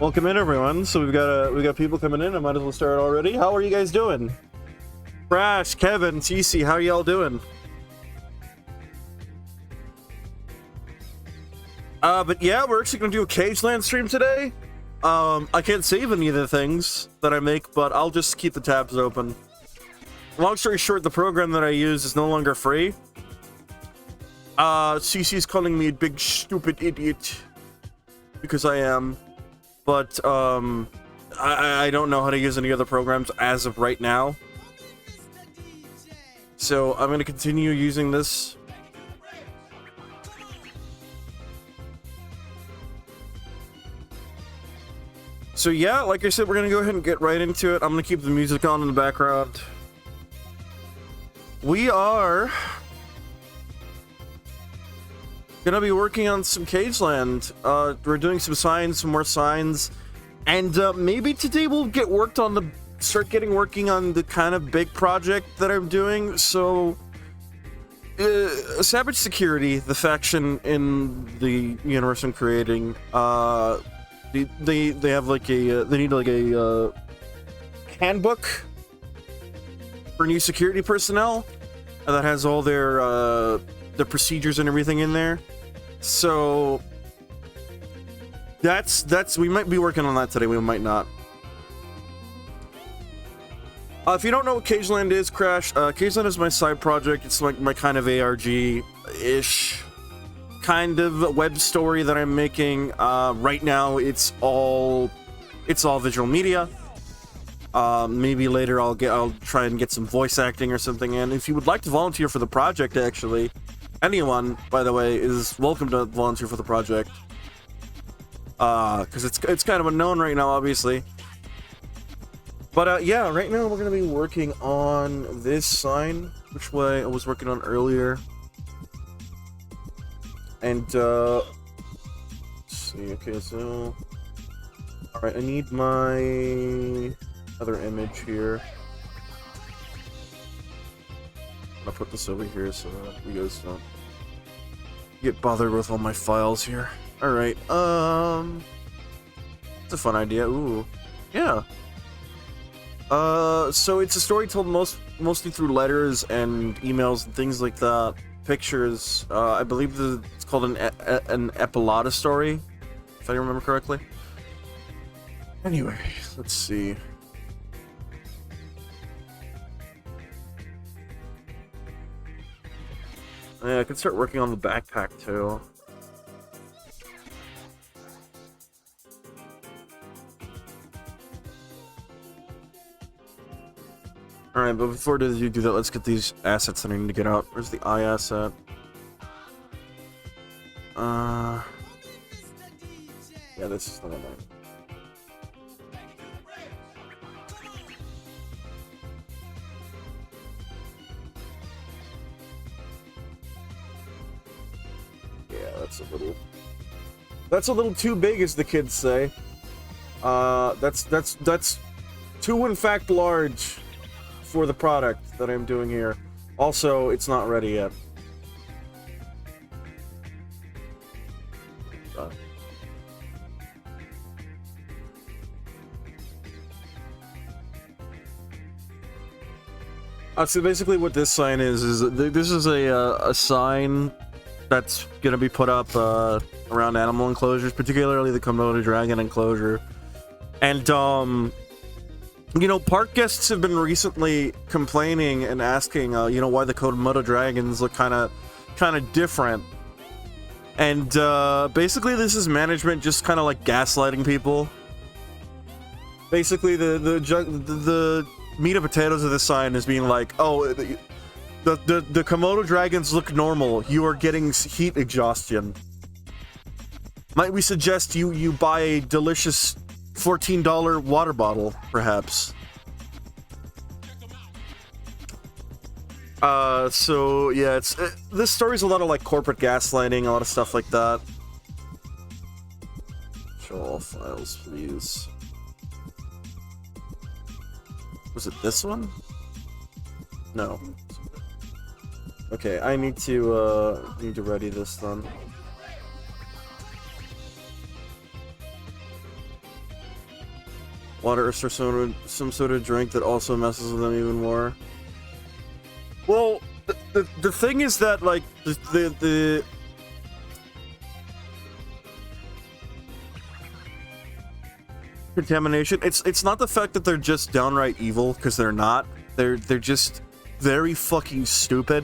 Welcome in, everyone. So we got people coming in. I might as well start already. How are you guys doing? Crash, Kevin, TC, how are y'all doing? But yeah, we're actually gonna do a Cagleand stream today. I can't save any of the things that I make, but I'll just keep the tabs open. Long story short, the program that I use is no longer free. CC's calling me a big stupid idiot because I am. But I don't know how to use any other programs as of right now. So I'm gonna continue using this. So yeah, like I said, we're gonna go ahead and get right into it. I'm gonna keep the music on in the background. We are gonna be working on some Cagleand. We're doing some more signs, and maybe today we'll get working on the kind of big project that I'm doing. So, Savage Security, the faction in the universe I'm creating, they have like they need like a handbook for new security personnel, and that has all their procedures and everything in there. So that's we might be working on that today, we might not. If you don't know what Cagleand is, Crash, Cagleand is my side project. It's like my kind of ARG-ish kind of web story that I'm making. Right now it's all visual media. Maybe later I'll try and get some voice acting or something in. If you would like to volunteer for the project, actually, anyone, by the way, is welcome to volunteer for the project. Because it's kind of unknown right now, obviously. But yeah, right now we're gonna be working on this sign, which I was working on earlier. And let's see. Okay, so all right, I need my other image here. I'll put this over here so that you guys don't get bothered with all my files here. All right, it's a fun idea. Ooh, Yeah. So it's a story told mostly through letters and emails and things like that. Pictures. I believe it's called an epilotta story, if I remember correctly. Anyway, let's see. Yeah, I could start working on the backpack too. Alright, but before you do that, let's get these assets that I need to get out. Where's the eye asset? Yeah, this is the one. Yeah, that's a little too big, as the kids say. That's too, in fact, large for the product that I'm doing here. Also, it's not ready yet. So basically what this sign is this is a sign that's gonna be put up around animal enclosures, particularly the Komodo dragon enclosure. And you know, park guests have been recently complaining and asking, you know, why the Komodo dragons look kind of different. And basically, this is management just kind of like gaslighting people. Basically, the meat and potatoes of the sign is being like, oh, the Komodo dragons look normal. You are getting heat exhaustion. Might we suggest you buy a delicious $14 water bottle, perhaps? So yeah, this story's a lot of like corporate gaslighting, a lot of stuff like that. Show all files, please. Was it this one? No. Okay, I need to ready this then. Water or some sort of drink that also messes with them even more. Well, the thing is that, like, the contamination, it's not the fact that they're just downright evil, because they're not. They're just very fucking stupid.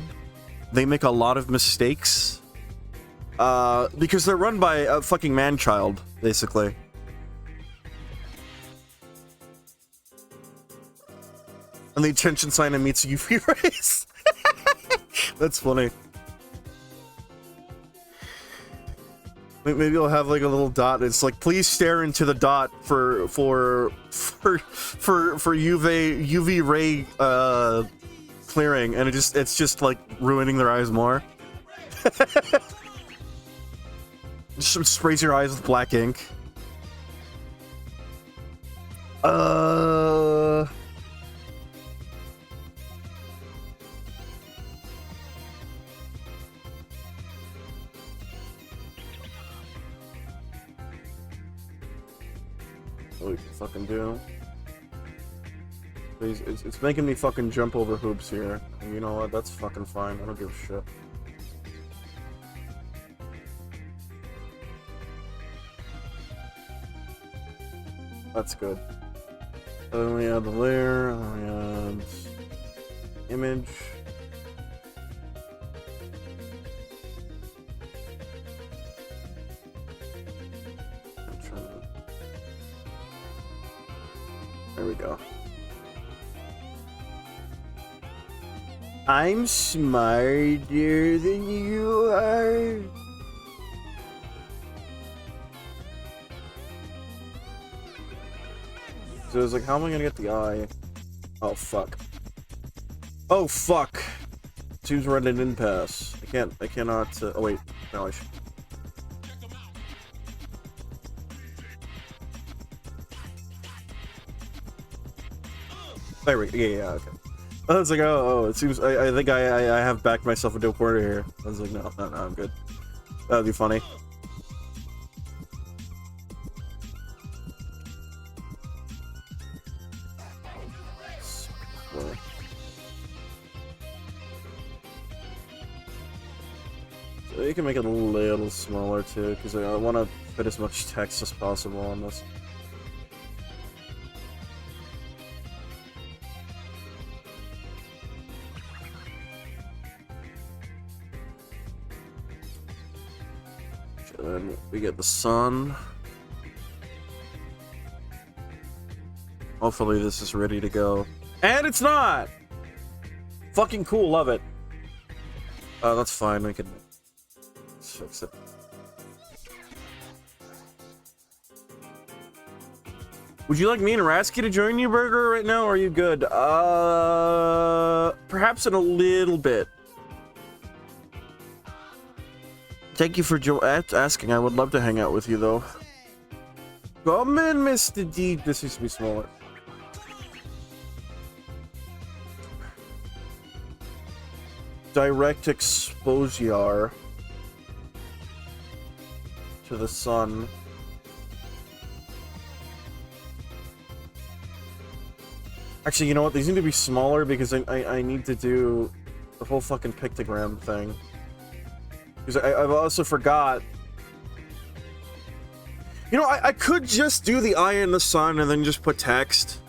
They make a lot of mistakes. Because they're run by a fucking man-child, basically. And the attention sign emits UV rays. That's funny. Maybe I'll have like a little dot. It's like, please stare into the dot for UV ray clearing, and it's just like ruining their eyes more. Just sprays your eyes with black ink. What we can fucking do. Please, it's making me fucking jump over hoops here. And you know what? That's fucking fine. I don't give a shit. That's good. Then we add the layer, and we add image. There we go. I'm smarter than you are. So it's like, how am I gonna get the eye? Oh fuck. Oh fuck. Seems we're at an impasse. I cannot, oh wait. No, I should. There we go. Yeah, okay. I was like, oh, it seems, I think I have backed myself into a corner here. I was like, no, I'm good. That would be funny. can make it a little smaller too, because I want to fit as much text as possible on this. Then we get the sun. Hopefully this is ready to go. And it's not! Fucking cool, love it. That's fine, we can fix it. Would you like me and Rasky to join you, Burger, right now, or are you good? Perhaps in a little bit. Thank you for asking. I would love to hang out with you, though. Come in, Mr. D. This needs to be smaller. Direct exposure to the sun. Actually, you know what? These need to be smaller because I need to do the whole fucking pictogram thing. Because I've also forgot. You know, I could just do the eye in the sun and then just put text.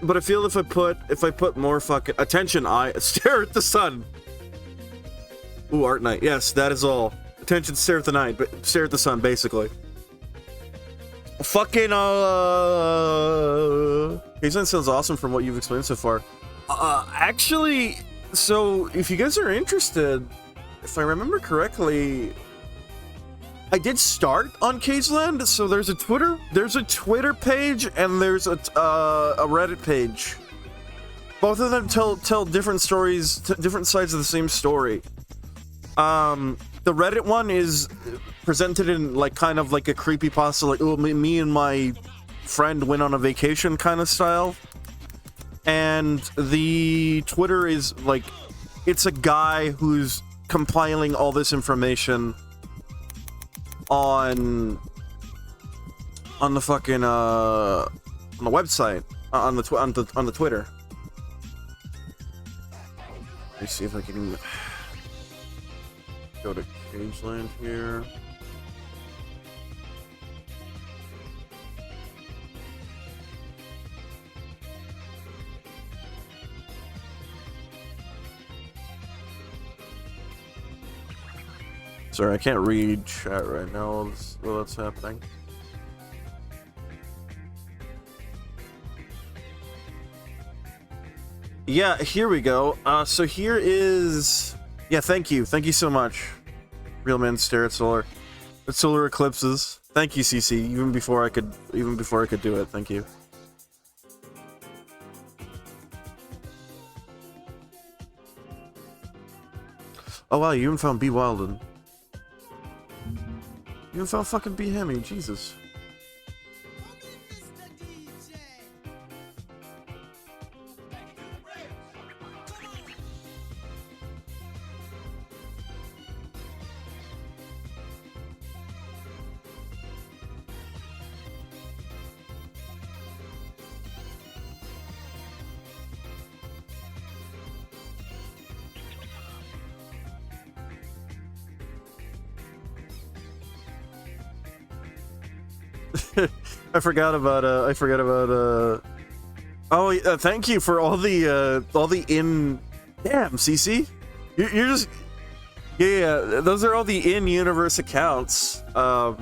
But I feel if I put more fucking attention, stare at the sun. Ooh, art night. Yes, that is all. Attention, stare at the night, but stare at the sun, basically. Fucking Cagleand sounds awesome from what you've explained so far. Actually, so if you guys are interested, if I remember correctly, I did start on Cagleand. So there's a Twitter page, and there's a Reddit page. Both of them tell different stories, different sides of the same story. The Reddit one is presented in like kind of like a creepypasta, like, oh, me and my friend went on a vacation kind of style. And the Twitter is like, it's a guy who's compiling all this information on the fucking on the website, on the Twitter. Let me see if I can go to Cagleand here. Sorry, I can't read chat right now while that's happening. Yeah, here we go. So here is... Yeah, thank you. Thank you so much. Real men stare at solar eclipses. Thank you, CC. Even before I could do it. Thank you. Oh wow, you even found B. Wilden. You even found fucking B. Hemi. Jesus. I forgot about oh, thank you for all the in... Damn, CC. You're just... Yeah, those are all the in-universe accounts. I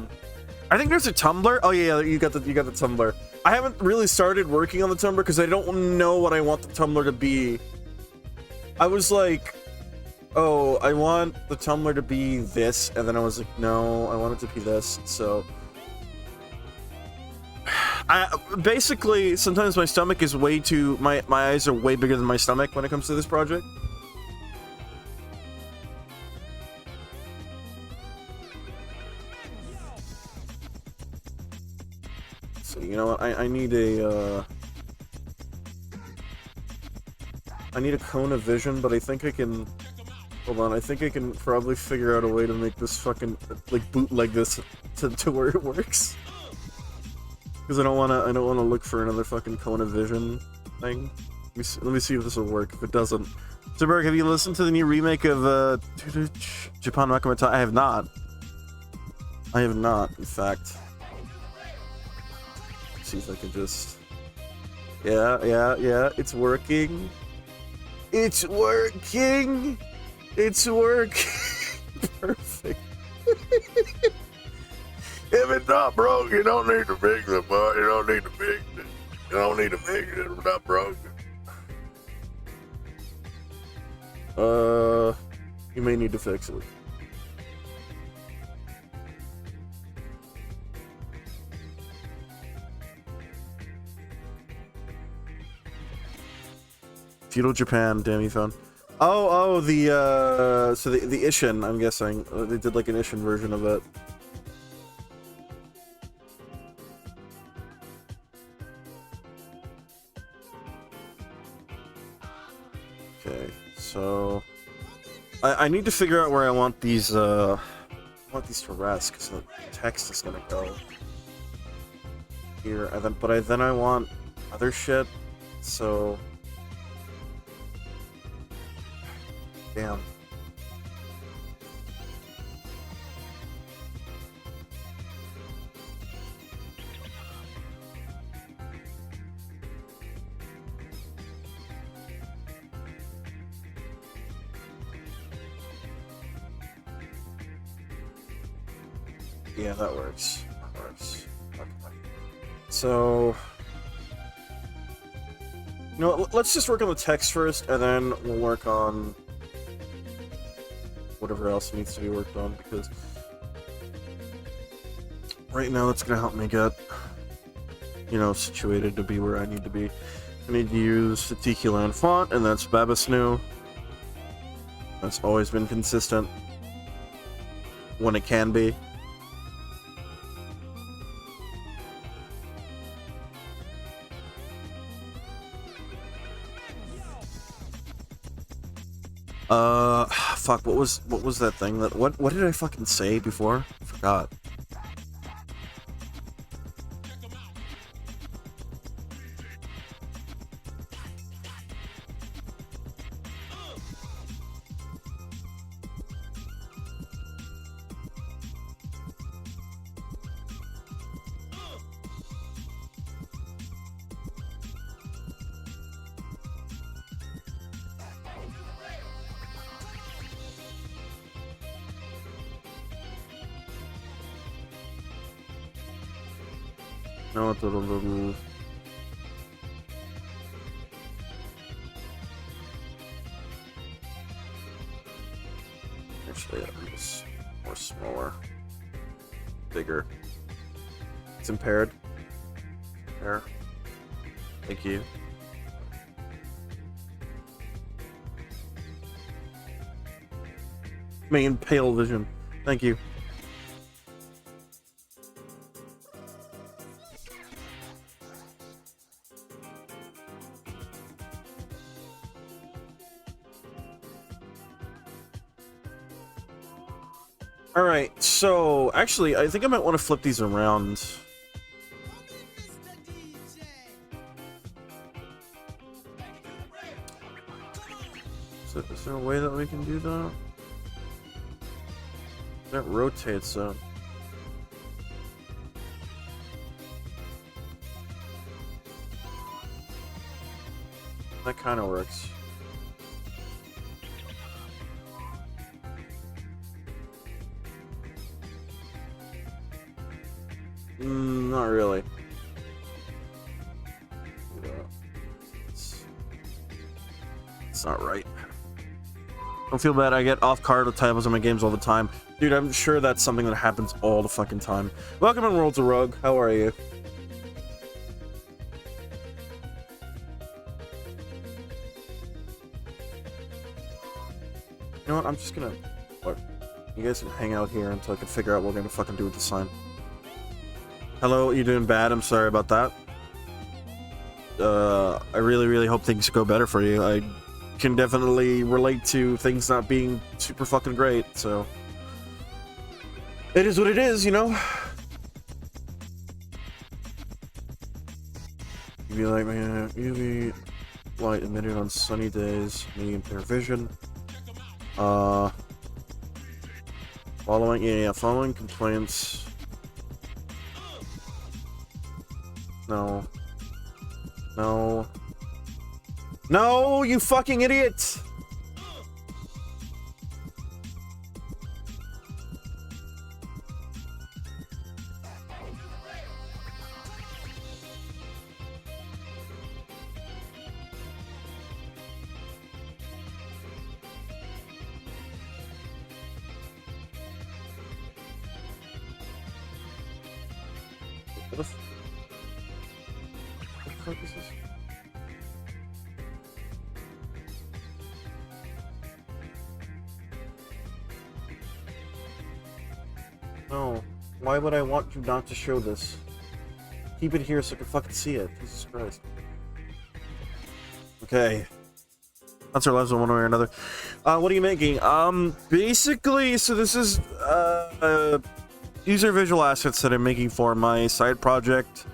think there's a Tumblr. Oh yeah, you got the Tumblr. I haven't really started working on the Tumblr because I don't know what I want the Tumblr to be. I was like, oh, I want the Tumblr to be this, and then I was like, no, I want it to be this, so... basically, sometimes my stomach is way too... My eyes are way bigger than my stomach when it comes to this project. So, you know what? I need a cone of vision, but I think I can... Hold on, I think I can probably figure out a way to make this fucking... like, bootleg this to where it works. Because I don't wanna look for another fucking cone of vision thing. Let me see if this will work. If it doesn't, So, Berg, have you listened to the new remake of Japan Makamata? I have not. I have not, in fact. Let's see if I can just... Yeah, it's working. It's working! It's working! Perfect. If it's not broke, you don't need to fix it, but you don't need to fix it. You don't need to fix it if it's not broken. You may need to fix it. Feudal Japan, damn you phone. Oh, the so the Ishin, I'm guessing. They did like an Ishin version of it. Okay, so I need to figure out where I want these to rest, because the text is gonna go here, and then I want other shit, so damn. Yeah, that works. That works. Okay. So, you know, let's just work on the text first, and then we'll work on whatever else needs to be worked on, because right now that's gonna help me get, you know, situated to be where I need to be. I need to use the Cagleand font, and that's Babasnu. That's always been consistent when it can be. Fuck, what was that thing that, what did I fucking say before? I forgot. No, it's a little... Actually, I'm just more smaller. Bigger. It's impaired. There. Thank you. Main pale vision. Thank you. Alright, so actually, I think I might want to flip these around. Is there a way that we can do that? That rotates up. That kind of works. Not really. It's not right. Don't feel bad, I get off card with typos in my games all the time. Dude, I'm sure that's something that happens all the fucking time. Welcome in Worlds of Rogue, how are you? You know what, I'm just gonna... What? You guys can hang out here until I can figure out what we're gonna fucking do with the sign. Hello, you doing bad? I'm sorry about that. I really hope things go better for you. I can definitely relate to things not being super fucking great, so... It is what it is, you know? You'd be like, man, you'd be... light emitted on sunny days, medium clear vision. Following complaints. No. No. No, you fucking idiot! What the fuck is this? No. Why would I want you not to show this? Keep it here so I can fucking see it. Jesus Christ. Okay. That's our lives in one way or another. What are you making? Basically, so this is, these are visual assets that I'm making for my side project,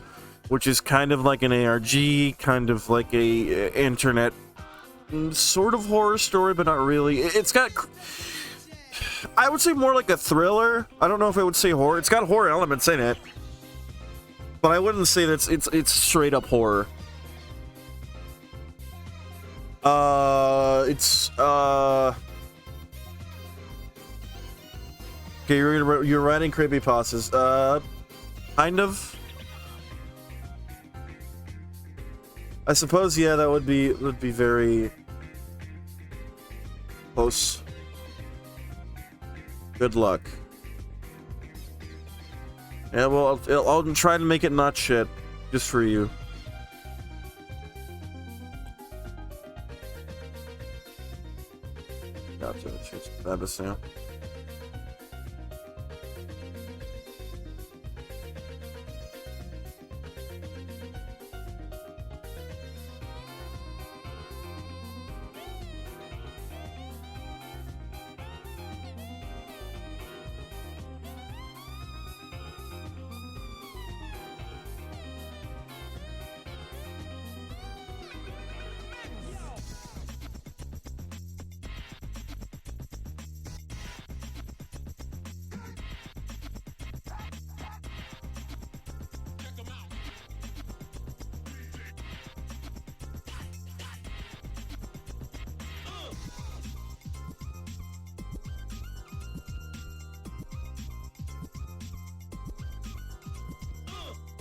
which is kind of like an ARG, kind of like a internet sort of horror story, but not really. It's got, I would say more like a thriller. I don't know if I would say horror. It's got horror elements in it, but I wouldn't say that it's straight up horror. Okay, you're writing creepypastas. Kind of. I suppose, yeah, that would be very close. Good luck. Yeah, well, I'll try to make it not shit, just for you. Gotcha. Change status now.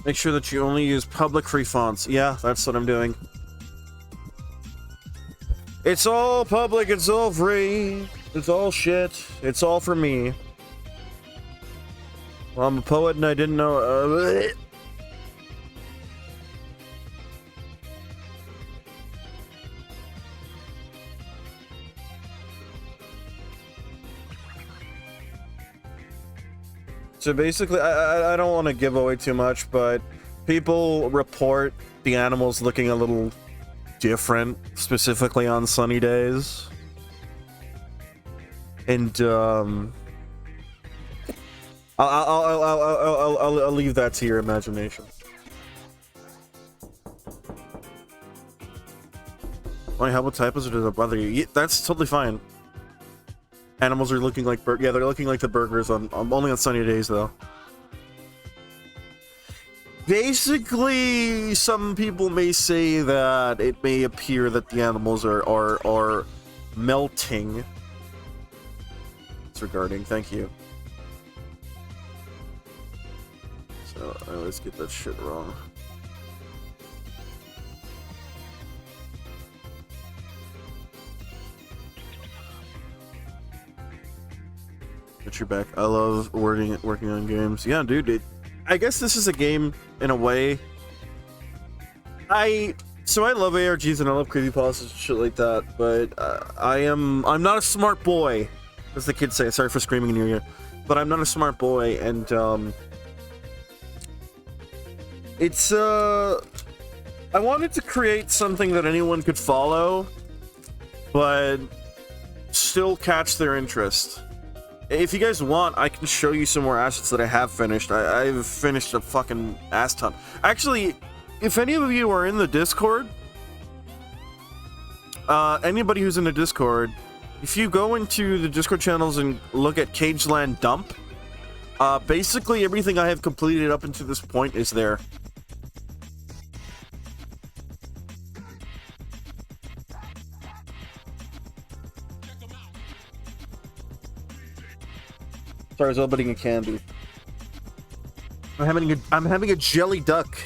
Make sure that you only use public free fonts. Yeah, that's what I'm doing. It's all public, it's all free, it's all shit, it's all for me. Well, I'm a poet and I didn't know. So basically, I don't want to give away too much, but people report the animals looking a little different, specifically on sunny days. And I'll leave that to your imagination. Why? How about typos, or does it bother you? Yeah, that's totally fine. Animals are looking like yeah, they're looking like the burgers on only on sunny days though. Basically, some people may say that it may appear that the animals are melting. Disregarding, thank you. So I always get that shit wrong. Get your back. I love working on games. Yeah, dude. I guess this is a game in a way. So I love ARGs and I love creepypastas and shit like that, but I'm not a smart boy, as the kids say. Sorry for screaming in your ear, but I'm not a smart boy, and it's I wanted to create something that anyone could follow, but still catch their interest. If you guys want, I can show you some more assets that I have finished. I've finished a fucking ass ton. Actually, if any of you are in the Discord, anybody who's in the Discord, if you go into the Discord channels and look at Cageland Dump, basically everything I have completed up until this point is there. Sorry, I was opening a candy. I'm having a jelly duck.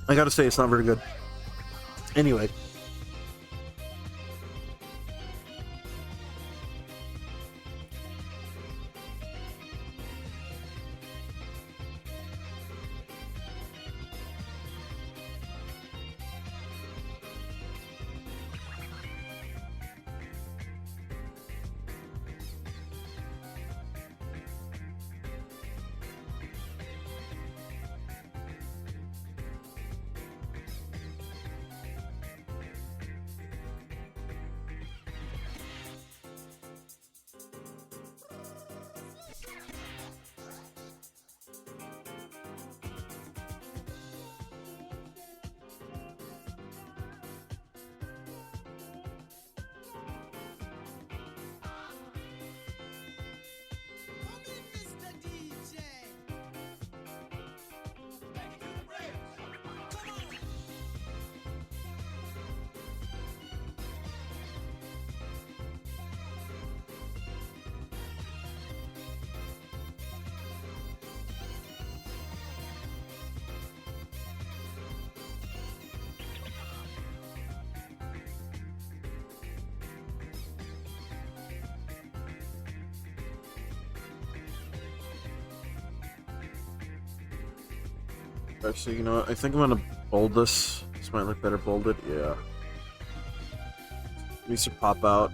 I gotta say, it's not very good. Anyway. Actually, you know what? I think I'm gonna bold this. This might look better bolded. Yeah. Needs to pop out.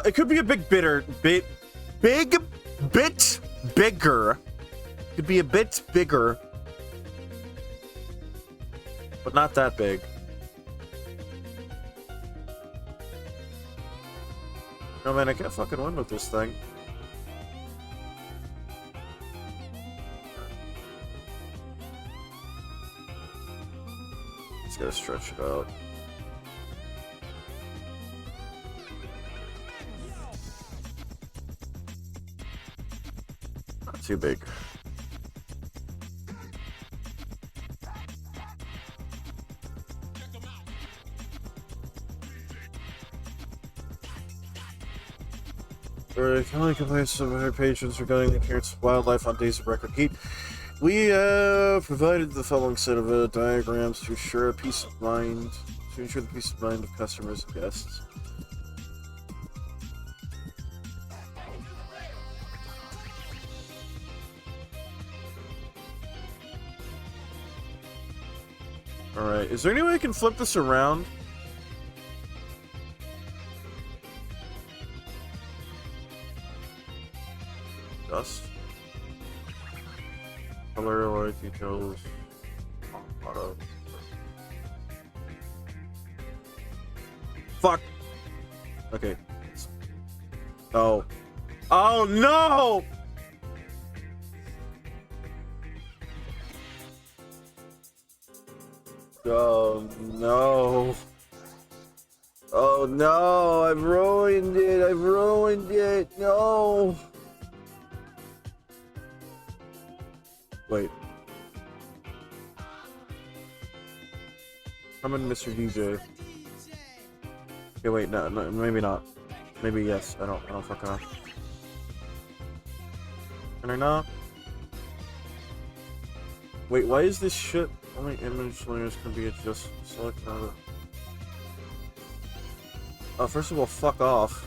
It could be a bit bigger. Could be a bit bigger. But not that big. No, man, I can't fucking win with this thing. Just gotta stretch it out. Not too big. County complaints of our patients regarding the appearance of wildlife on days of record heat. We provided the following set of diagrams to ensure the peace of mind of customers and guests. Alright, is there any way I can flip this around? Dust. Color, light details. Auto. Fuck! Okay. Oh. Oh no! Oh no. Oh no, I've ruined it, no! Wait. Come in, Mr. DJ. Okay, wait, no, maybe not. Maybe yes, I don't fucking know. Can I not? Wait, why is this shit? Only image layers can be adjusted. Select another. Oh, first of all, fuck off.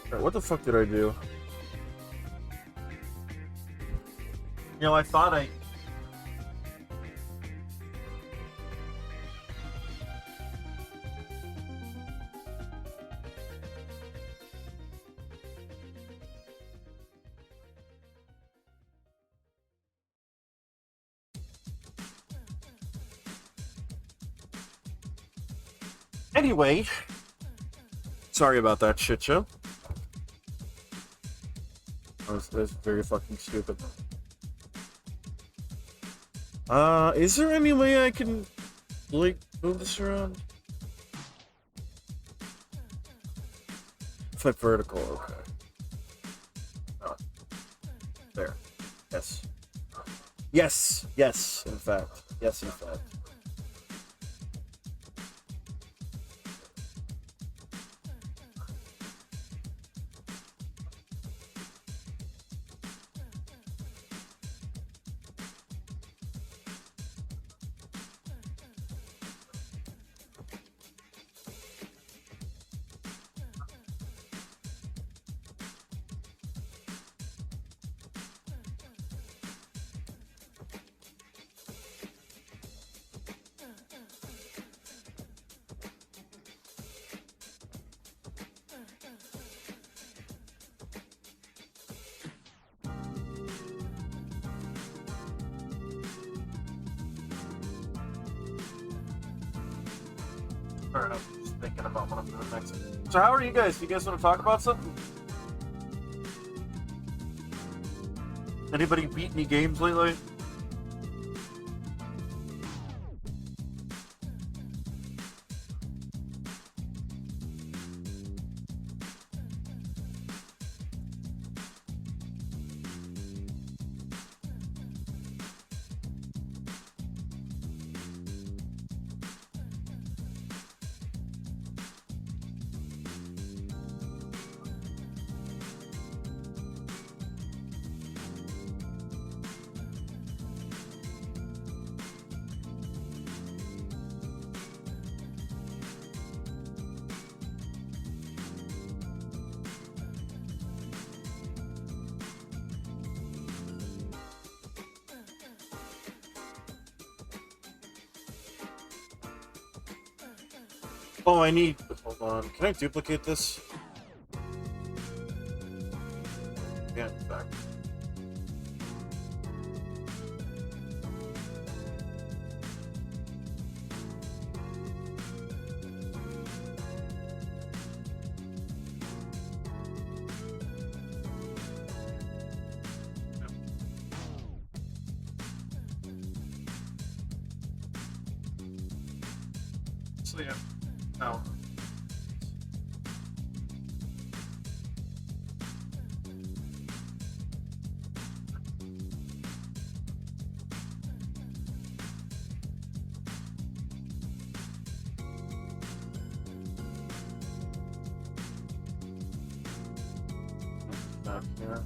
Alright, what the fuck did I do? You know, I thought I... Anyway, sorry about that shit show. That's very fucking stupid. Is there any way I can, like, move this around? Flip vertical, okay. Oh. There. Yes. Yes! Yes, in fact. Yes, in fact. Fair enough. Just thinking about what I'm doing next. So how are you guys? Do you guys want to talk about something? Anybody beat any games lately? Oh, I need... Hold on. Can I duplicate this? Yeah, in fact. So yeah. No. Back here.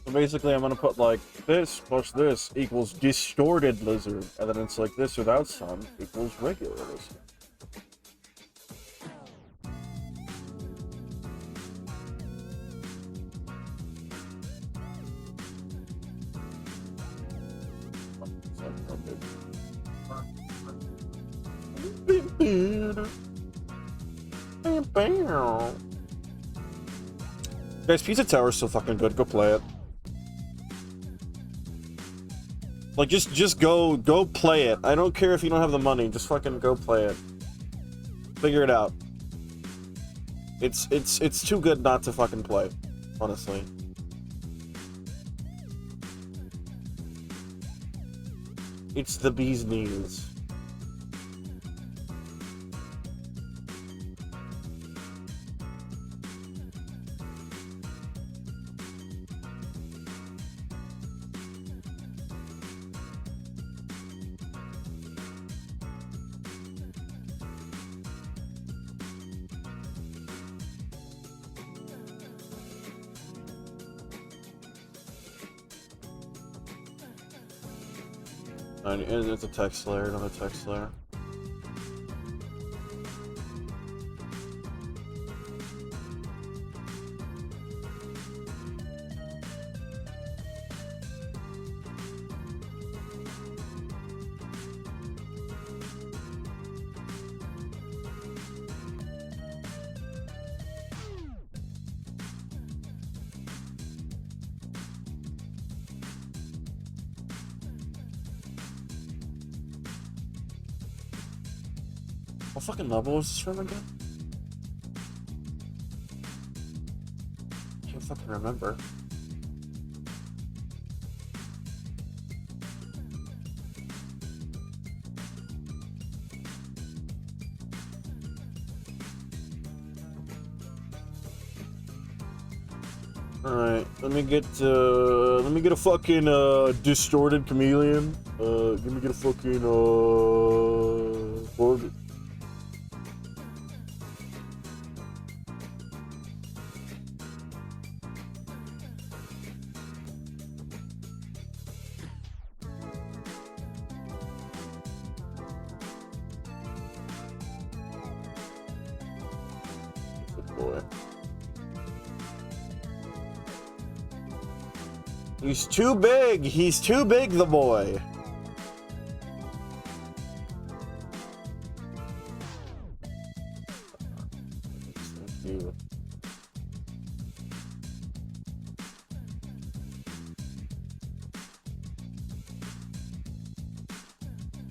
So basically I'm gonna put like this plus this equals distorted lizard, and then it's like this without sun equals regular lizard. Guys, Pizza Tower is so fucking good. Go play it. Like, just go play it. I don't care if you don't have the money. Just fucking go play it. Figure it out. It's too good not to fucking play, honestly. It's the bee's knees. And it's a text layer, another text layer. What fucking level is this from again? I can't fucking remember. Alright, let me get a fucking, distorted chameleon. Let me get a fucking, orbit. Good boy. He's too big! He's too big, the boy! Thank you.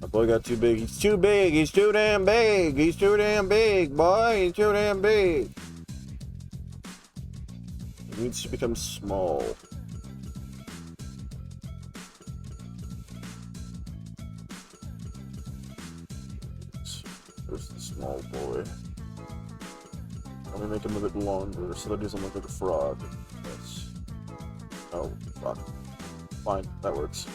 My boy got too big. He's too big! He's too damn big! He's too damn big, boy! He's too damn big! He needs to become small. There's the small boy. Let me make him a bit longer so that he doesn't look like a frog. Yes. Oh, fuck. Fine, that works.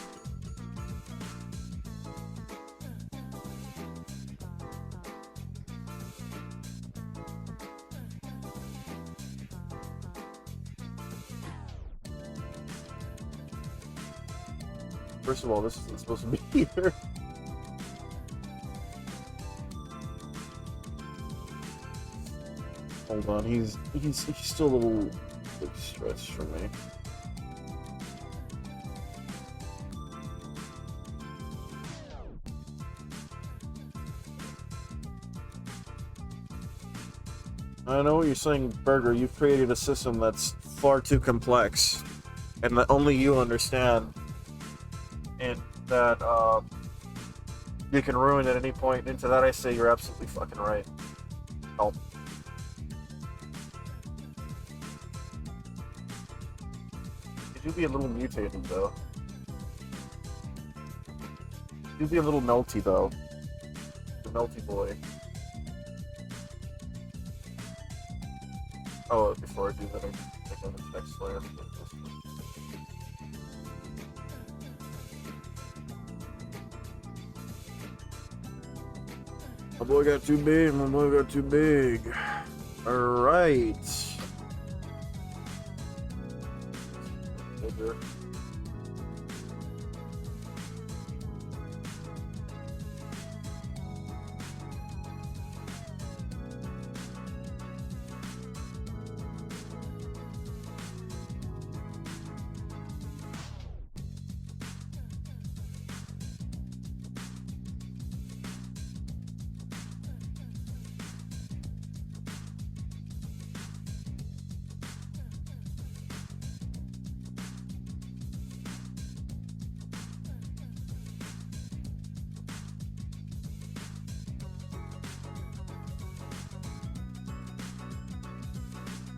First of all, this isn't supposed to be here. Hold on, he's still a little like, stretched for me. I know what you're saying, Burger. You've created a system that's far too complex, and that only you understand, and that you can ruin at any point. And to that, I say you're absolutely fucking right. Help. Could you be a little mutated, though? Could you be a little melty, though? The melty boy. Oh, before I do that, I think on the text layer. My boy got too big, my boy got too big. Alright. Bigger.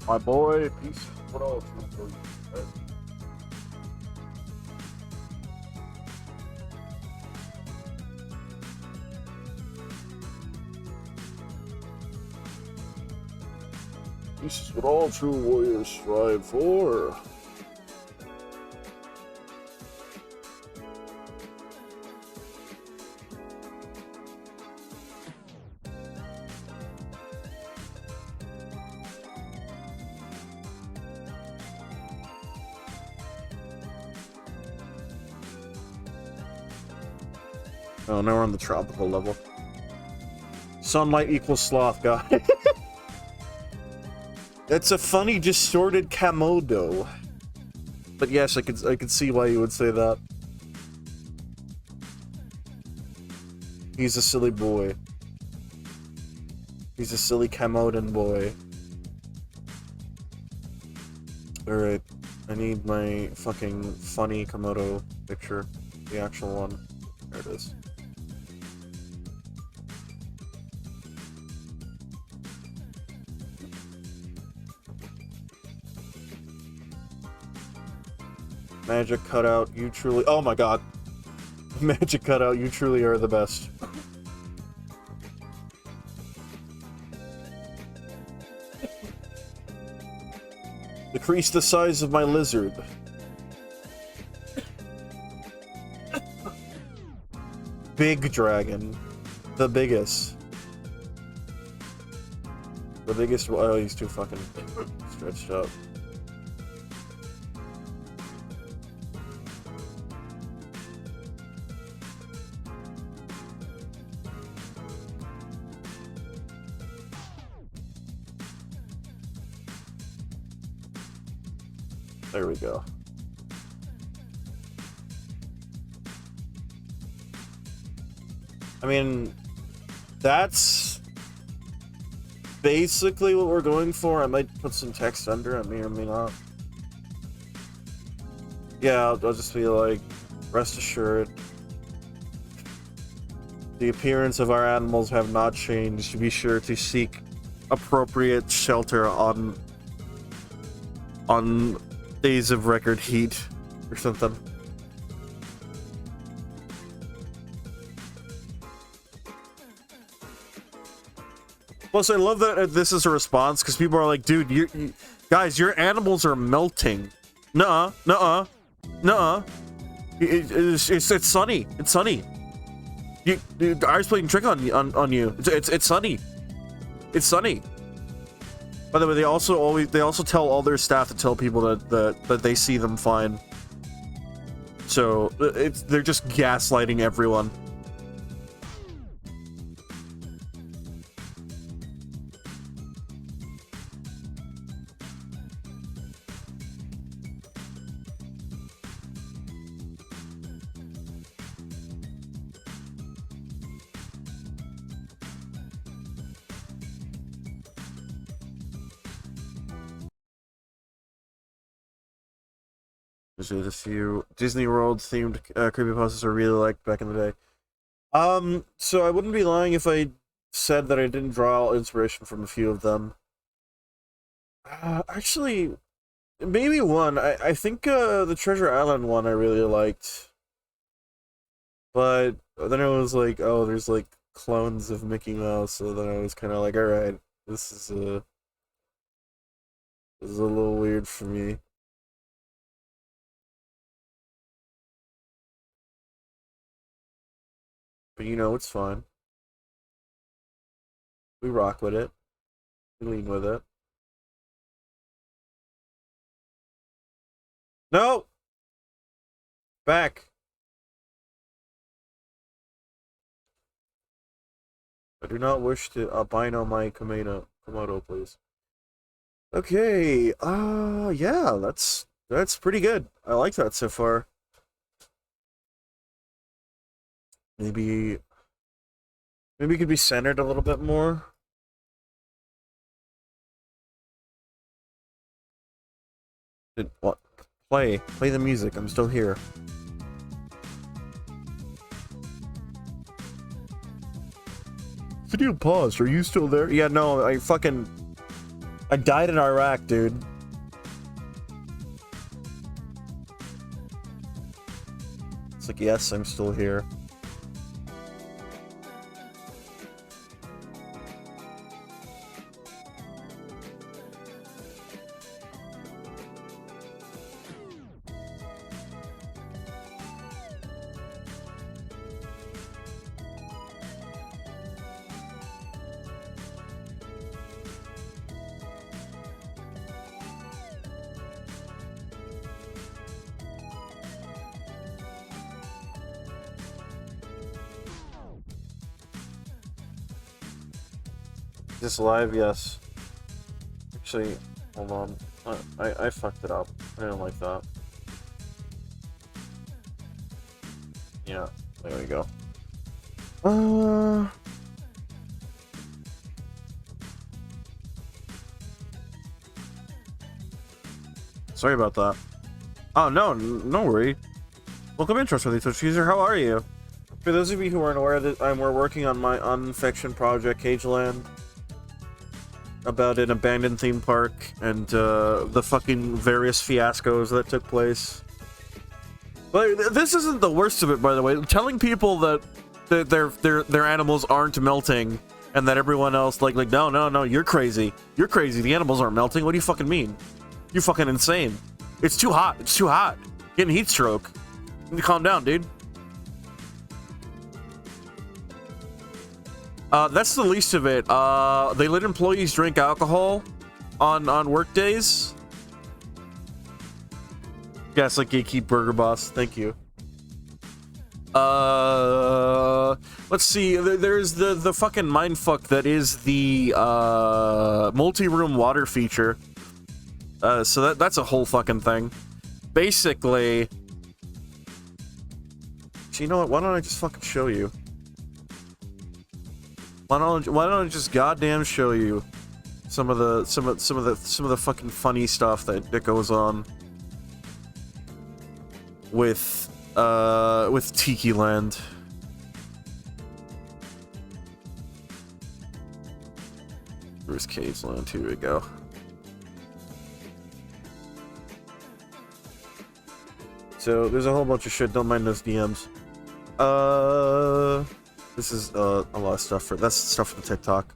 My boy, peace. What else? This is what all true warriors strive for. Oh, now we're on the tropical level. Sunlight equals sloth, guy. It's a funny, distorted Komodo. But yes, I could see why you would say that. He's a silly boy. He's a silly Komodan boy. Alright, I need my fucking funny Komodo picture. The actual one. There it is. Magic cutout, you truly... Oh my god. Magic cutout, you truly are the best. Decrease the size of my lizard. Big dragon. The biggest. The biggest... Oh, he's too fucking stretched out. There we go. I mean, that's basically what we're going for. I might put some text under, I may or may not. Yeah, I'll just be like, rest assured, the appearance of our animals have not changed. Be sure to seek appropriate shelter on days of record heat or something. Plus, I love that this is a response because people are like, dude, guys, your animals are melting. Nuh-uh, nuh-uh, nuh-uh. It's sunny. It's sunny. I's playing trick on you. It's sunny. It's sunny. By the way, they also tell all their staff to tell people that they see them fine. So they're just gaslighting everyone. There's a few Disney World themed creepypastas I really liked back in the day. So I wouldn't be lying if I said that I didn't draw inspiration from a few of them. Actually, maybe one. I think the Treasure Island one I really liked. But then I was like, oh, there's like clones of Mickey Mouse, so then I was kind of like, alright, this is a little weird for me. But you know, it's fine. We rock with it. We lean with it. No! Back! I do not wish to albino my Komodo, please. Okay, yeah, that's pretty good. I like that so far. Maybe it could be centered a little bit more. What? Play the music. I'm still here. Video paused. Are you still there? Yeah, no, I died in Iraq, dude. It's like, yes, I'm still here. This live, yes. Actually, hold on. I fucked it up. I didn't like that. Yeah, there we go. Sorry about that. Oh, no worry. Welcome in, Trustworthy Twitch user. How are you? For those of you who aren't aware, that we're working on my unfiction project, Cagleand, about an abandoned theme park and the fucking various fiascos that took place. But this isn't the worst of it, by the way. Telling people that their animals aren't melting, and that everyone else like no, you're crazy. You're crazy. The animals aren't melting. What do you fucking mean? You're fucking insane. It's too hot. It's too hot. Getting heat stroke. You need to calm down, dude. That's the least of it. They let employees drink alcohol on work days. Yes, like Gatekeep Burger Boss. Thank you. Let's see. There's the fucking mindfuck that is the multi-room water feature. So that's a whole fucking thing. Basically, so you know what? Why don't I just fucking show you? Why don't I just goddamn show you some of the fucking funny stuff that goes on with Cagleand. Where's Cagleand? Here we go. So there's a whole bunch of shit. Don't mind those DMs. This is a lot of stuff that's stuff for the TikTok.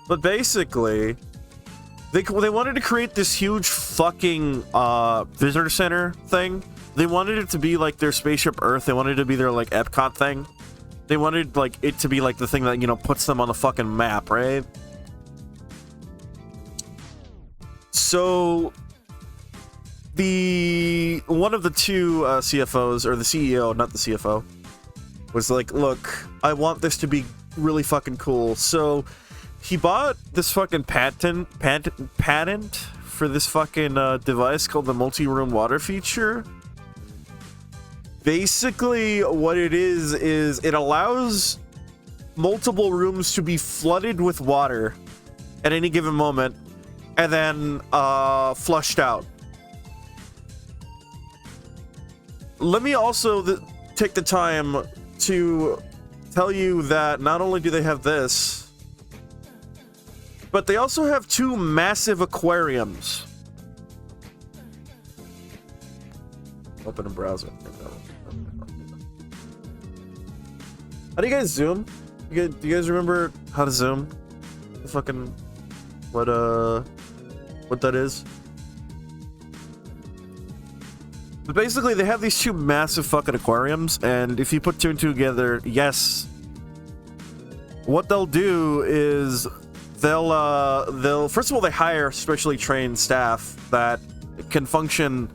But basically, they wanted to create this huge fucking visitor center thing. They wanted it to be like their Spaceship Earth. They wanted it to be their like Epcot thing. They wanted like it to be like the thing that, you know, puts them on the fucking map, right? So one of the two CFOs, or the CEO, not the CFO, was like, look, I want this to be really fucking cool. So he bought this fucking patent for this fucking device called the multi-room water feature. Basically, what it is it allows multiple rooms to be flooded with water at any given moment, and then flushed out. Let me also take the time to tell you that not only do they have this, but they also have two massive aquariums. Open a browser. How do you guys zoom? Do you guys remember how to zoom? The fucking what that is? But basically, they have these two massive fucking aquariums, and if you put two and two together, yes, what they'll do is they'll first of all, they hire specially trained staff that can function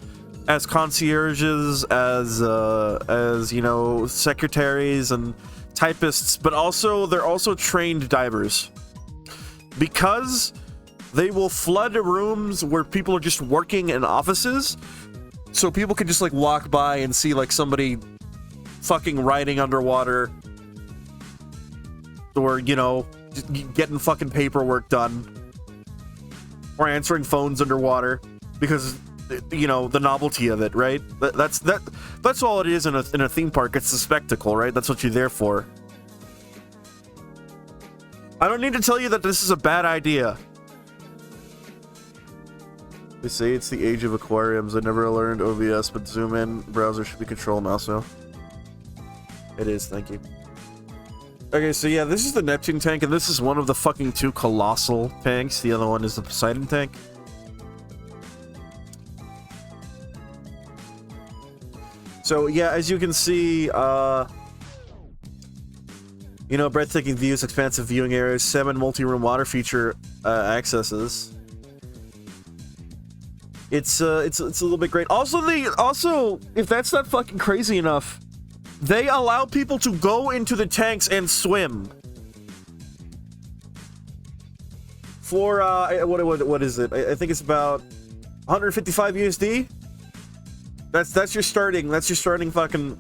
as concierges, as you know, secretaries and typists, but also they're also trained divers, because they will flood rooms where people are just working in offices. So people can just like walk by and see like somebody fucking riding underwater, or, you know, just getting fucking paperwork done, or answering phones underwater, because, you know, the novelty of it, right? That's all it is in a theme park. It's a spectacle, right? That's what you're there for. I don't need to tell you that this is a bad idea. They say it's the age of aquariums. I never learned OBS, but zoom in browser should be control mouse now. It is, thank you. Okay, so yeah, this is the Neptune tank, and this is one of the fucking two colossal tanks. The other one is the Poseidon tank. So yeah, as you can see, you know, breathtaking views, expansive viewing areas, 7 multi-room water feature accesses. It's a little bit great. Also, if that's not fucking crazy enough, they allow people to go into the tanks and swim. For what is it? I think it's about 155 USD. That's your starting fucking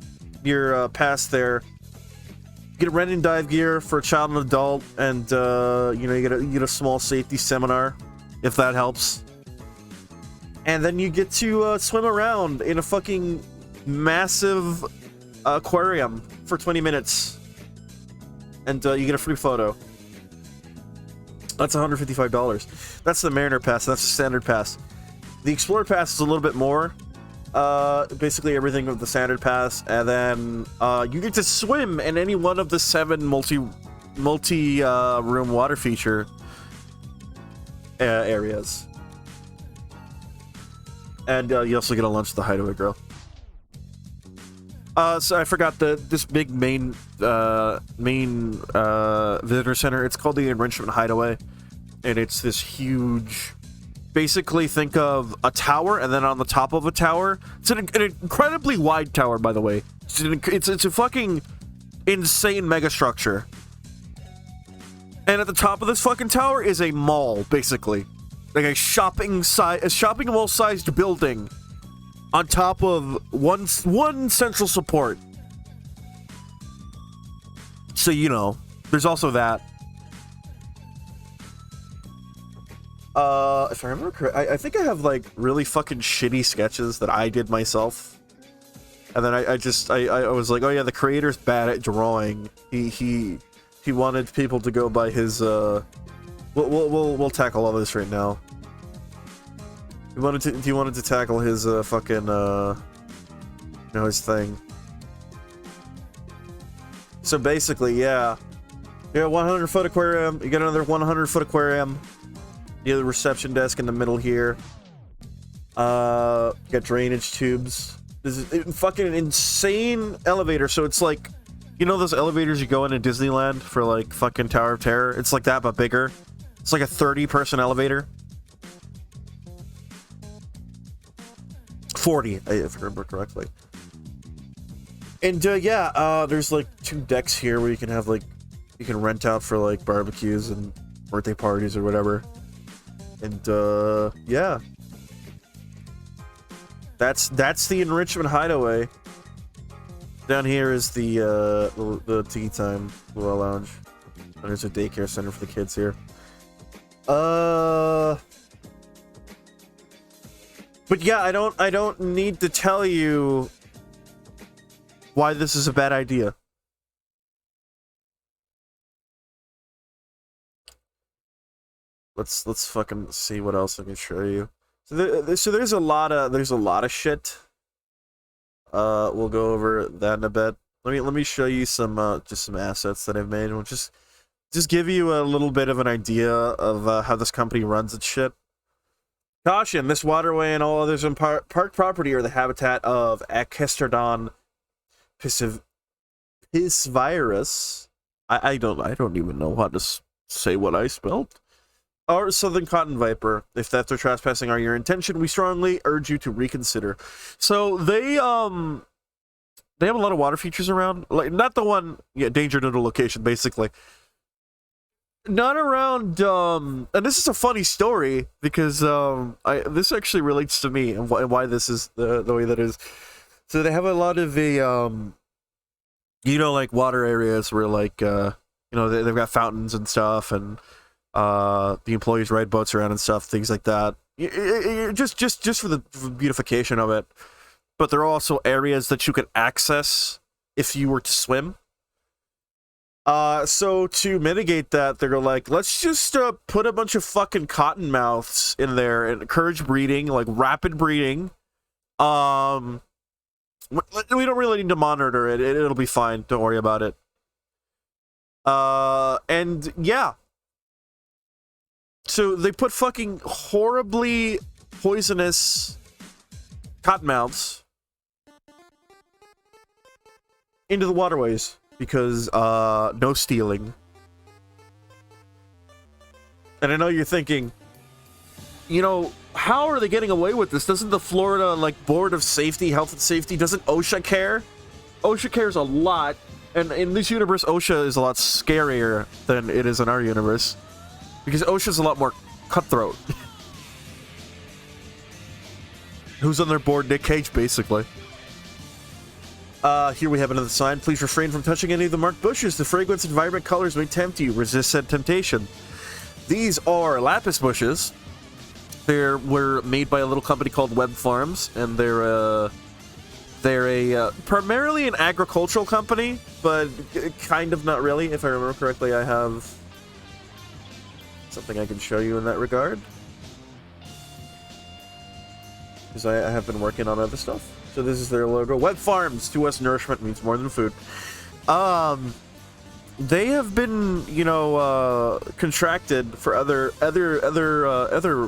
pass there. You get a rent and dive gear for a child and adult, and you know, you get a small safety seminar, if that helps. And then you get to swim around in a fucking massive aquarium for 20 minutes. And you get a free photo. That's $155. That's the Mariner Pass. That's the Standard Pass. The Explorer Pass is a little bit more. Basically everything with the standard pass, and then you get to swim in any one of the 7 multi room water feature areas. And you also get a lunch at the Hideaway Grill. So I forgot this big main visitor center. It's called the Enrichment Hideaway, and it's this huge. Basically, think of a tower, and then on the top of a tower, it's an incredibly wide tower, by the way. It's a fucking insane mega structure. And at the top of this fucking tower is a mall, basically. Like a shopping mall-sized building on top of one central support. So, you know, there's also that. If I remember correctly, I think I have, like, really fucking shitty sketches that I did myself. And then I was like, oh yeah, the creator's bad at drawing. He wanted people to go by his, We'll tackle all this right now. He wanted to tackle his fucking his thing. So basically, yeah, 100-foot aquarium. You get another 100-foot aquarium. You have the reception desk in the middle here. You got drainage tubes. This is a fucking insane elevator. So it's like, you know those elevators you go in Disneyland for like fucking Tower of Terror? It's like that, but bigger. It's like a 30-person elevator. 40, if I remember correctly. And yeah, there's like 2 decks here where you can have like, you can rent out for like barbecues and birthday parties or whatever. And yeah. That's the Enrichment Hideaway. Down here is the tea time lounge. And there's a daycare center for the kids here. But yeah, I don't need to tell you why this is a bad idea. Let's fucking see what else I can show you. So there's a lot of shit. We'll go over that in a bit. Let me show you some just some assets that I've made. We'll just give you a little bit of an idea of how this company runs its shit. Caution: this waterway and all others in park property are the habitat of Acestrodon piscivirus. I don't even know how to say what I spelled. Or southern cotton viper. If theft or trespassing are your intention, we strongly urge you to reconsider. So they have a lot of water features around, like not the one, yeah, danger noodle location, basically. Not around, and this is a funny story because this actually relates to me and why this is the way that is. So they have a lot of like water areas where like they've got fountains and stuff, and the employees ride boats around and stuff, things like that. Just for the beautification of it. But there are also areas that you could access if you were to swim. So to mitigate that, they're like, let's just put a bunch of fucking cottonmouths in there and encourage breeding, like rapid breeding. We don't really need to monitor it. It'll be fine. Don't worry about it. And yeah. So they put fucking horribly poisonous cottonmouths into the waterways because no stealing. And I know you're thinking, how are they getting away with this? Doesn't the Florida Board of Safety, Health and Safety, doesn't OSHA care? OSHA cares a lot, and in this universe OSHA is a lot scarier than it is in our universe. Because OSHA's a lot more cutthroat. Who's on their board? Nick Cage, basically. Here we have another sign. Please refrain from touching any of the marked bushes. The fragrance and vibrant colors may tempt you. Resist said temptation. These are lapis bushes. They were made by a little company called Web Farms, and they're a primarily an agricultural company, but kind of not really. If I remember correctly, I have something I can show you in that regard. because I have been working on other stuff. So this is their logo. Web Farms, to us, nourishment means more than food. They have been, you know, contracted for other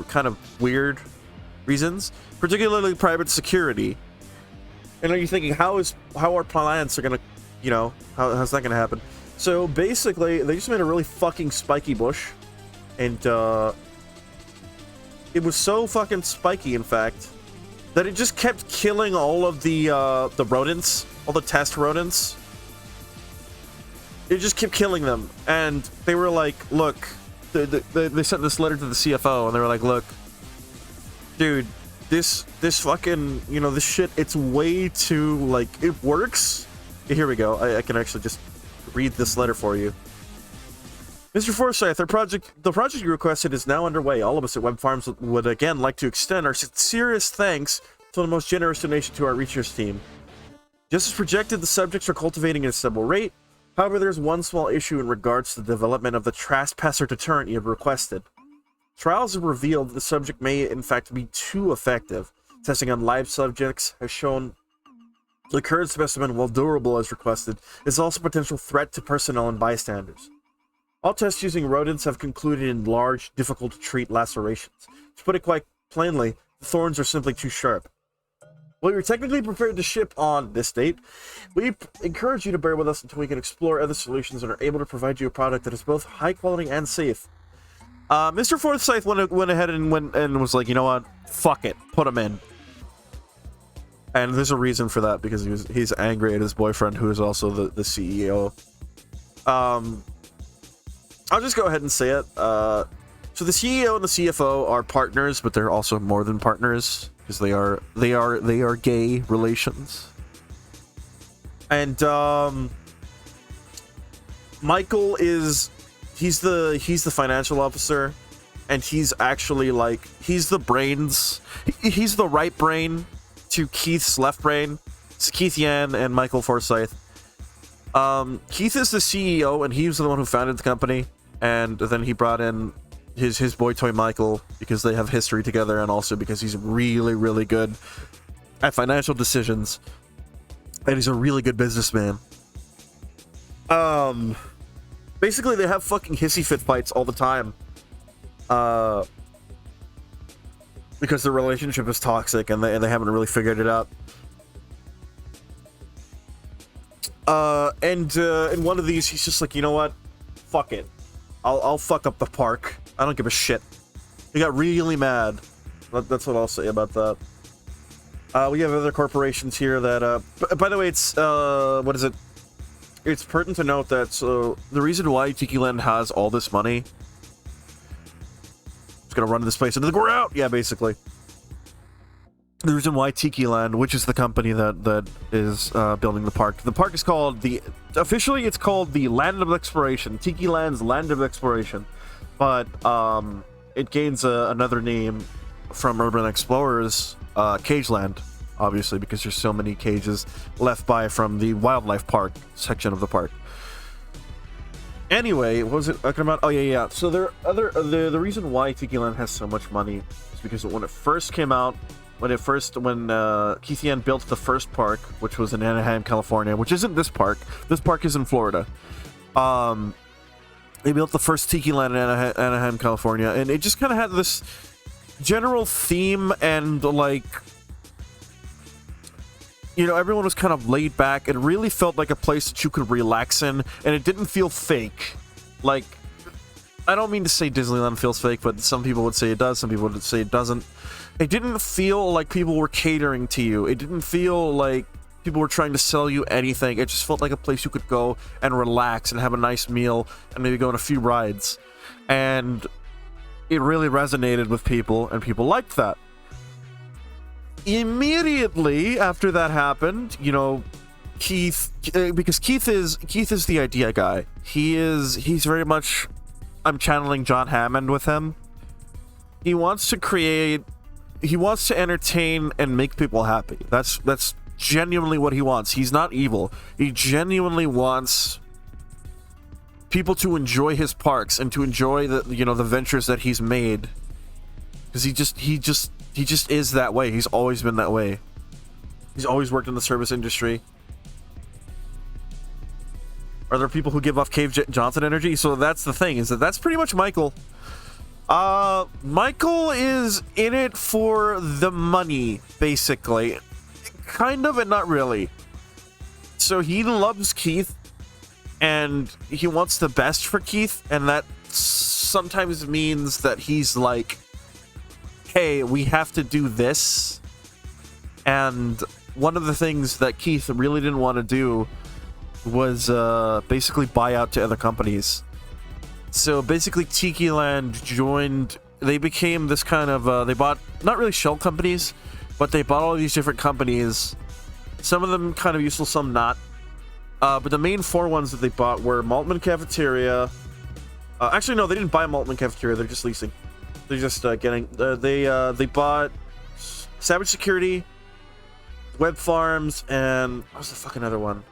kind of weird reasons, particularly private security. And are you thinking, how our plants are gonna, you know, how's that gonna happen? So basically, they just made a really fucking spiky bush, and it was so fucking spiky, in fact, that it just kept killing all of the rodents, all the test rodents. It just kept killing them, and they were like, look, they sent this letter to the CFO, and they were like, look, dude, this fucking, you know, this shit, it's way too, like, it works. Yeah, here we go. I can actually just read this letter for you. Mr. Forsyth, the project you requested is now underway. All of us at Web Farms would again like to extend our sincerest thanks to the most generous donation to our research team. Just as projected, the subjects are cultivating at a stable rate. However, there's one small issue in regards to the development of the trespasser deterrent you have requested. Trials have revealed that the subject may, in fact, be too effective. Testing on live subjects has shown the current specimen, while durable as requested, is also a potential threat to personnel and bystanders. All tests using rodents have concluded in large, difficult-to-treat lacerations. To put it quite plainly, the thorns are simply too sharp. While you're technically prepared to ship on this date, we encourage you to bear with us until we can explore other solutions and are able to provide you a product that is both high quality and safe. Mr. Forsyth went ahead and was like, you know what? Fuck it. Put him in. And there's a reason for that, because he's angry at his boyfriend, who is also the CEO. I'll just go ahead and say it. So the CEO and the CFO are partners, but they're also more than partners, because they are gay relations. And Michael he's the financial officer, and he's actually like, he's the brains, he's the right brain to Keith's left brain. It's Cagleand and Michael Forsyth. Keith is the CEO, and he was the one who founded the company, and then he brought in his boy toy Michael, because they have history together, and also because he's really, really good at financial decisions, and he's a really good businessman. Basically, they have fucking hissy fit fights all the time, because their relationship is toxic, and they haven't really figured it out. And in one of these, he's just like, you know what? Fuck it. I'll fuck up the park. I don't give a shit. He got really mad. That's what I'll say about that. We have other corporations here that, by the way, it's, what is it? It's pertinent to note that, so, the reason why Cagleand has all this money, it's gonna run this place into the ground! Yeah, basically. The reason why Cagleand, which is the company that is building the park is called officially it's called the Land of Exploration, Cagleand's Land of Exploration, but it gains another name from Urban Explorers, Cagleand, obviously, because there's so many cages left by from the wildlife park section of the park. Anyway, what was it talking about? Oh yeah. So the reason why Cagleand has so much money is because when it first came out, when Cagleand built the first park, which was in Anaheim, California, which isn't this park. This park is in Florida. They built the first Cagleand in Anaheim, California, and it just kind of had this general theme, and like, you know, everyone was kind of laid back. It really felt like a place that you could relax in, and it didn't feel fake. Like, I don't mean to say Disneyland feels fake, but some people would say it does, some people would say it doesn't. It didn't feel like people were catering to you. It didn't feel like people were trying to sell you anything. It just felt like a place you could go and relax and have a nice meal and maybe go on a few rides. And it really resonated with people, and people liked that. Immediately after that happened, you know, Keith, because Keith is the idea guy. He's very much, I'm channeling John Hammond with him. He wants to entertain and make people happy. That's genuinely what he wants. He's not evil. He genuinely wants people to enjoy his parks and to enjoy the ventures that he's made, because he just He just is that way. He's always been that way. He's always worked in the service industry. Are there people who give off Cave Johnson energy? So that's the thing, is that that's pretty much Michael. Michael is in it for the money, basically. Kind of, and not really. So he loves Keith, and he wants the best for Keith, and that sometimes means that he's like, hey, we have to do this. And one of the things that Keith really didn't want to do was basically buy out to other companies. So basically Cagleand joined, they became this kind of, they bought, not really shell companies, but they bought all these different companies. Some of them kind of useful, some not. But the main 4 ones that they bought were Maltman Cafeteria. Actually, no, they didn't buy Maltman Cafeteria, they're just leasing. They're just getting, they bought Savage Security, Web Farms, and what was the fucking other one?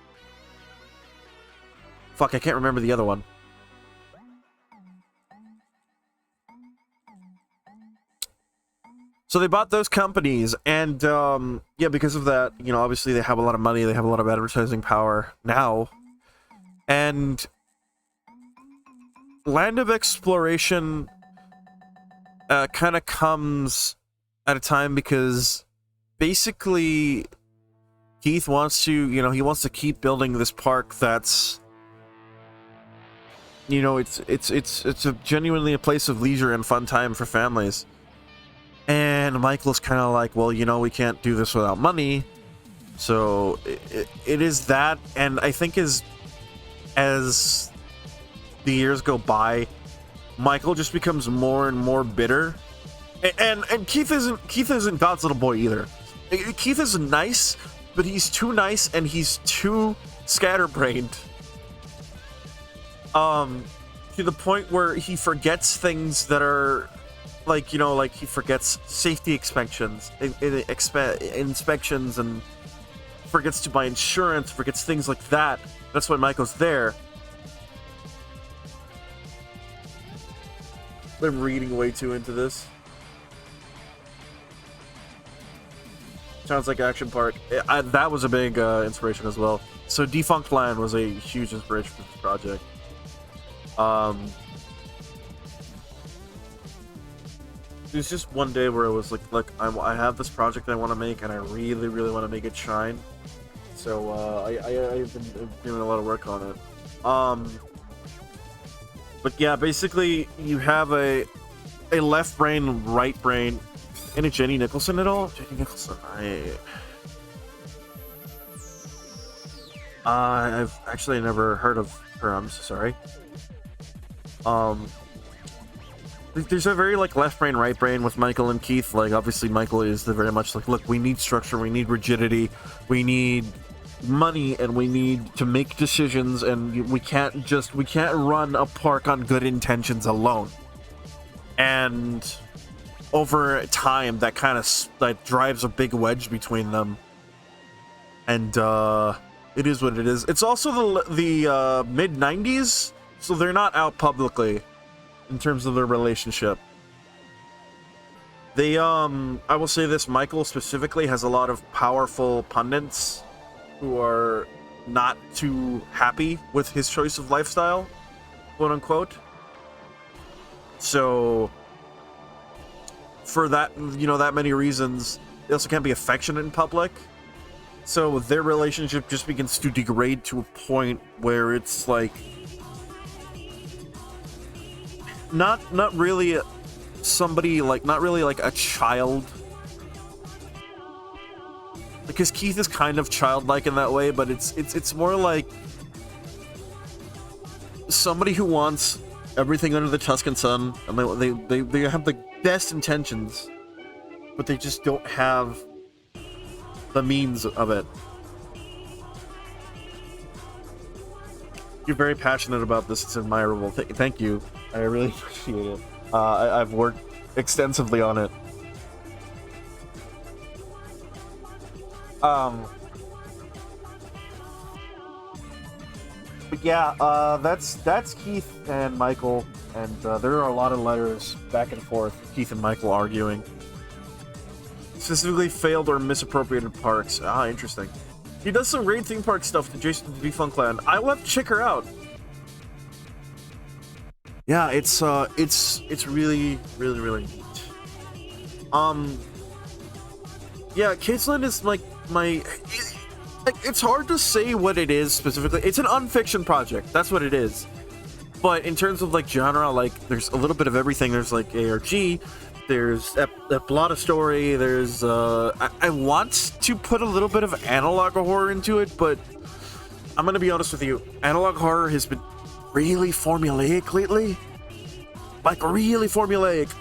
Fuck, I can't remember the other one. So they bought those companies, and yeah, because of that, you know, obviously they have a lot of money, they have a lot of advertising power now, and Land of Exploration kind of comes at a time because basically Keith wants to, you know, he wants to keep building this park that's, you know, it's genuinely a place of leisure and fun time for families. And Michael's kind of like, well, you know, we can't do this without money. So it is that, and I think as the years go by, Michael just becomes more and more bitter. And Keith isn't God's little boy either. Keith is nice, but he's too nice and he's too scatterbrained. To the point where he forgets things that are, like, you know, like he forgets safety inspections, and forgets to buy insurance, forgets things like that. That's why Michael's there. I'm reading way too into this. Sounds like Action Park. That was a big inspiration as well. So Defunct Land was a huge inspiration for this project. There's just one day where it was like, look, I have this project I want to make, and I really, really want to make it shine. So I've been doing a lot of work on it. But yeah, basically you have a left brain, right brain, and a Jenny Nicholson at all. Jenny Nicholson, I've actually never heard of her. I'm so sorry. There's a very like left brain, right brain with Michael and Keith. Like obviously Michael is the very much like, look, we need structure, we need rigidity, we need money, and we need to make decisions, and we can't run a park on good intentions alone. And over time, that kind of that drives a big wedge between them. And it is what it is. It's also the mid 90s, so they're not out publicly in terms of their relationship. They I will say this, Michael specifically has a lot of powerful pundits who are not too happy with his choice of lifestyle, quote unquote. So for that, you know, that many reasons, they also can't be affectionate in public. So their relationship just begins to degrade to a point where it's like not really somebody, like not really like a child, because Keith is kind of childlike in that way, but it's more like somebody who wants everything under the Tuscan sun, and they have the best intentions, but they just don't have the means of it. You're very passionate about this. It's admirable. Thank you. I really appreciate it. I've worked extensively on it. But yeah, that's Keith and Michael, and there are a lot of letters back and forth, Keith and Michael arguing. Specifically failed or misappropriated parks. Ah, interesting. He does some great theme park stuff adjacent to Defunctland. I will have to check her out. Yeah, it's really, really, really neat. Yeah, Cagleand is like it's hard to say what it is specifically. It's an unfiction project. That's what it is. But in terms of like genre, like there's a little bit of everything. There's like ARG, there's a lot of story. There's I want to put a little bit of analog horror into it, but I'm gonna be honest with you. Analog horror has been really formulaic lately. Like really formulaic.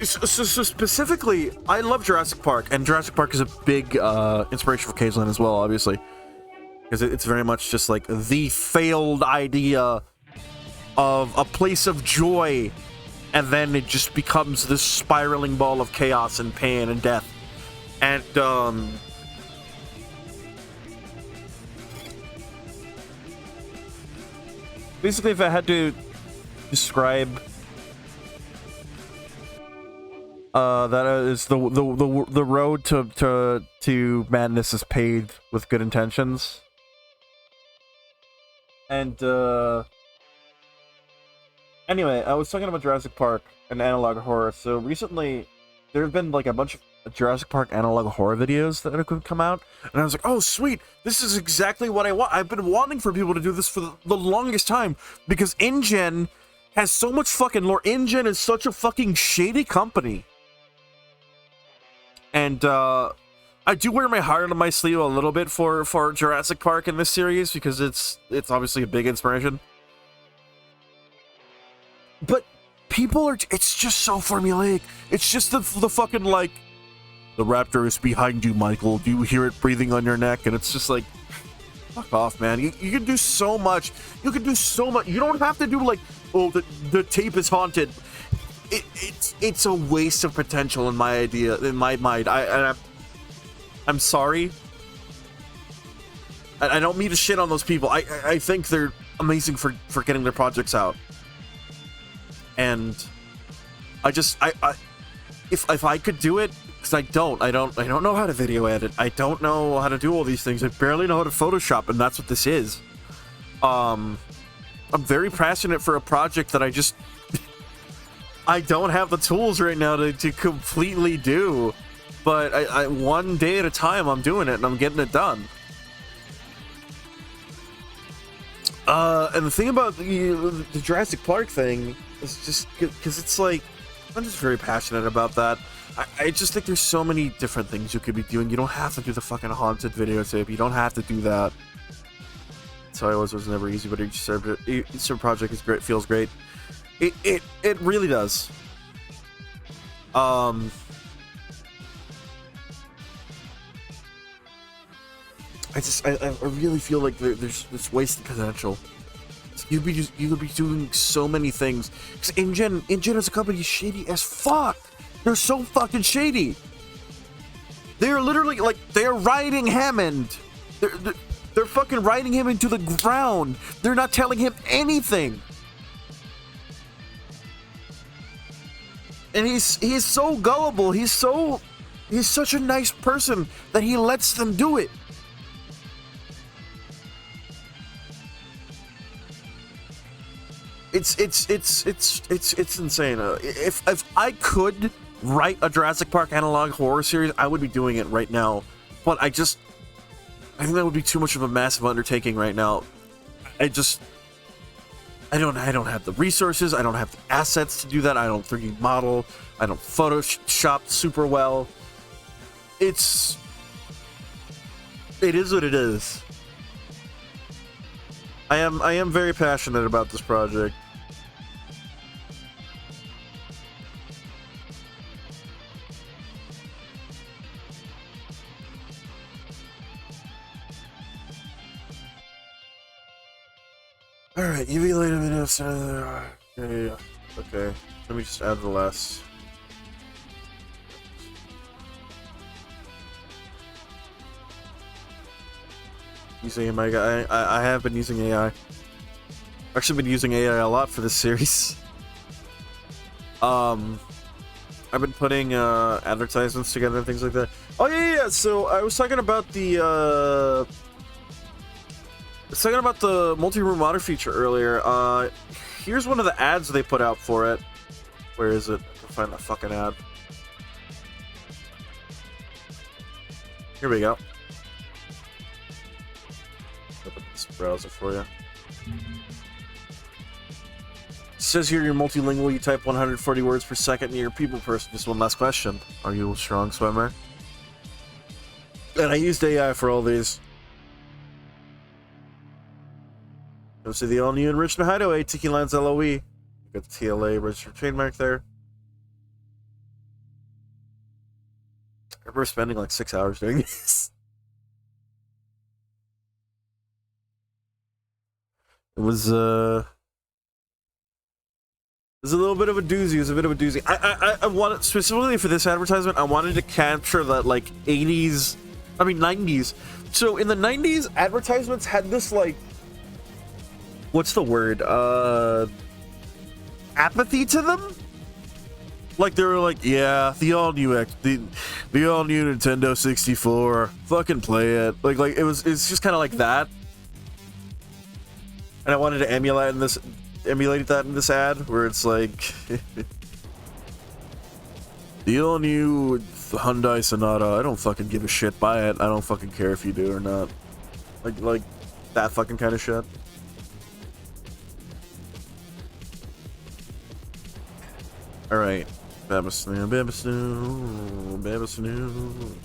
So specifically, I love Jurassic Park, and Jurassic Park is a big inspiration for Cagleand as well, obviously, because it's very much just like the failed idea of a place of joy, and then it just becomes this spiraling ball of chaos and pain and death. And basically, if I had to describe that is the road to madness is paved with good intentions. And anyway, I was talking about Jurassic Park and analog horror. So recently, there have been like a bunch of Jurassic Park analog horror videos that have come out, and I was like, oh sweet, this is exactly what I want. I've been wanting for people to do this for the longest time, because InGen has so much fucking lore. InGen is such a fucking shady company. And I do wear my heart on my sleeve a little bit for Jurassic Park in this series, because it's obviously a big inspiration. But people are, it's just so formulaic. It's just the fucking like, the raptor is behind you, Michael. Do you hear it breathing on your neck? And it's just like, fuck off, man. You can do so much. You can do so much. You don't have to do like, oh, the tape is haunted. It's a waste of potential in my mind. I'm sorry. I don't mean to shit on those people. I think they're amazing for getting their projects out. And if I could do it, because I don't know how to video edit. I don't know how to do all these things. I barely know how to Photoshop, and that's what this is. I'm very passionate for a project that I don't have the tools right now to completely do, but I one day at a time I'm doing it and I'm getting it done. And the thing about the Jurassic Park thing is just because it's like, I'm just very passionate about that. I just think there's so many different things you could be doing. You don't have to do the fucking haunted videotape. You don't have to do that. So it was never easy, but each project is great, feels great. It really does. I really feel like there's this wasted potential. You could be doing so many things. Because InGen as a company is shady as fuck. They're so fucking shady. They're literally like, they're riding Hammond. They're fucking riding him into the ground. They're not telling him anything. And he's so gullible. He's such a nice person that he lets them do it. It's insane. If I could write a Jurassic Park analog horror series, I would be doing it right now. But I think that would be too much of a massive undertaking right now. I don't have the resources. I don't have the assets to do that. I don't 3D model. I don't Photoshop super well. It is what it is. I am very passionate about this project. Alright, UV light videos. Okay, let me just add the last. Using AI. I have been using AI. I've actually been using AI a lot for this series. I've been putting advertisements together and things like that. Oh yeah. So I was talking about the multi-room water feature earlier. Here's one of the ads they put out for it. Where is it? I can find the fucking ad. Here we go. Open this browser for you. It says here you're multilingual, you type 140 words per second, and you're a people person. Just one last question. Are you a strong swimmer? And I used AI for all these. Go see the all-new Enrichment Hideaway, Cagleand's LOE. You got the TLA registered trademark there. I remember spending like 6 hours doing this. It was a little bit of a doozy. It was a bit of a doozy. I wanted, specifically for this advertisement, I wanted to capture that, like, 90s. So, in the 90s, advertisements had this, like, what's the word? Apathy to them? Like, they were like, yeah, the all-new Nintendo 64. Fucking play it. Like, it's just kind of like that. And I wanted to emulate that in this ad, where it's like the all-new Hyundai Sonata. I don't fucking give a shit. Buy it. I don't fucking care if you do or not. Like that fucking kind of shit. All right, Babasnoo, Babasnoo, Babasnoo.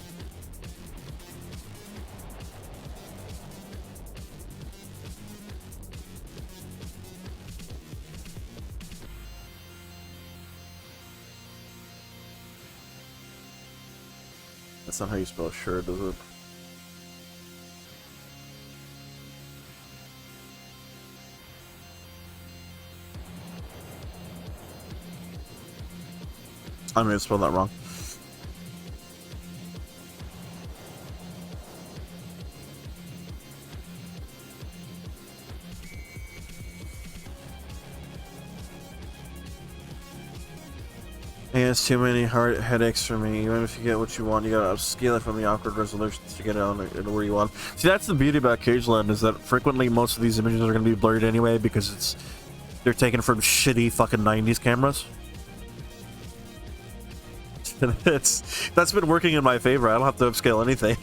That's not how you spell sure, does it? I may have spelled that wrong. Yeah, it's too many hard headaches for me. Even if you get what you want, you gotta upscale it from the awkward resolutions to get it on where you want. See, that's the beauty about Cagleand, is that frequently most of these images are gonna be blurred anyway because they're taken from shitty fucking 90s cameras. That's been working in my favor. I don't have to upscale anything.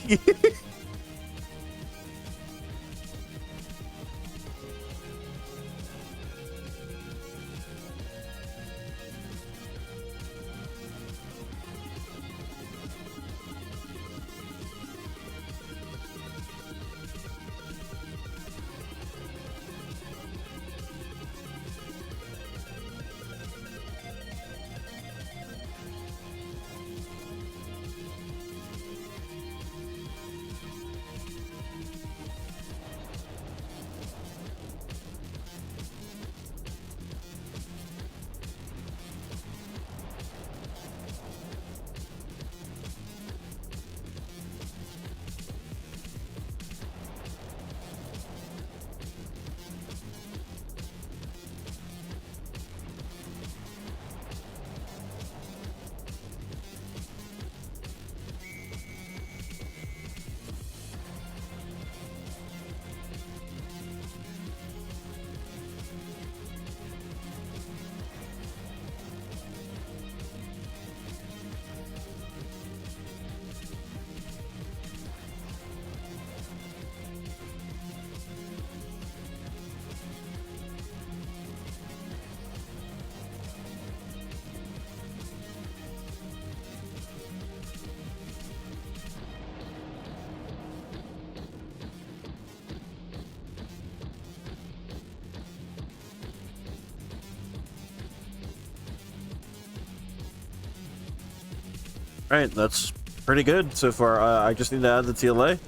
Alright, that's pretty good so far. I just need to add the TLA.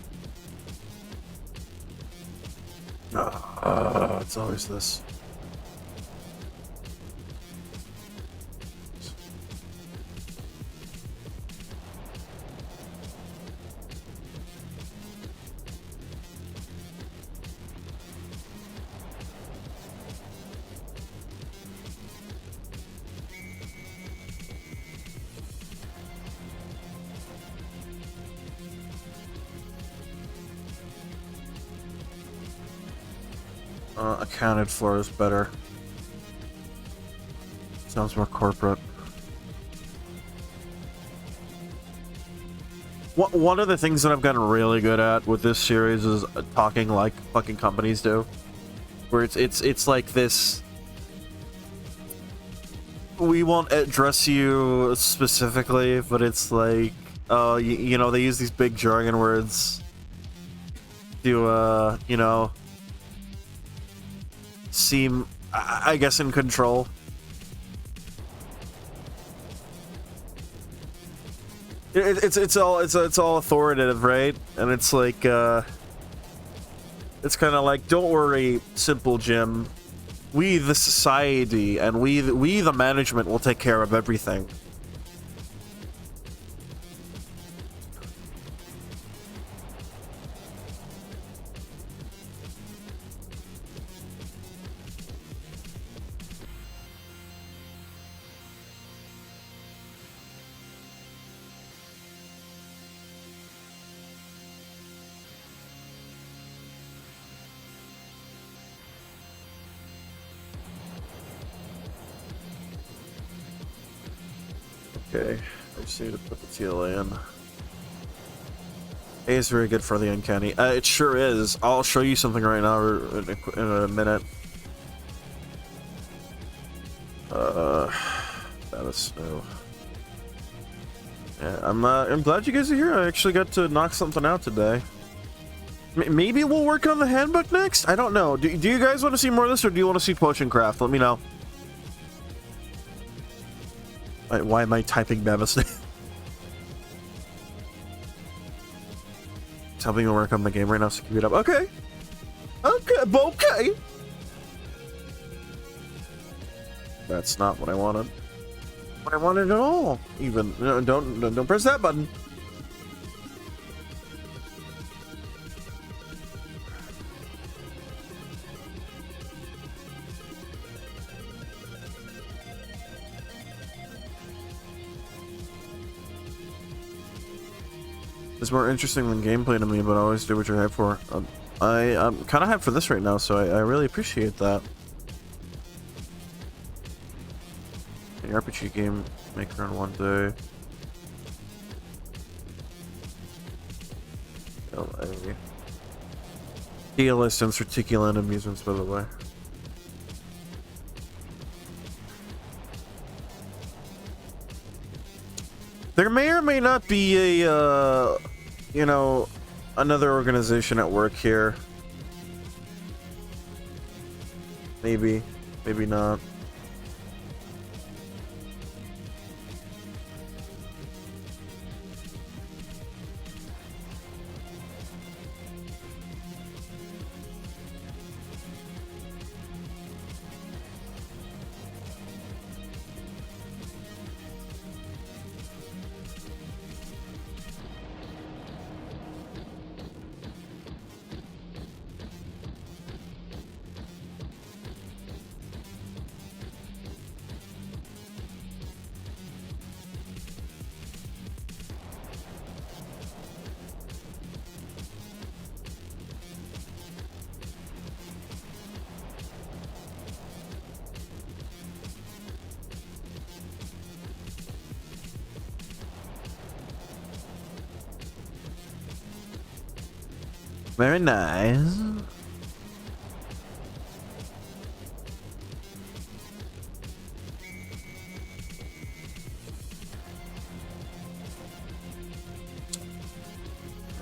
It's always this. accounted for is better. Sounds more corporate. One of the things that I've gotten really good at with this series is talking like fucking companies do. Where it's like this... We won't address you specifically, but it's like... you know, they use these big jargon words to, you know... seem, I guess, in control. It's all authoritative, right? And it's like it's kind of like, don't worry, Simple Jim. We the society and we the management will take care of everything. Okay, I just need to put the TLA in. A is very good for the uncanny. It sure is. I'll show you something right now in a minute. That is snow. Yeah, I'm glad you guys are here. I actually got to knock something out today. Maybe we'll work on the handbook next? I don't know. Do you guys want to see more of this, or do you want to see potion craft? Let me know. Why am I typing Bevis? It's helping me work on the game right now, so keep it up. Okay. Okay. That's not what I wanted. What I wanted at all. Even don't press that button. It's more interesting than gameplay to me, but I always do what you're hyped for. I'm kind of hyped for this right now, so I really appreciate that. An RPG game maker in one day. LA. DLA stands for Cagleand Amusements, by the way. There may or may not be a, you know, another organization at work here. Maybe, maybe not. Very nice.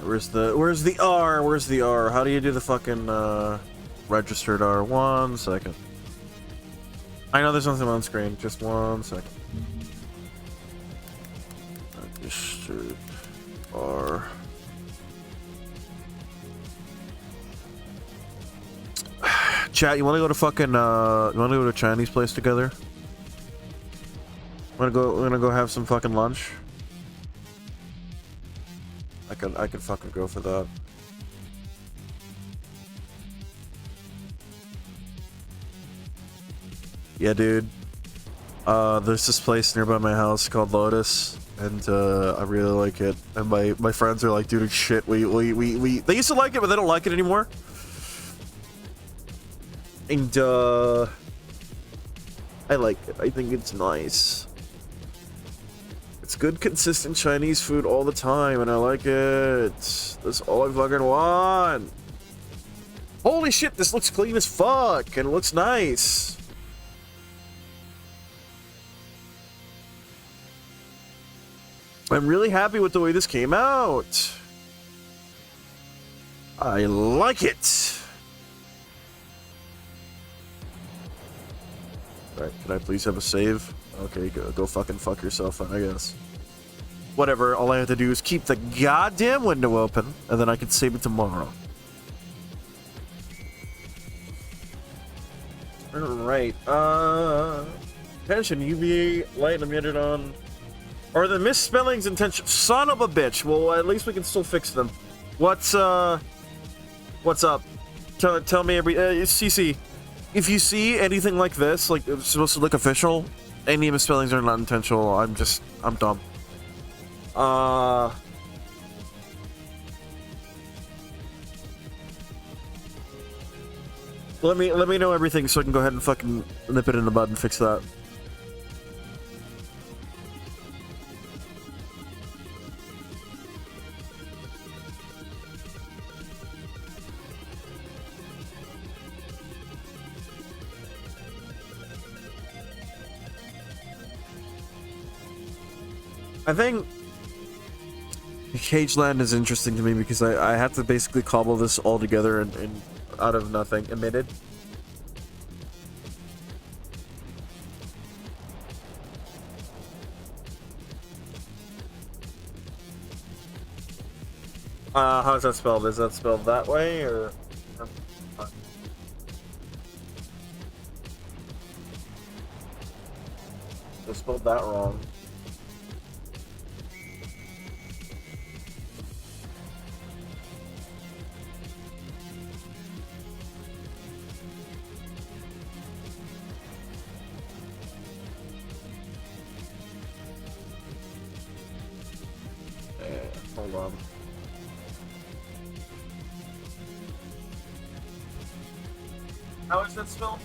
Where's the R? Where's the R? How do you do the fucking registered R? 1 second. I know there's nothing on screen. Just 1 second. Registered R. Chat, you want to go to fucking, you want to go to a Chinese place together? We're gonna go have some fucking lunch. I could fucking go for that. Yeah, dude. There's this place nearby my house called Lotus, and I really like it. And my friends are like, dude, shit, we they used to like it, but they don't like it anymore. And I like it. I think it's nice. It's good, consistent Chinese food all the time, and I like it. That's all I fucking want. Holy shit, this looks clean as fuck, and it looks nice. I'm really happy with the way this came out. I like it. Alright, can I please have a save? Okay, go fucking fuck yourself, I guess. Whatever, all I have to do is keep the goddamn window open, and then I can save it tomorrow. Alright, attention, UVA light emitted on... Are the misspellings intention? Son of a bitch! Well, at least we can still fix them. What's up? Tell me CC. If you see anything like this, like it's supposed to look official, any misspellings are not intentional. I'm dumb. Let me know everything so I can go ahead and fucking nip it in the bud and fix that. I think Cageland is interesting to me because I have to basically cobble this all together and out of nothing. Emitted. How's that spelled? Is that spelled that way or? I spelled that wrong. Hold on. How is that spelled?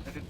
I didn't.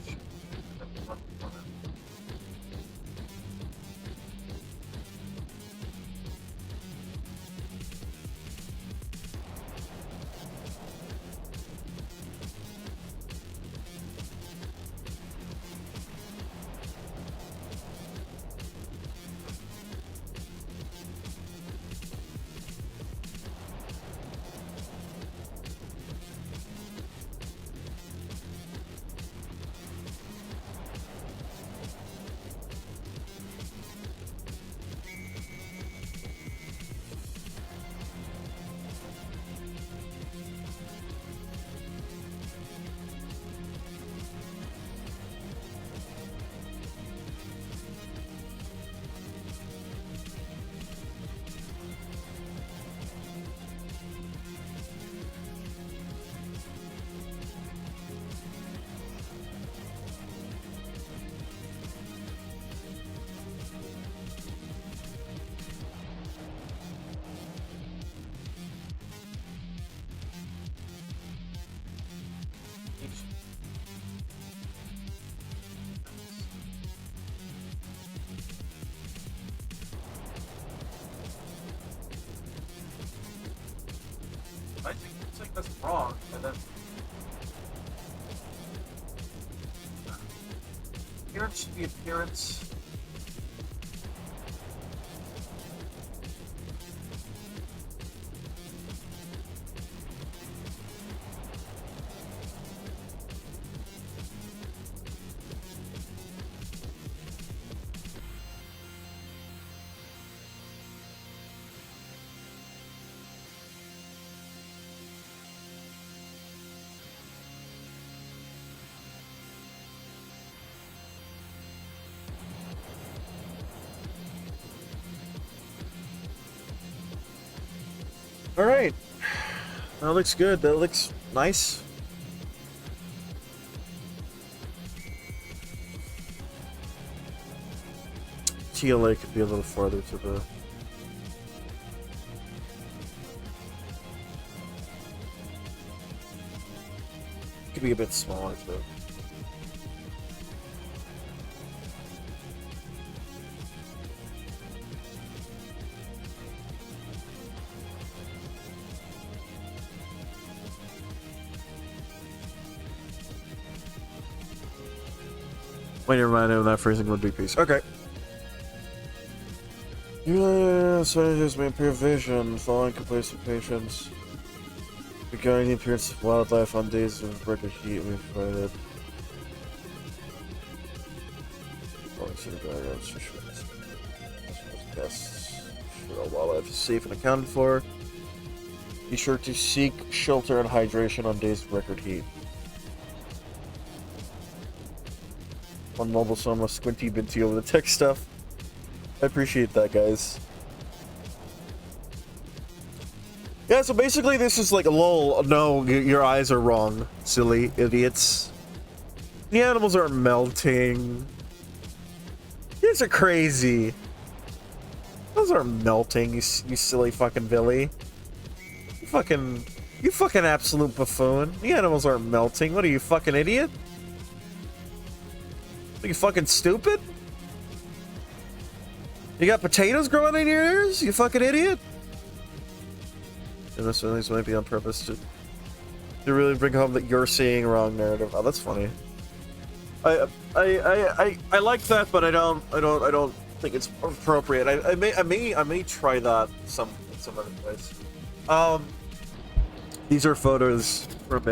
I think that's wrong, and then appearance should be appearance. All right, that looks good. That looks nice. TLA could be a little farther to the... Could be a bit smaller too. Wait, never mind, I'm not freezing one big piece. Okay. Yeah, scientists may improve vision, following complacent patients. Regarding the appearance of wildlife on days of record heat, we provided. Guests. Sure, all wildlife is safe and accounted for. Be sure to seek shelter and hydration on days of record heat. One mobile soma squinty binty over the tech stuff. I appreciate that, guys. Yeah, so basically this is like a lol. No, your eyes are wrong, silly idiots. The animals are melting. These are crazy. Those are melting, you silly fucking Billy. You fucking absolute buffoon. The animals aren't melting. What are you, fucking idiot? Are you fucking stupid? You got potatoes growing in your ears? You fucking idiot? And this might be on purpose to really bring home that you're seeing wrong narrative. Oh, that's funny. I like that, but I don't think it's appropriate. I may try that some other place. These are photos from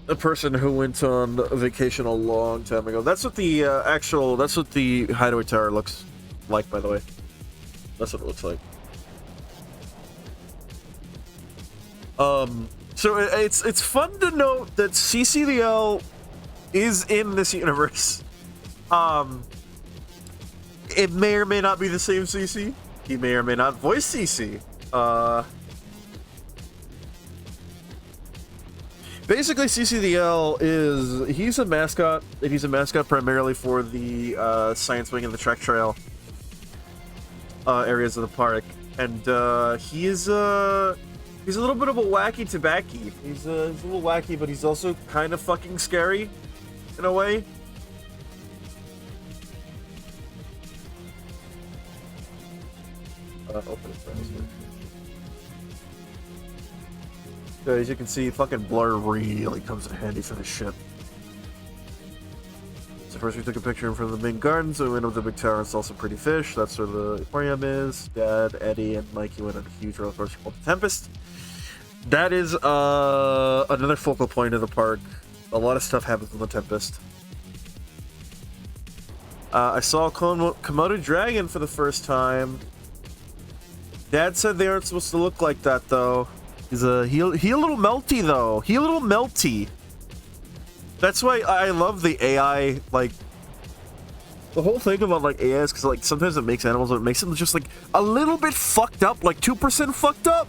a person who went on a vacation a long time ago. That's what the hideaway tower looks like, by the way. That's what it looks like. So it's fun to note that CCDL is in this universe. It may or may not be the same CC. He may or may not voice CC. Basically, CCDL he's a mascot, and he's a mascot primarily for the Science Wing and the Trek Trail areas of the park, and he's a little bit of a wacky tabacky. He's a little wacky, but he's also kind of fucking scary in a way. Open his browser. So as you can see, fucking blur really comes in handy for this shit. So first we took a picture in front of the main garden, so we went up the big tower and saw some pretty fish. That's where the aquarium is. Dad, Eddie, and Mikey went on a huge roller coaster called the Tempest. That is another focal point of the park. A lot of stuff happens in the Tempest. I saw a Komodo dragon for the first time. Dad said they aren't supposed to look like that, though. He a little melty, though. He a little melty. That's why I love the AI, like... The whole thing about, like, AI is because, like, sometimes it makes animals, it makes them just, like, a little bit fucked up, like 2% fucked up.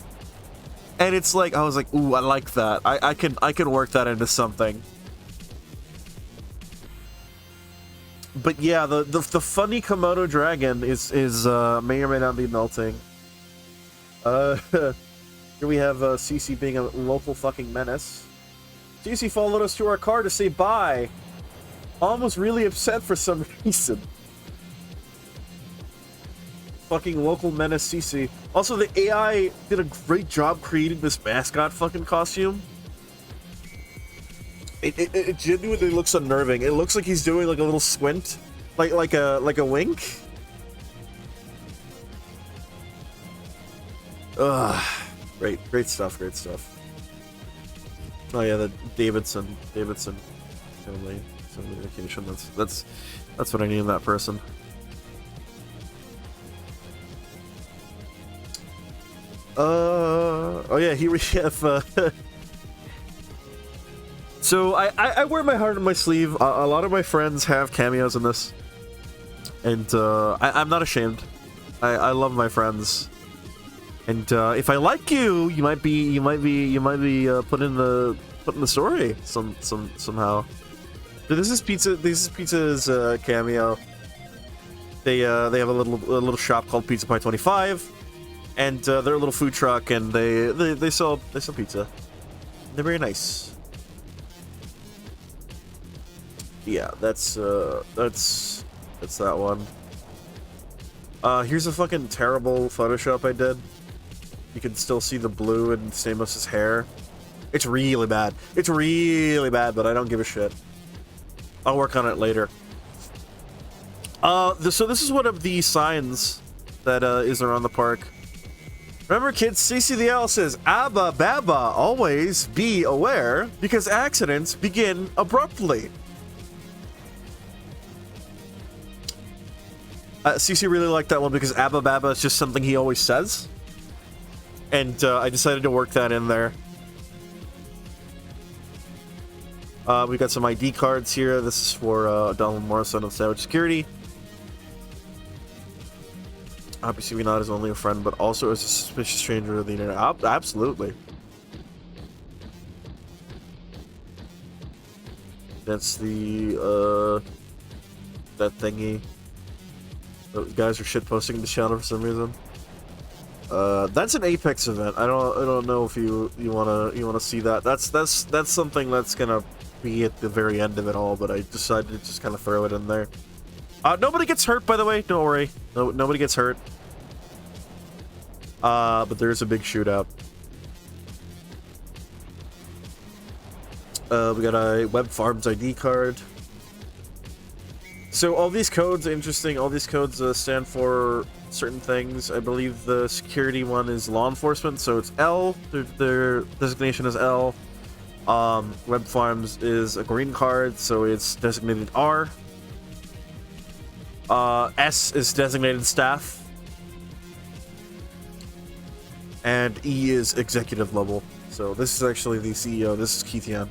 And it's like, I was like, ooh, I like that. I can work that into something. But yeah, the funny Komodo dragon is may or may not be melting. Here we have CC being a local fucking menace. CC followed us to our car to say bye. Mom was really upset for some reason. Fucking local menace CC. Also, the AI did a great job creating this mascot fucking costume. It genuinely looks unnerving. It looks like he's doing like a little squint, like a wink. Ugh, great stuff. Oh yeah, the Davidson family vacation. That's what I need in that person. Oh yeah, here we have. So I wear my heart on my sleeve. A lot of my friends have cameos in this, and I'm not ashamed. I love my friends, and if I like you, you might be put in the story somehow. So this is pizza. This is Pizza's cameo. They have a little shop called Pizza Pie 25, and they're a little food truck, and they sell pizza. They're very nice. Yeah, that's that one. Here's a fucking terrible Photoshop I did. You can still see the blue in Stamos's hair. It's really bad. It's really bad, but I don't give a shit. I'll work on it later. So this is one of the signs that is around the park. Remember, kids, CC the Owl says, Abba Baba, always be aware, because accidents begin abruptly. CC really liked that one because Abba Baba is just something he always says. And I decided to work that in there. We got some ID cards here. This is for Donald Morrison of Savage Security. Obviously, not as only a friend, but also as a suspicious stranger of the internet. Absolutely. That's the that thingy. Those guys are shitposting the channel for some reason. That's an Apex event. I don't know if you wanna see that. That's something that's gonna be at the very end of it all, but I decided to just kind of throw it in there. Nobody gets hurt, by the way. Don't worry. No, nobody gets hurt. But there's a big shootout. We got a Web Farms ID card. So all these codes are interesting. All these codes stand for certain things. I believe the security one is law enforcement, so it's L. Their designation is L. Web Farms is a green card, so it's designated R. S is designated staff. And E is executive level. So this is actually the CEO. This is Cagleand.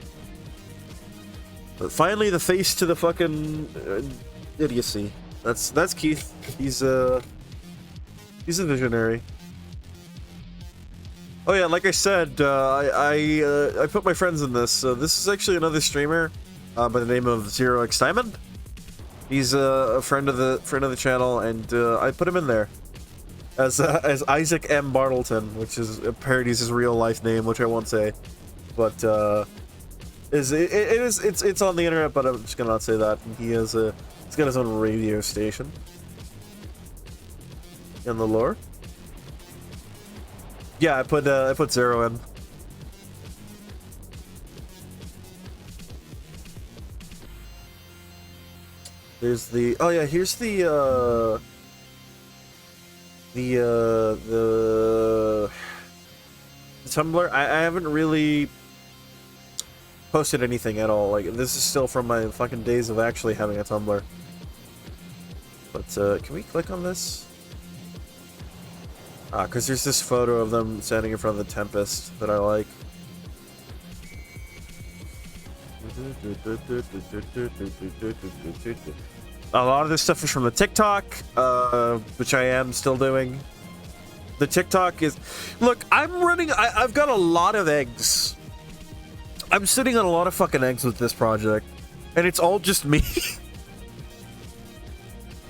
But finally, the face to the fucking idiocy. That's Keith. He's a visionary. Oh yeah, like I said, I put my friends in this. This is actually another streamer by the name of Zero X Diamond. He's a friend of the channel, and I put him in there as Isaac M. Bartleton, which is parodies his real life name, which I won't say, but it's on the internet, but I'm just gonna not say that. And he's got his own radio station in the lore. Yeah, I put Zero in. There's the here's the Tumblr. I haven't really posted anything at all. Like, this is still from my fucking days of actually having a Tumblr. But can we click on this? Because there's this photo of them standing in front of the Tempest that I like. A lot of this stuff is from the TikTok, which I am still doing. The TikTok is... Look, I've got a lot of eggs. I'm sitting on a lot of fucking eggs with this project. And it's all just me.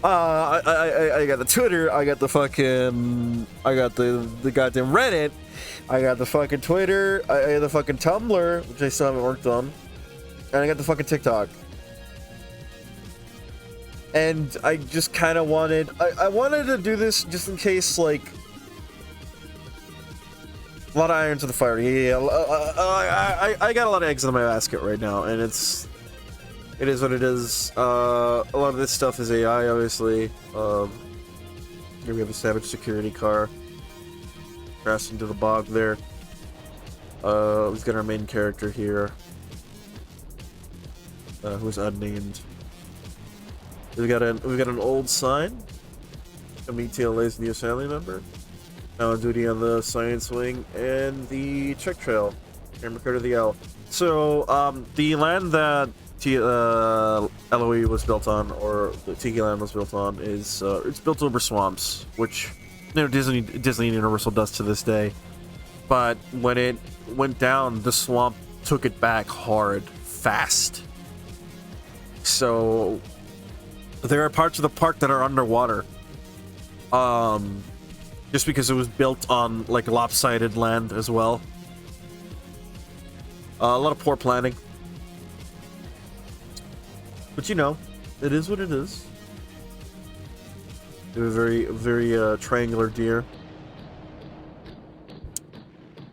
I got the Twitter, I got the fucking... I got the goddamn Reddit. I got the fucking Twitter, I got the fucking Tumblr, which I still haven't worked on. And I got the fucking TikTok. And I just kind of wanted... I wanted to do this just in case, like... A lot of irons in the fire. Yeah. I got a lot of eggs in my basket right now, and it is what it is. A lot of this stuff is AI, obviously. Here we have a Savage Security car. Crashed into the bog there. We've got our main character here. Who's unnamed. We've got an old sign. A meet TLA's new family member. Now on duty on the science wing and the check trail. Camera Critter the Owl. So the land that LOE was built on, or the Cagleand was built on, is it's built over swamps, which Disney and Universal does to this day. But when it went down, the swamp took it back hard, fast. So there are parts of the park that are underwater. Just because it was built on like lopsided land as well. A lot of poor planning. But you know, it is what it is. They have a very triangular deer.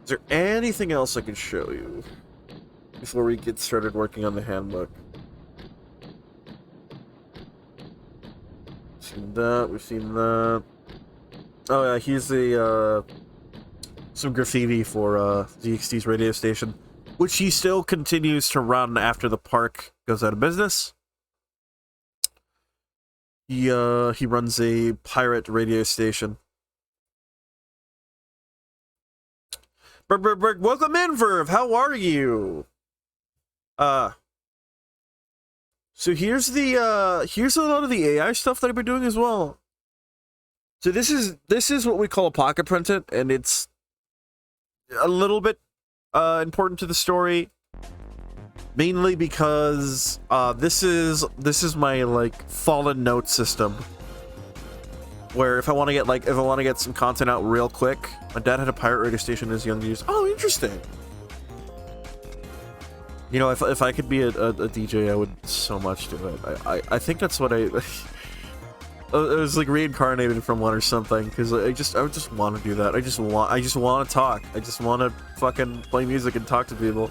Is there anything else I can show you before we get started working on the handbook? Seen that, we've seen that. Oh yeah, here's the some graffiti for ZXT's radio station, which he still continues to run after the park goes out of business. He runs a pirate radio station. Welcome in, Verve. How are you? So here's a lot of the AI stuff that I've been doing as well. So this is what we call a pocket printed, and it's a little bit important to the story, mainly because this is my like fallen note system, where if I want to get some content out real quick. My dad had a pirate radio station in his young years. Oh, interesting. You know, if I could be a DJ, I would so much do it. I think that's what I was like reincarnated from one or something, because I would just want to do that. I just want to talk. I just want to fucking play music and talk to people.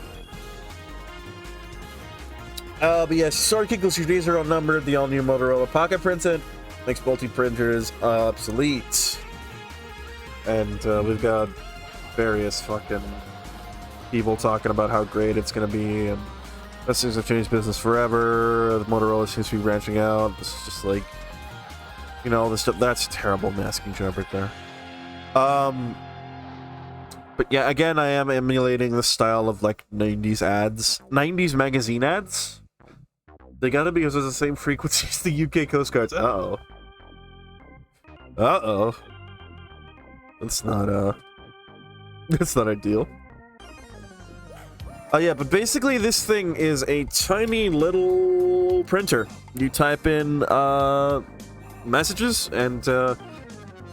But yes, sorry, Kinkles, your days are outnumbered. The all-new Motorola Pocket Printed makes multi-printers obsolete. And we've got various fucking people talking about how great it's going to be, and best things have changed business forever. The Motorola seems to be branching out. This is just like, you know, this stuff. That's a terrible masking job right there. But yeah, again, I am emulating the style of like 90s ads, 90s magazine ads. They gotta be because it's the same frequency as the UK Coast Guards. Uh-oh. Uh-oh. That's not ideal. Oh yeah, but basically this thing is a tiny little printer. You type in messages and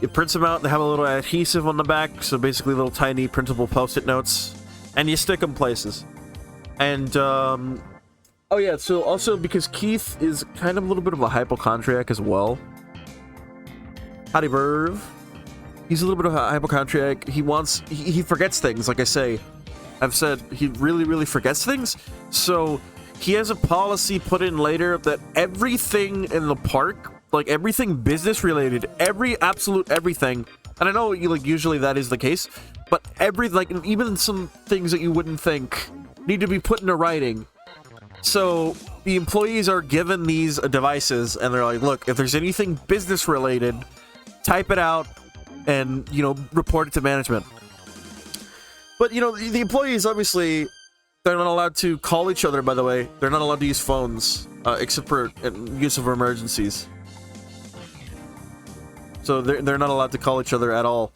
it prints them out. They have a little adhesive on the back, so basically little tiny printable post-it notes, and you stick them places. And oh yeah, so also because Keith is kind of a little bit of a hypochondriac as well. Howdy, Verve. He's a little bit of a hypochondriac. He forgets things, like I say. I've said he really forgets things. So he has a policy put in later that everything in the park, like everything business related, absolute everything, and I know like usually that is the case, but even some things that you wouldn't think need to be put into writing. So the employees are given these devices, and they're like, look, if there's anything business related, type it out and, you know, report it to management. But, you know, the employees, obviously, they're not allowed to call each other, by the way. They're not allowed to use phones, except for use of emergencies. So they're not allowed to call each other at all.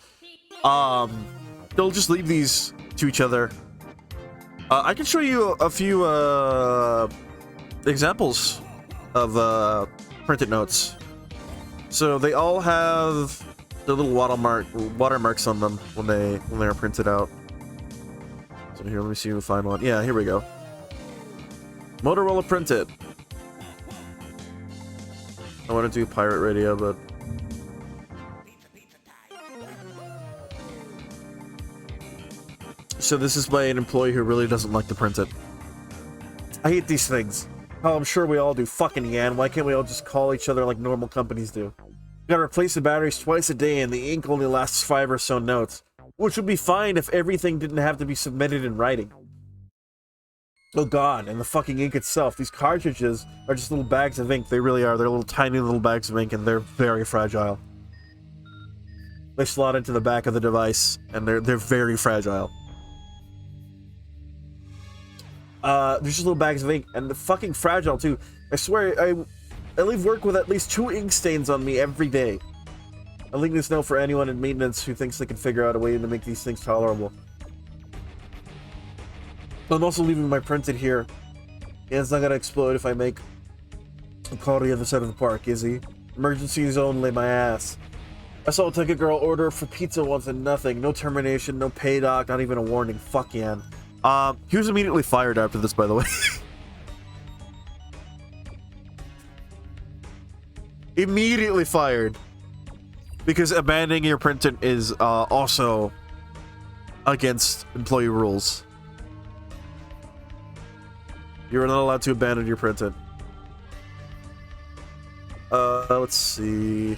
They'll just leave these to each other. I can show you a few examples of printed notes. So they all have the little watermarks on them when they are printed out. So here, let me see if we find one. Yeah, here we go. Motorola printed. I want to do pirate radio, but so this is by an employee who really doesn't like to print it. I hate these things. Oh, I'm sure we all do. Fucking Yan. Why can't we all just call each other like normal companies do? You gotta replace the batteries twice a day, and the ink only lasts 5 or so notes. Which would be fine if everything didn't have to be submitted in writing. Oh god, and the fucking ink itself. These cartridges are just little bags of ink. They really are. They're little tiny little bags of ink, and they're very fragile. They slot into the back of the device, and they're very fragile. There's just little bags of ink, and they're fucking fragile too. I swear, I leave work with at least 2 ink stains on me every day. I'll link this note for anyone in maintenance who thinks they can figure out a way to make these things tolerable. I'm also leaving my printed here. And it's not gonna explode if I make The quality of the side of the park, Izzy. Emergencies only, my ass. I saw a ticket girl order for pizza once and nothing. No termination, no pay doc, not even a warning. Fuck yeah. He was immediately fired after this, by the way. Immediately fired. Because abandoning your printer is also against employee rules. You're not allowed to abandon your printer. Let's see.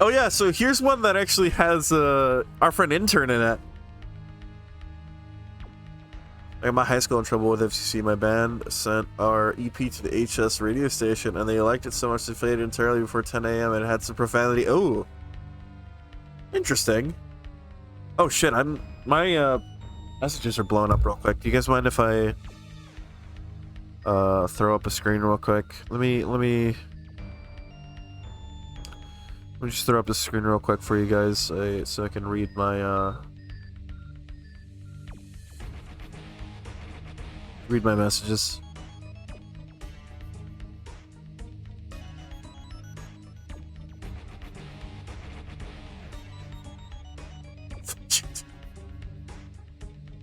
Oh yeah, so here's one that actually has our friend Intern in it. I got my high school in trouble with FCC. My band sent our EP to the HS radio station, and they liked it so much they played it entirely before 10 a.m. and it had some profanity. Oh, interesting. Oh shit, my messages are blowing up real quick. Do you guys mind if I throw up a screen real quick? Let me just throw up the screen real quick for you guys, so I can read my messages.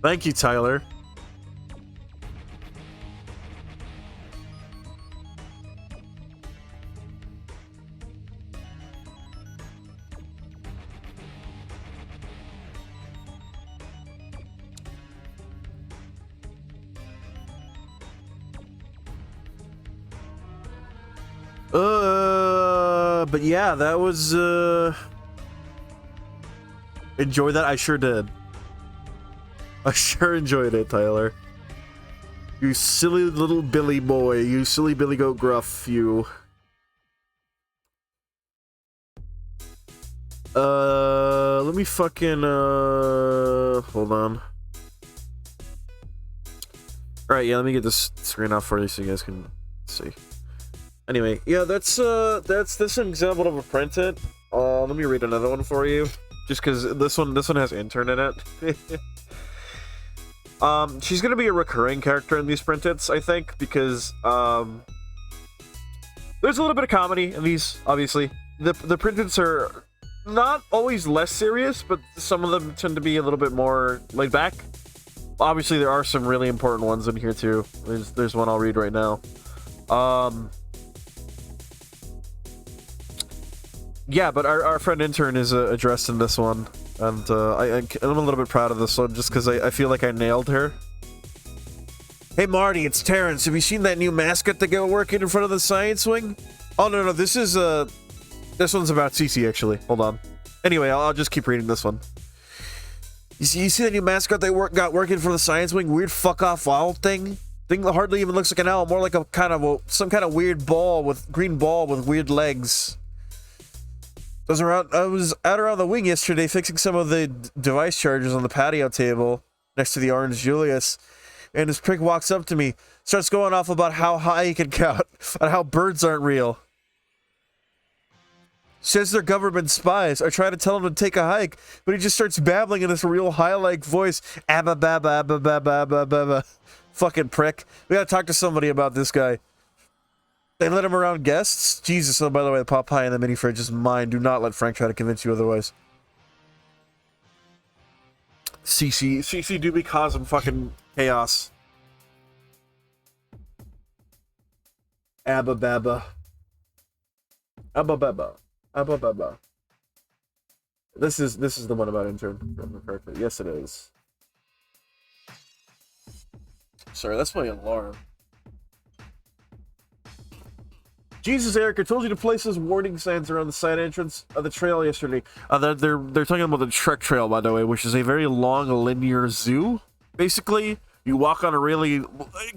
Thank you, Tyler. But yeah, that was, enjoy that? I sure did. I sure enjoyed it, Tyler. You silly little Billy boy. You silly Billy Goat Gruff, you. Let me fucking, hold on. Alright, yeah, let me get this screen off for you so you guys can see. Anyway, yeah, that's this example of a printed. Let me read another one for you, just because this one has Intern in it. She's gonna be a recurring character in these printeds, I think, because there's a little bit of comedy in these. Obviously, the printeds are not always less serious, but some of them tend to be a little bit more laid back. Obviously, there are some really important ones in here too. There's one I'll read right now. Yeah, but our friend Intern is addressed in this one, and I'm a little bit proud of this one just because I feel like I nailed her. Hey Marty, it's Terrence. Have you seen that new mascot that got working in front of the science wing? Oh no, this is this one's about Cece actually. Hold on. Anyway, I'll just keep reading this one. You see that new mascot that got working for the science wing? Weird fuck off owl thing. Thing that hardly even looks like an owl, more like some kind of weird green ball with weird legs. I was out around the wing yesterday fixing some of the device chargers on the patio table next to the Orange Julius, and this prick walks up to me, starts going off about how high he can count, and how birds aren't real. Says they're government spies. I try to tell him to take a hike, but he just starts babbling in this real high-like voice. Abba babba abba babba abba babba. Fucking prick. We gotta talk to somebody about this guy. They let him around guests? Jesus, oh, by the way, the pot pie in the mini fridge is mine. Do not let Frank try to convince you otherwise. CC do be causing fucking chaos. Abba babba. Abba babba. Abba babba. This is the one about Intern. Yes, it is. Sorry, that's my alarm. Jesus, Eric, I told you to place those warning signs around the side entrance of the trail yesterday. They're talking about the Trek Trail, by the way, which is a very long linear zoo. Basically, you walk on a really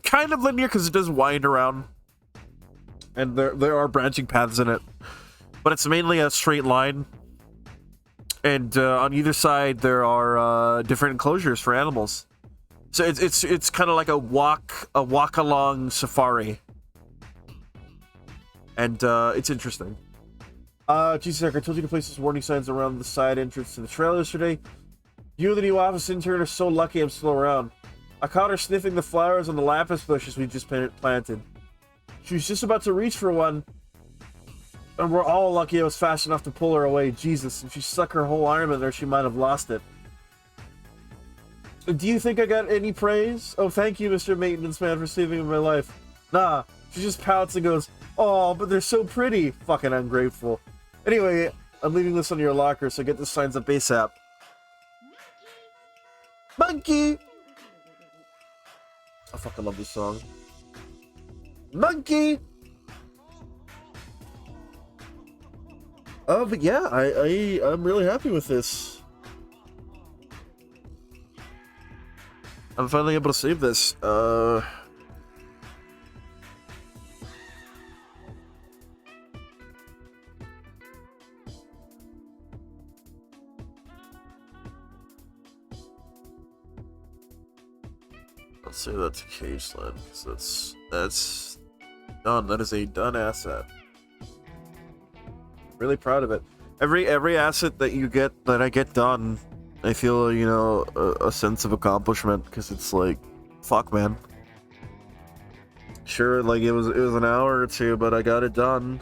kind of linear because it does wind around, and there are branching paths in it, but it's mainly a straight line. And on either side there are different enclosures for animals. So it's kind of like a walk along safari. And it's interesting. Jesus, Eric, I told you to place those warning signs around the side entrance to the trail yesterday. You and the new office intern are so lucky I'm still around. I caught her sniffing the flowers on the lapis bushes we just planted. She was just about to reach for one. And we're all lucky I was fast enough to pull her away. Jesus, if she stuck her whole arm in there, she might have lost it. Do you think I got any praise? Oh, thank you, Mr. Maintenance Man, for saving my life. Nah, she just pouts and goes, oh, but they're so pretty. Fucking ungrateful. Anyway, I'm leaving this on your locker, so get the signs up ASAP. Monkey! I fucking love this song. Monkey! Oh, but yeah, I'm really happy with this. I'm finally able to save this. Let's save that to Cagleand, because that's done. That is a done asset. Really proud of it. Every asset that you get, that I get done, I feel, you know, a sense of accomplishment, because it's like, fuck, man. Sure, like, it was an hour or two, but I got it done.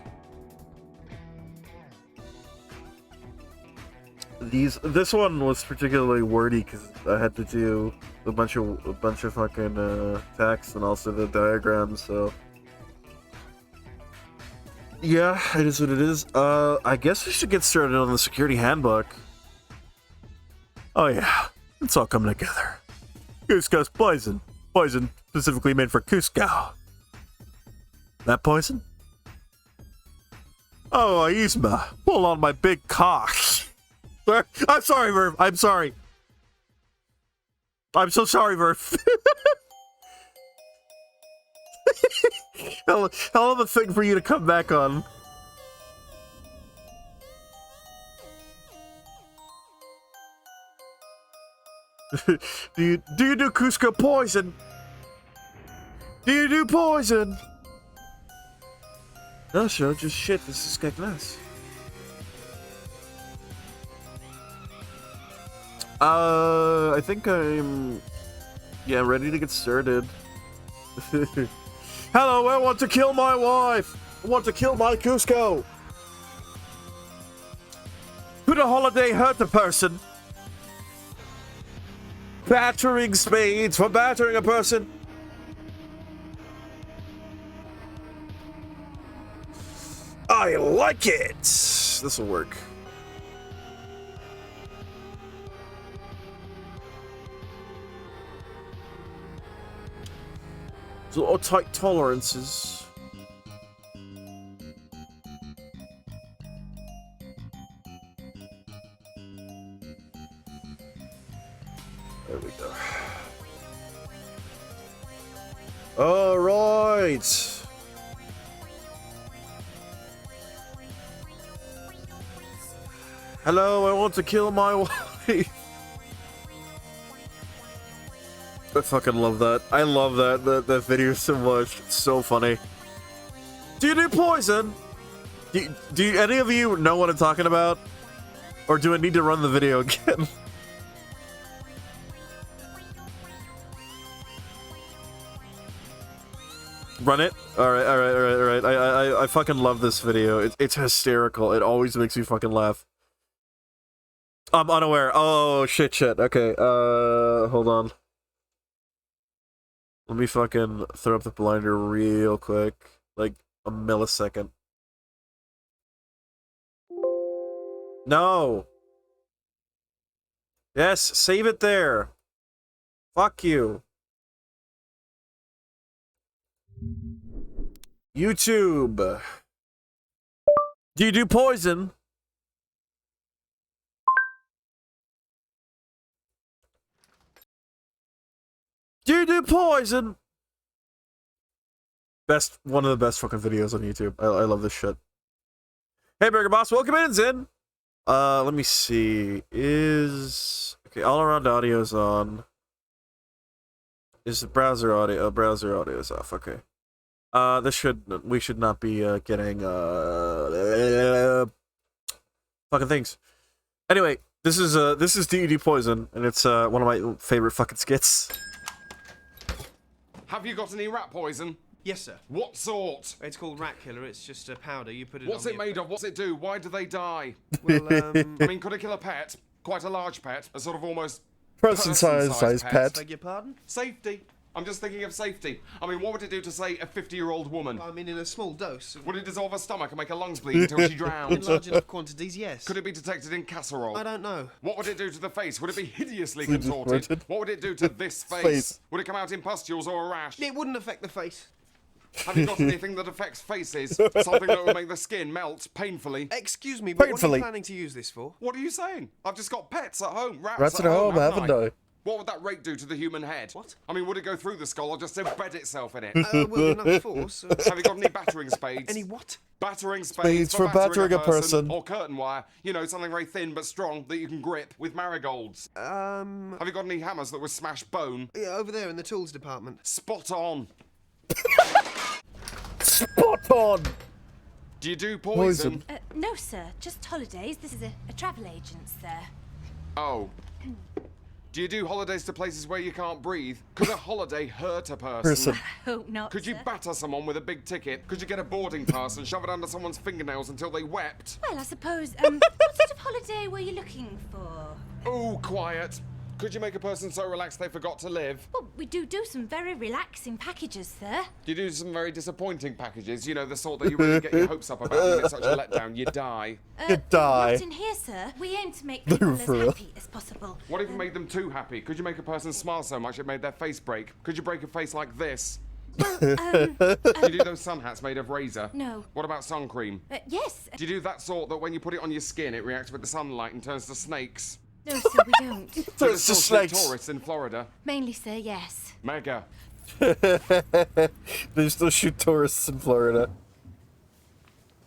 This one was particularly wordy, because I had to do a bunch of fucking text and also the diagrams, so... Yeah, it is what it is. I guess we should get started on the security handbook. Oh yeah, it's all coming together. Cusco's poison. Poison specifically made for Cusco. That poison? Oh, Isma, pull on my big cock. I'm sorry, Verv. I'm sorry. I'm so sorry, Verv. Hell of a thing for you to come back on. do you do Cusco poison? Do you do poison? No, sure, just shit. This is Cagleand. I think I'm... Yeah, ready to get started. Hello, I want to kill my wife! I want to kill my Cusco! Could a holiday hurt a person? Battering spades for battering a person? I like it! This'll work. So, tight tolerances. There we go. All right. Hello, I want to kill my wife. I fucking love that. I love that video so much. It's so funny. Do you do poison? Do any of you know what I'm talking about? Or do I need to run the video again? Run it? Alright. I fucking love this video. It's hysterical. It always makes me fucking laugh. I'm unaware. Oh, shit. Okay, hold on. Let me fucking throw up the blinder real quick. Like, a millisecond. No! Yes, save it there. Fuck you. YouTube. Do you do poison? Do you do poison? One of the best fucking videos on YouTube. I love this shit. Hey, Burger Boss, welcome in, Zin. Let me see. Okay, all around audio's on. Is the browser audio? Browser audio is off. Okay. We should not be getting fucking things. Anyway, this is DUD Poison, and it's one of my favorite fucking skits. Have you got any rat poison? Yes, sir. What sort? It's called rat killer. It's just a powder. You put it What's on it made of? What's it do? Why do they die? Well, I mean, could it kill a pet? Quite a large pet? A sort of almost Person-sized pet. beg your pardon? Safety. I'm just thinking of safety. I mean, what would it do to, say, a 50-year-old woman? I mean, in a small dose. Would it dissolve her stomach and make her lungs bleed until she In drowned? large enough quantities, yes. Could it be detected in casserole? I don't know. What would it do to the face? Would it be hideously Contorted. contorted? What would it do to this face? Would it come out in pustules or a rash? It wouldn't affect the face. Have you got anything that affects faces? Something that would make the skin melt painfully? Excuse me, but what are Painfully. you planning to use this for? What are you saying? I've just got pets at home. Rats at home, haven't I? What would that rake do to the human head? What? I mean, would it go through the skull or just embed itself in it? Well, enough force. Have you got any battering spades? Any what? Battering Spades spades for battering a person. Or curtain wire. You know, something very thin but strong that you can grip with marigolds. Have you got any hammers that would smash bone? Yeah, over there in the tools department. Spot on. Spot on! Do you do poison? No, sir. Just holidays. This is a travel agent, sir. Oh. Do you do holidays to places where you can't breathe? Could a holiday hurt a person? Person. I hope not, Could you sir. batter someone with a big ticket? Could you get a boarding pass and shove it under someone's fingernails until they wept? Well, I suppose. What sort of holiday were you looking for? Oh, quiet. Could you make a person so relaxed they forgot to live? Well, we do some very relaxing packages, sir. Do you do some very disappointing packages? You know, the sort that you really get your hopes up about and it's such a letdown, you die. You die. Not in here, sir. We aim to make people as For real. happy as possible. What if you made them too happy? Could you make a person smile so much it made their face break? Could you break a face like this? Do you do those sun hats made of razor? No. What about sun cream? Yes. Do you do that sort that when you put it on your skin it reacts with the sunlight and turns to snakes? No, sir, we don't. Do So the it's just still shoot snakes. tourists in Florida? Mainly, sir, yes. Mega. They still shoot tourists in Florida.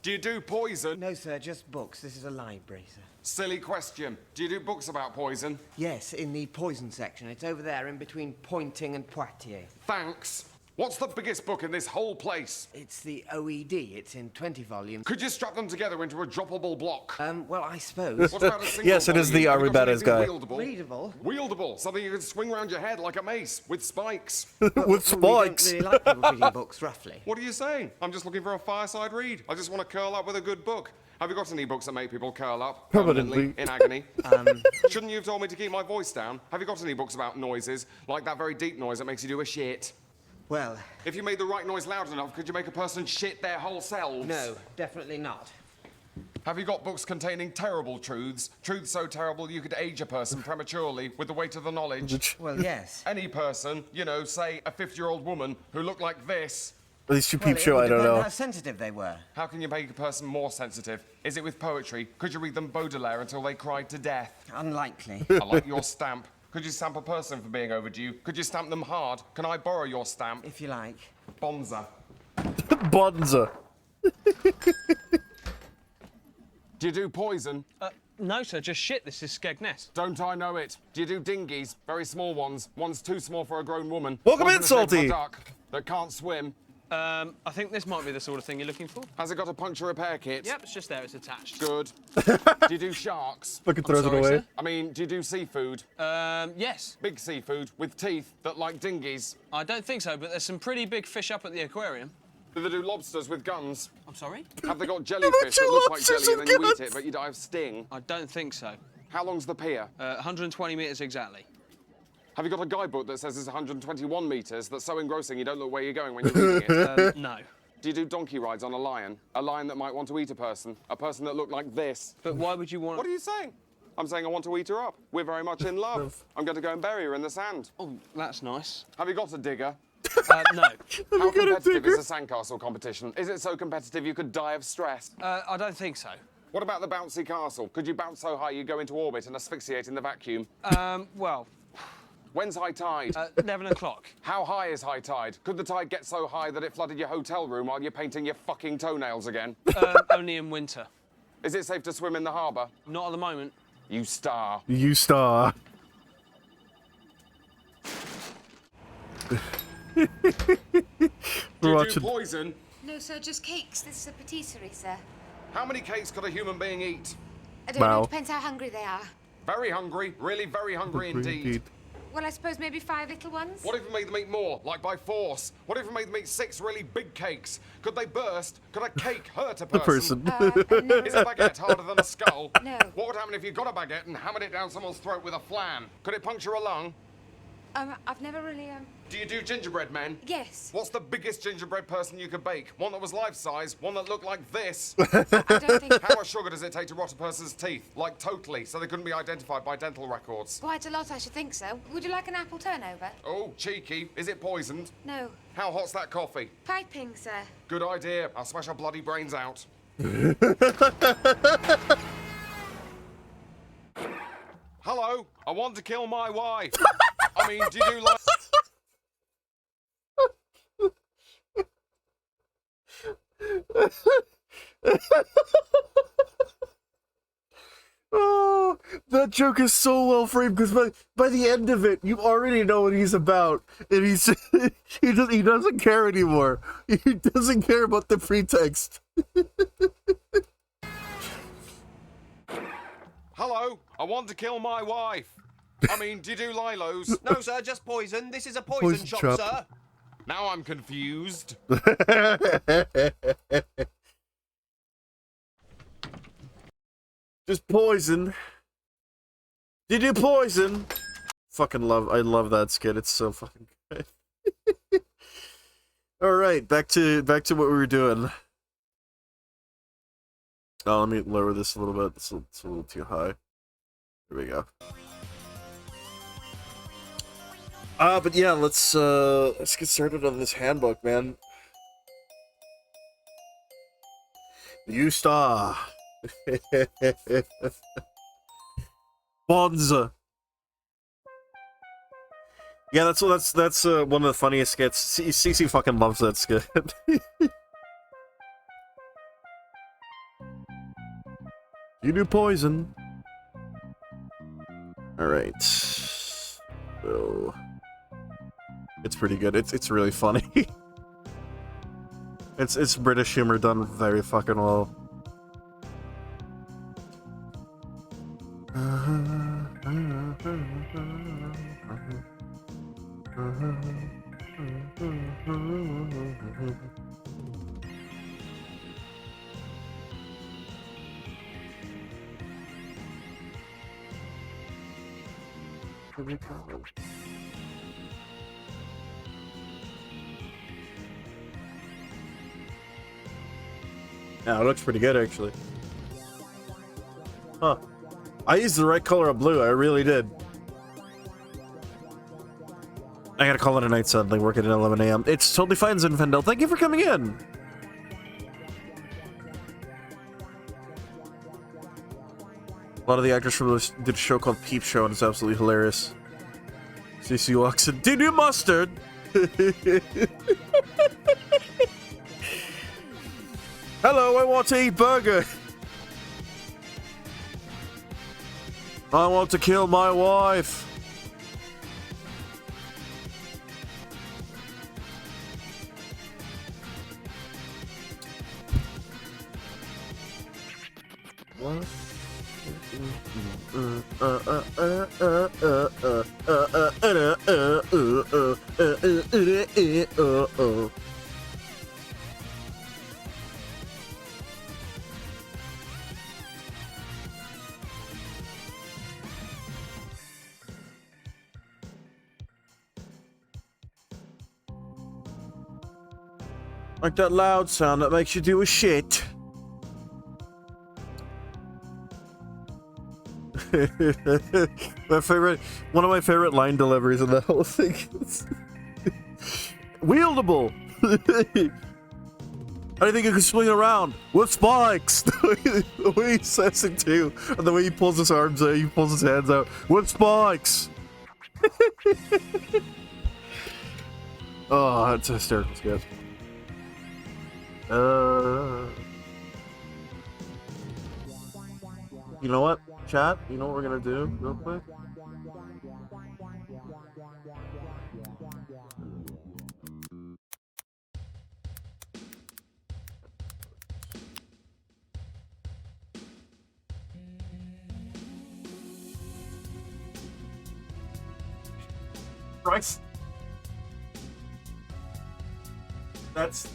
Do you do poison? No, sir, just books. This is a library, sir. Silly question. Do you do books about poison? Yes, in the poison section. It's over there in between Pointing and Poitiers. Thanks. What's the biggest book in this whole place? It's the OED. It's in 20 volumes. Could you strap them together into a droppable block? Well, I suppose. What about a single Yes, it is volume? the Have you Army got Badass anything guy. Wieldable? Readable. Wieldable. Something you can swing around your head like a mace with spikes. With We don't spikes. really like people reading books, roughly. What are you saying? I'm just looking for a fireside read. I just want to curl up with a good book. Have you got any books that make people curl up Permanently. in agony? Shouldn't you have told me to keep my voice down? Have you got any books about noises, like that very deep noise that makes you do a shit? Well, If you made the right noise loud enough, could you make a person shit their whole selves? no, definitely not. Have you got books containing terrible truths? Truths so terrible you could age a person prematurely with the weight of the knowledge? Well, yes. Any person, you know, say a 50-year-old woman who looked like this. At least you Well, peep it show, would I don't depend know. how sensitive they were. How can you make a person more sensitive? Is it with poetry? Could you read them Baudelaire until they cried to death? Unlikely. I like your stamp. Could you stamp a person for being overdue? Could you stamp them hard? Can I borrow your stamp? If you like. Bonza. Bonza. Do you do poison? No, sir, just shit. This is Skegness. Don't I know it? Do you do dinghies? Very small ones. One's too small for a grown woman. Welcome One's in, the shape of a Salty. duck that can't swim. I think this might be the sort of thing you're looking for. Has it got a puncture repair kit? Yep, it's just there. It's attached. Good. Do you do sharks? Fucking throws it sorry, away. sir? I mean, do you do seafood? Yes. Big seafood with teeth that like dinghies? I don't think so, but there's some pretty big fish up at the aquarium. Do they do lobsters with guns? I'm sorry? Have they got jellyfish that look like lobsters jelly and with then you eat guns? it, but you die of sting? I don't think so. How long's the pier? 120 metres exactly. Have you got a guidebook that says it's 121 metres that's so engrossing you don't look where you're going when you're reading it? No. Do you do donkey rides on a lion? A lion that might want to eat a person? A person that looked like this? But why would you want... What are you saying? I'm saying I want to eat her up. We're very much in love. I'm going to go and bury her in the sand. Oh, that's nice. Have you got a digger? No. How competitive is a sandcastle competition? Is it so competitive you could die of stress? I don't think so. What about the bouncy castle? Could you bounce so high you go into orbit and asphyxiate in the vacuum? Well, When's high tide? 11 o'clock. How high is high tide? Could the tide get so high that it flooded your hotel room while you're painting your fucking toenails again? Only in winter. Is it safe to swim in the harbour? Not at the moment. You star. You star. Do you do Watching. poison? No, sir, just cakes. This is a patisserie, sir. How many cakes could a human being eat? I don't Wow. know. Depends how hungry they are. Very hungry. Really very hungry indeed. Well, I suppose maybe 5 little ones. What if we made them eat more, like by force? What if we made them eat 6 really big cakes? Could they burst? Could a cake hurt a person? No. Is a baguette harder than a skull? No. What would happen if you got a baguette and hammered it down someone's throat with a flan? Could it puncture a lung? I've never really, Do you do gingerbread men? Yes. What's the biggest gingerbread person you could bake? One that was life-size? One that looked like this? I don't think... How much sugar does it take to rot a person's teeth? Like totally, so they couldn't be identified by dental records. Quite a lot, I should think so. Would you like an apple turnover? Oh, cheeky. Is it poisoned? No. How hot's that coffee? Piping, sir. Good idea. I'll smash our bloody brains out. Hello? I want to kill my wife. I mean, do you do like... Oh, that joke is so well framed because by the end of it, you already know what he's about, and he's he doesn't care anymore. He doesn't care about the pretext. Hello? I want to kill my wife. I mean, do you do Lilos? No, sir, just poison. This is a poison shop, sir. Now I'm confused. Just poison. Did you poison? I love that skit. It's so fucking good. All right, back to what we were doing. Oh, let me lower this a little bit. It's a little too high. Here we go. But yeah, let's get started on this handbook, man. You star. Bonza. Yeah, that's one of the funniest skits. CC fucking loves that skit. You do poison. All right. So it's pretty good. It's really funny. It's British humor done very fucking well. Yeah, it looks pretty good actually. Huh. I used the right color of blue, I really did. I gotta call it a night suddenly, working at 11 AM. It's totally fine, Zinfandel. Thank you for coming in! A lot of the actors from this did a show called Peep Show, and it's absolutely hilarious. CC walks in, did you mustard? Hello, I want to eat burger. I want to kill my wife. What? Like that loud sound that makes you do a shit. One of my favorite line deliveries in the whole thing is wieldable. I think you can swing around with spikes. The way he says it too, and the way he pulls his arms out, he pulls his hands out with spikes. Oh, that's a hysterical sketch. You know what, chat? You know what we're gonna do real quick? Christ. That's...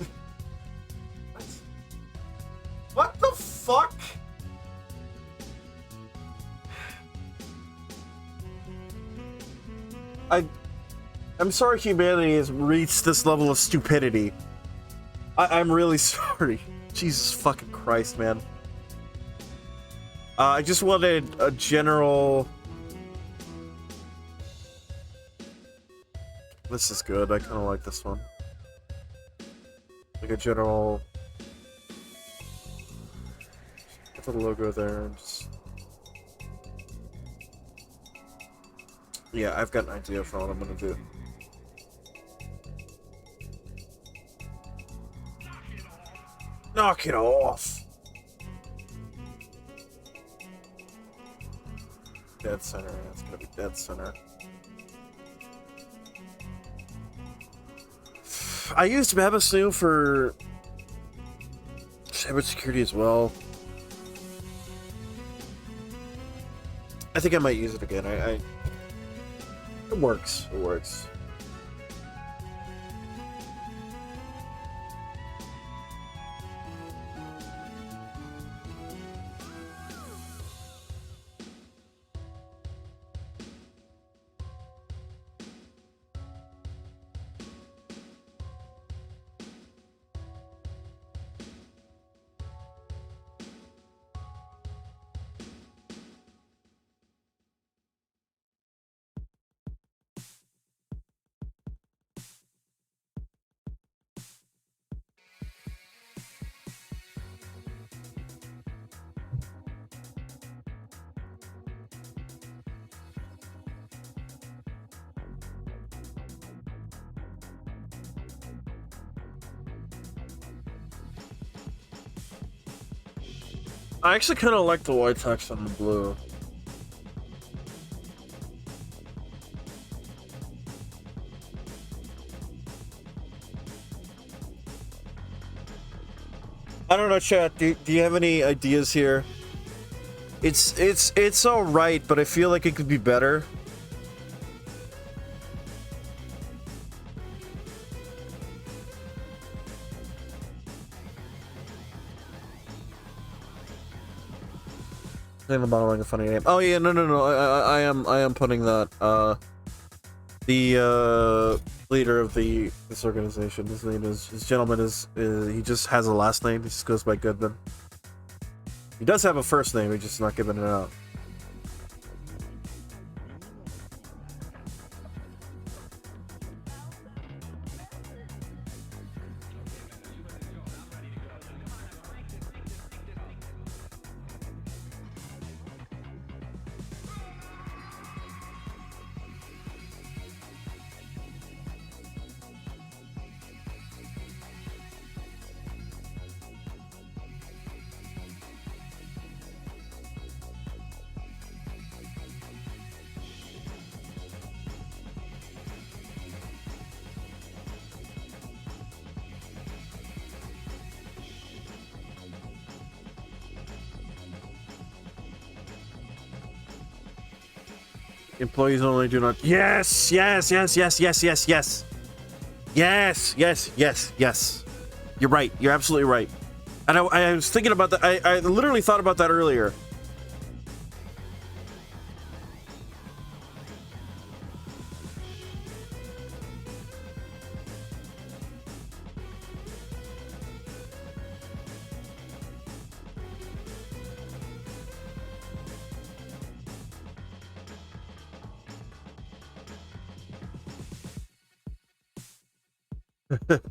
What the fuck? I'm sorry humanity has reached this level of stupidity. I'm really sorry. Jesus fucking Christ, man. I just wanted a general... This is good. I kind of like this one. Like a general... Put the logo there and just... Yeah, I've got an idea for what I'm gonna do. Knock it off! Dead center. It's gonna be dead center. I used Babasnu for cybersecurity as well. I think I might use it again. It works. It works. I actually kind of like the white text on the blue. I don't know, chat. Do you have any ideas here? It's all right, but I feel like it could be better. In the bottom like a funny name. Oh yeah, no. I am putting that. The leader of this organization. His gentleman is he just has a last name. He just goes by Goodman. He does have a first name. He's just not giving it out. Employees only do not. Yes. Yes. You're right. You're absolutely right. And I was thinking about that. I literally thought about that earlier.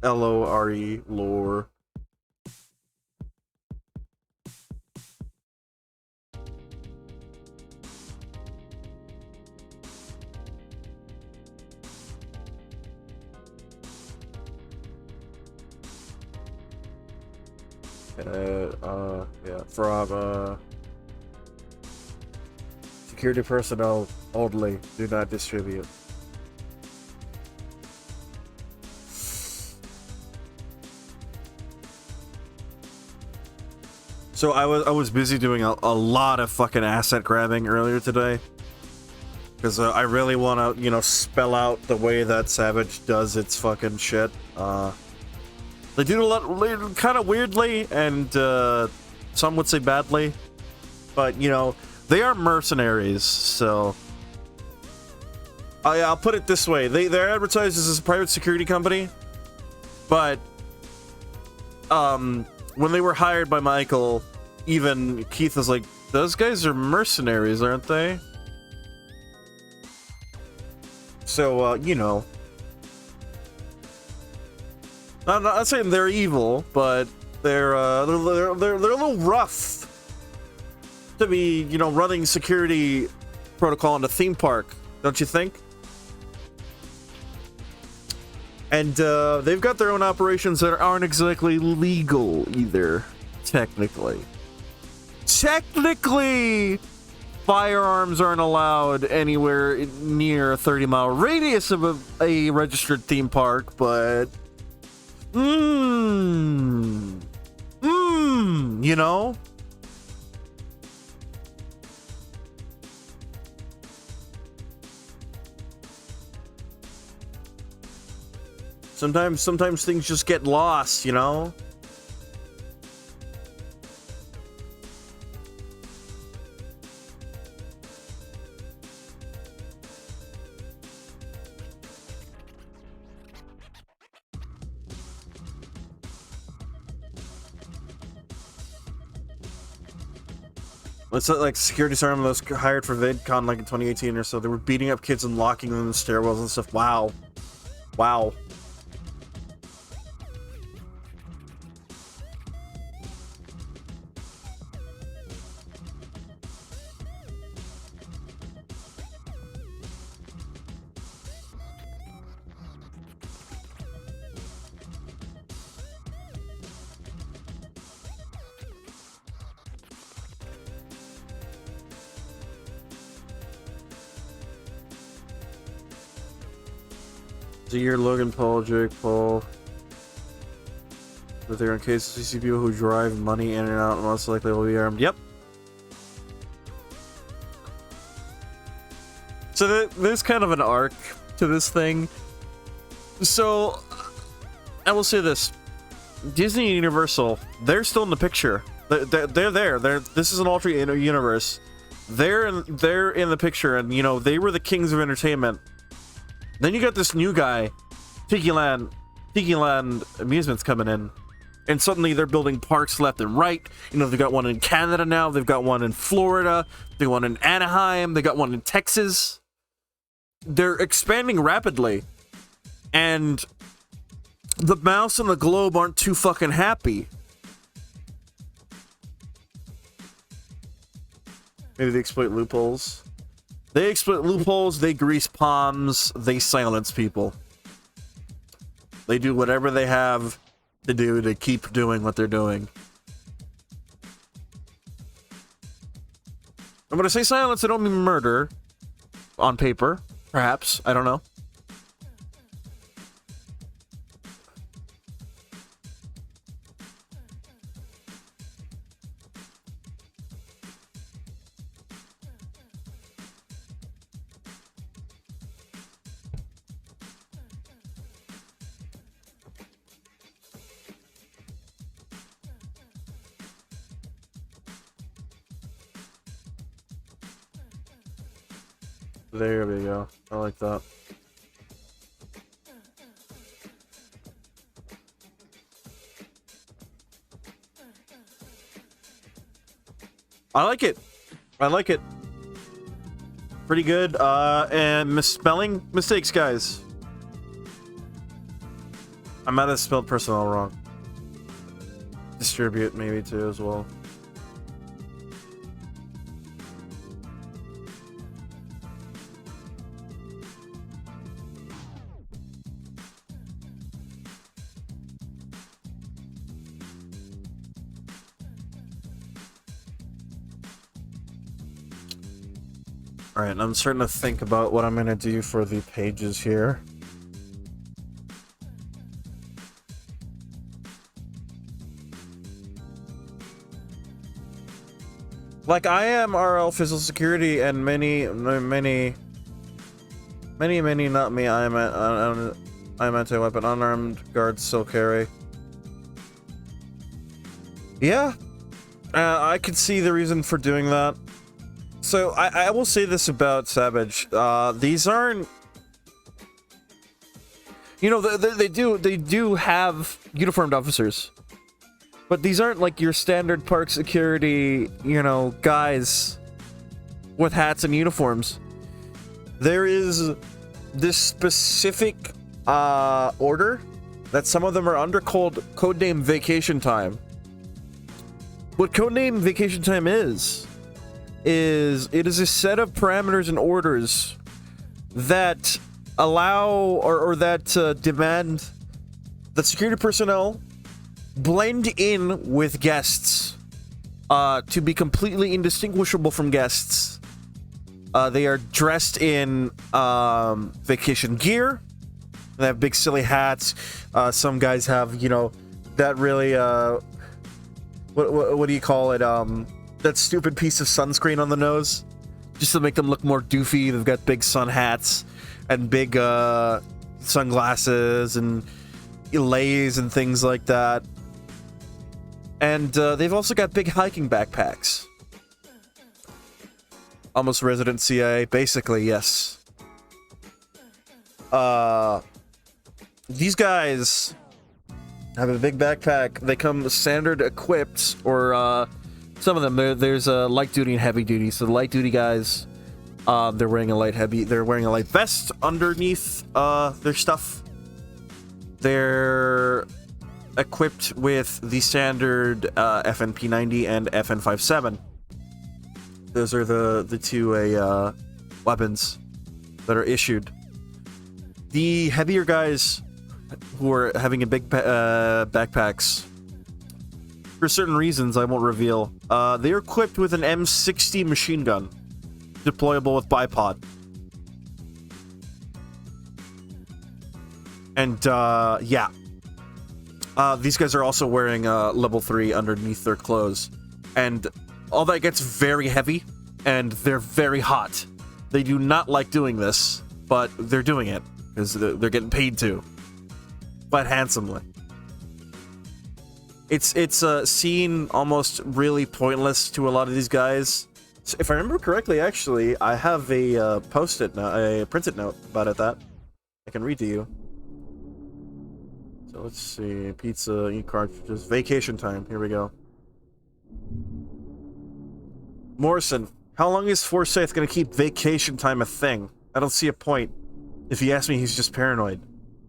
Lore, lore. Yeah, from security personnel only, do not distribute. So I was busy doing a lot of fucking asset grabbing earlier today. because I really want to, you know, spell out the way that Savage does its fucking shit. They do a lot, kind of weirdly, and some would say badly, but you know, they are mercenaries, so. I'll put it this way: they're advertised as a private security company, but when they were hired by Michael, even Keith was like, "Those guys are mercenaries, aren't they?" So you know, I'm not saying they're evil, but they're a little rough to be, you know, running security protocol in a theme park, don't you think? And they've got their own operations that aren't exactly legal either, technically. Technically, firearms aren't allowed anywhere near a 30-mile radius of a registered theme park, but you know? Sometimes things just get lost, you know? It's like security sergeant that was hired for VidCon like in 2018 or so. They were beating up kids and locking them in the stairwells and stuff. Wow. Wow. Dear Logan Paul, Jake Paul. But they're in cases you see people who drive money in and out and most likely will be armed. Yep. So there's kind of an arc to this thing. So I will say this. Disney and Universal, they're still in the picture. They're there. This is an alternate universe. They're in the picture, and you know, they were the kings of entertainment. Then you got this new guy, Cagleand Amusements coming in, and suddenly they're building parks left and right. You know, they've got one in Canada now, they've got one in Florida, they got one in Anaheim, they got one in Texas. They're expanding rapidly, and the mouse and the globe aren't too fucking happy. Maybe they exploit loopholes. They exploit loopholes, they grease palms, they silence people. They do whatever they have to do to keep doing what they're doing. And when I say silence, I don't mean murder. On paper, perhaps. I don't know. There we go. I like that. I like it. I like it. Pretty good. And misspelling mistakes, guys. I might have spelled personnel wrong. Distribute maybe too as well. Alright, I'm starting to think about what I'm going to do for the pages here. Like, I am RL Physical Security and many Many, not me. I'm anti-weapon. Unarmed guards still carry. Yeah. I could see the reason for doing that. So, I will say this about Savage. These aren't... You know, they do have uniformed officers. But these aren't like your standard park security, you know, guys with hats and uniforms. There is this specific order that some of them are under called codename Vacation Time. What codename Vacation Time is it is a set of parameters and orders that allow or that demand that security personnel blend in with guests to be completely indistinguishable from guests. They are dressed in vacation gear. They have big silly hats. Some guys have, you know, that really what do you call it? That stupid piece of sunscreen on the nose, just to make them look more doofy. They've got big sun hats and big sunglasses and lays and things like that. And they've also got big hiking backpacks. Almost resident CIA, basically, yes. These guys have a big backpack. They come standard equipped, or some of them. There's light duty and heavy duty. So the light duty guys, they're wearing a light vest underneath their stuff. They're equipped with the standard FNP90 and FN57. Those are the two weapons that are issued. The heavier guys who are having a big backpacks, for certain reasons I won't reveal, they're equipped with an M60 machine gun, deployable with bipod. And yeah. These guys are also wearing level 3 underneath their clothes. And all that gets very heavy, and they're very hot. They do not like doing this, but they're doing it, because they're getting paid to. Quite handsomely. It's seen almost really pointless to a lot of these guys. So if I remember correctly, actually, I have a post-it note, a printed note about it that I can read to you. So let's see, pizza, ink cartridges, Vacation Time, here we go. Morrison, how long is Forsyth gonna keep Vacation Time a thing? I don't see a point. If you ask me, he's just paranoid.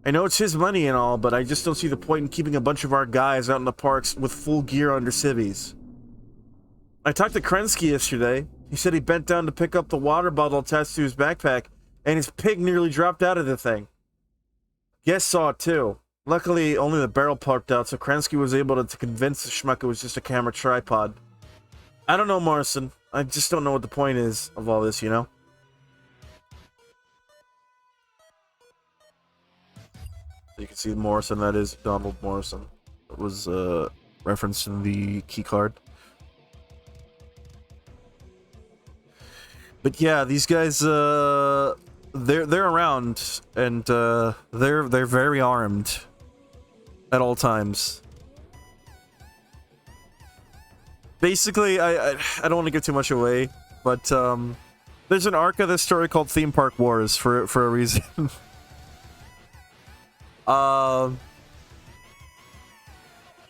I know it's his money and all, but I just don't see the point in keeping a bunch of our guys out in the parks with full gear under civvies. I talked to Krensky yesterday. He said he bent down to pick up the water bottle attached to his backpack, and his pig nearly dropped out of the thing. Guest saw it too. Luckily, only the barrel popped out, so Krensky was able to convince the schmuck it was just a camera tripod. I don't know, Morrison. I just don't know what the point is of all this, you know? You can see Morrison, that is Donald Morrison. It was referenced in the key card. But yeah, these guys, they're around, and they're very armed at all times. Basically, I don't want to give too much away, but there's an arc of this story called Theme Park Wars for a reason. It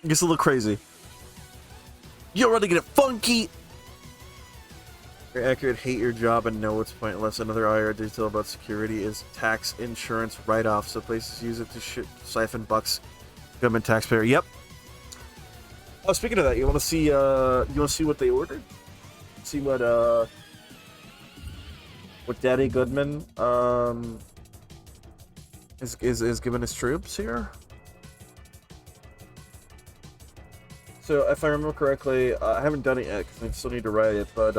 gets a little crazy. You're ready to get it funky. You're accurate, hate your job, and know it's pointless. Another IR detail about security is tax insurance write-off, so places use it to siphon bucks. Government taxpayer. Yep. Oh, speaking of that, you want to see what they ordered? See what Daddy Goodman is giving his troops here. So, if I remember correctly, I haven't done it yet because I still need to write it. But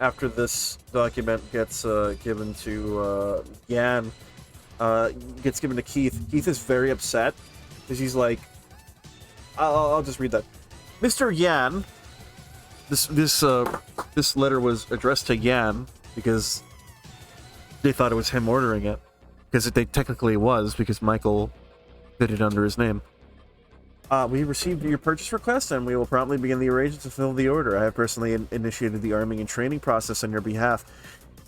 after this document gets given to Yan, gets given to Keith. Keith is very upset because he's like, I'll just read that. Mr. Yan, this letter was addressed to Yan because they thought it was him ordering it. Because they technically was, because Michael did it under his name. We received your purchase request, and we will promptly begin the arrangements to fill the order. I have personally initiated the arming and training process on your behalf.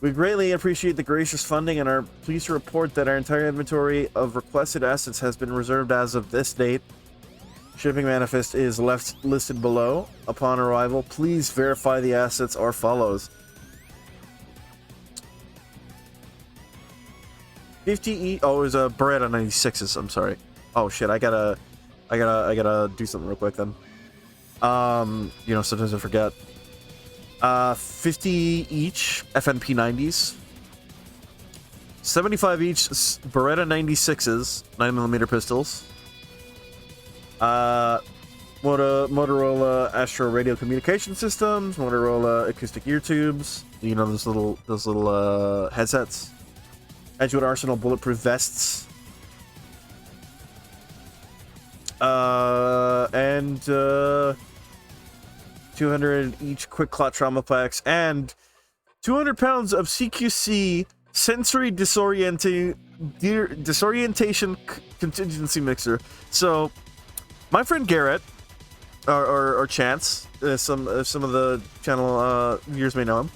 We greatly appreciate the gracious funding and are pleased to report that our entire inventory of requested assets has been reserved as of this date. Shipping manifest is listed below. Upon arrival, please verify the assets are follows. 50 oh, it was a Beretta 96s. I'm sorry. Oh shit, I gotta do something real quick then. You know, sometimes I forget. 50 each FNP 90s. 75 each Beretta 96s, 9mm pistols. Motorola Astro radio communication systems, Motorola acoustic ear tubes, you know, those little headsets. Edgewood Arsenal bulletproof vests. And 200 each quick clot trauma packs and 200 pounds of CQC sensory disorientation contingency mixer. So my friend Garrett, or Chance, some of the channel viewers may know him.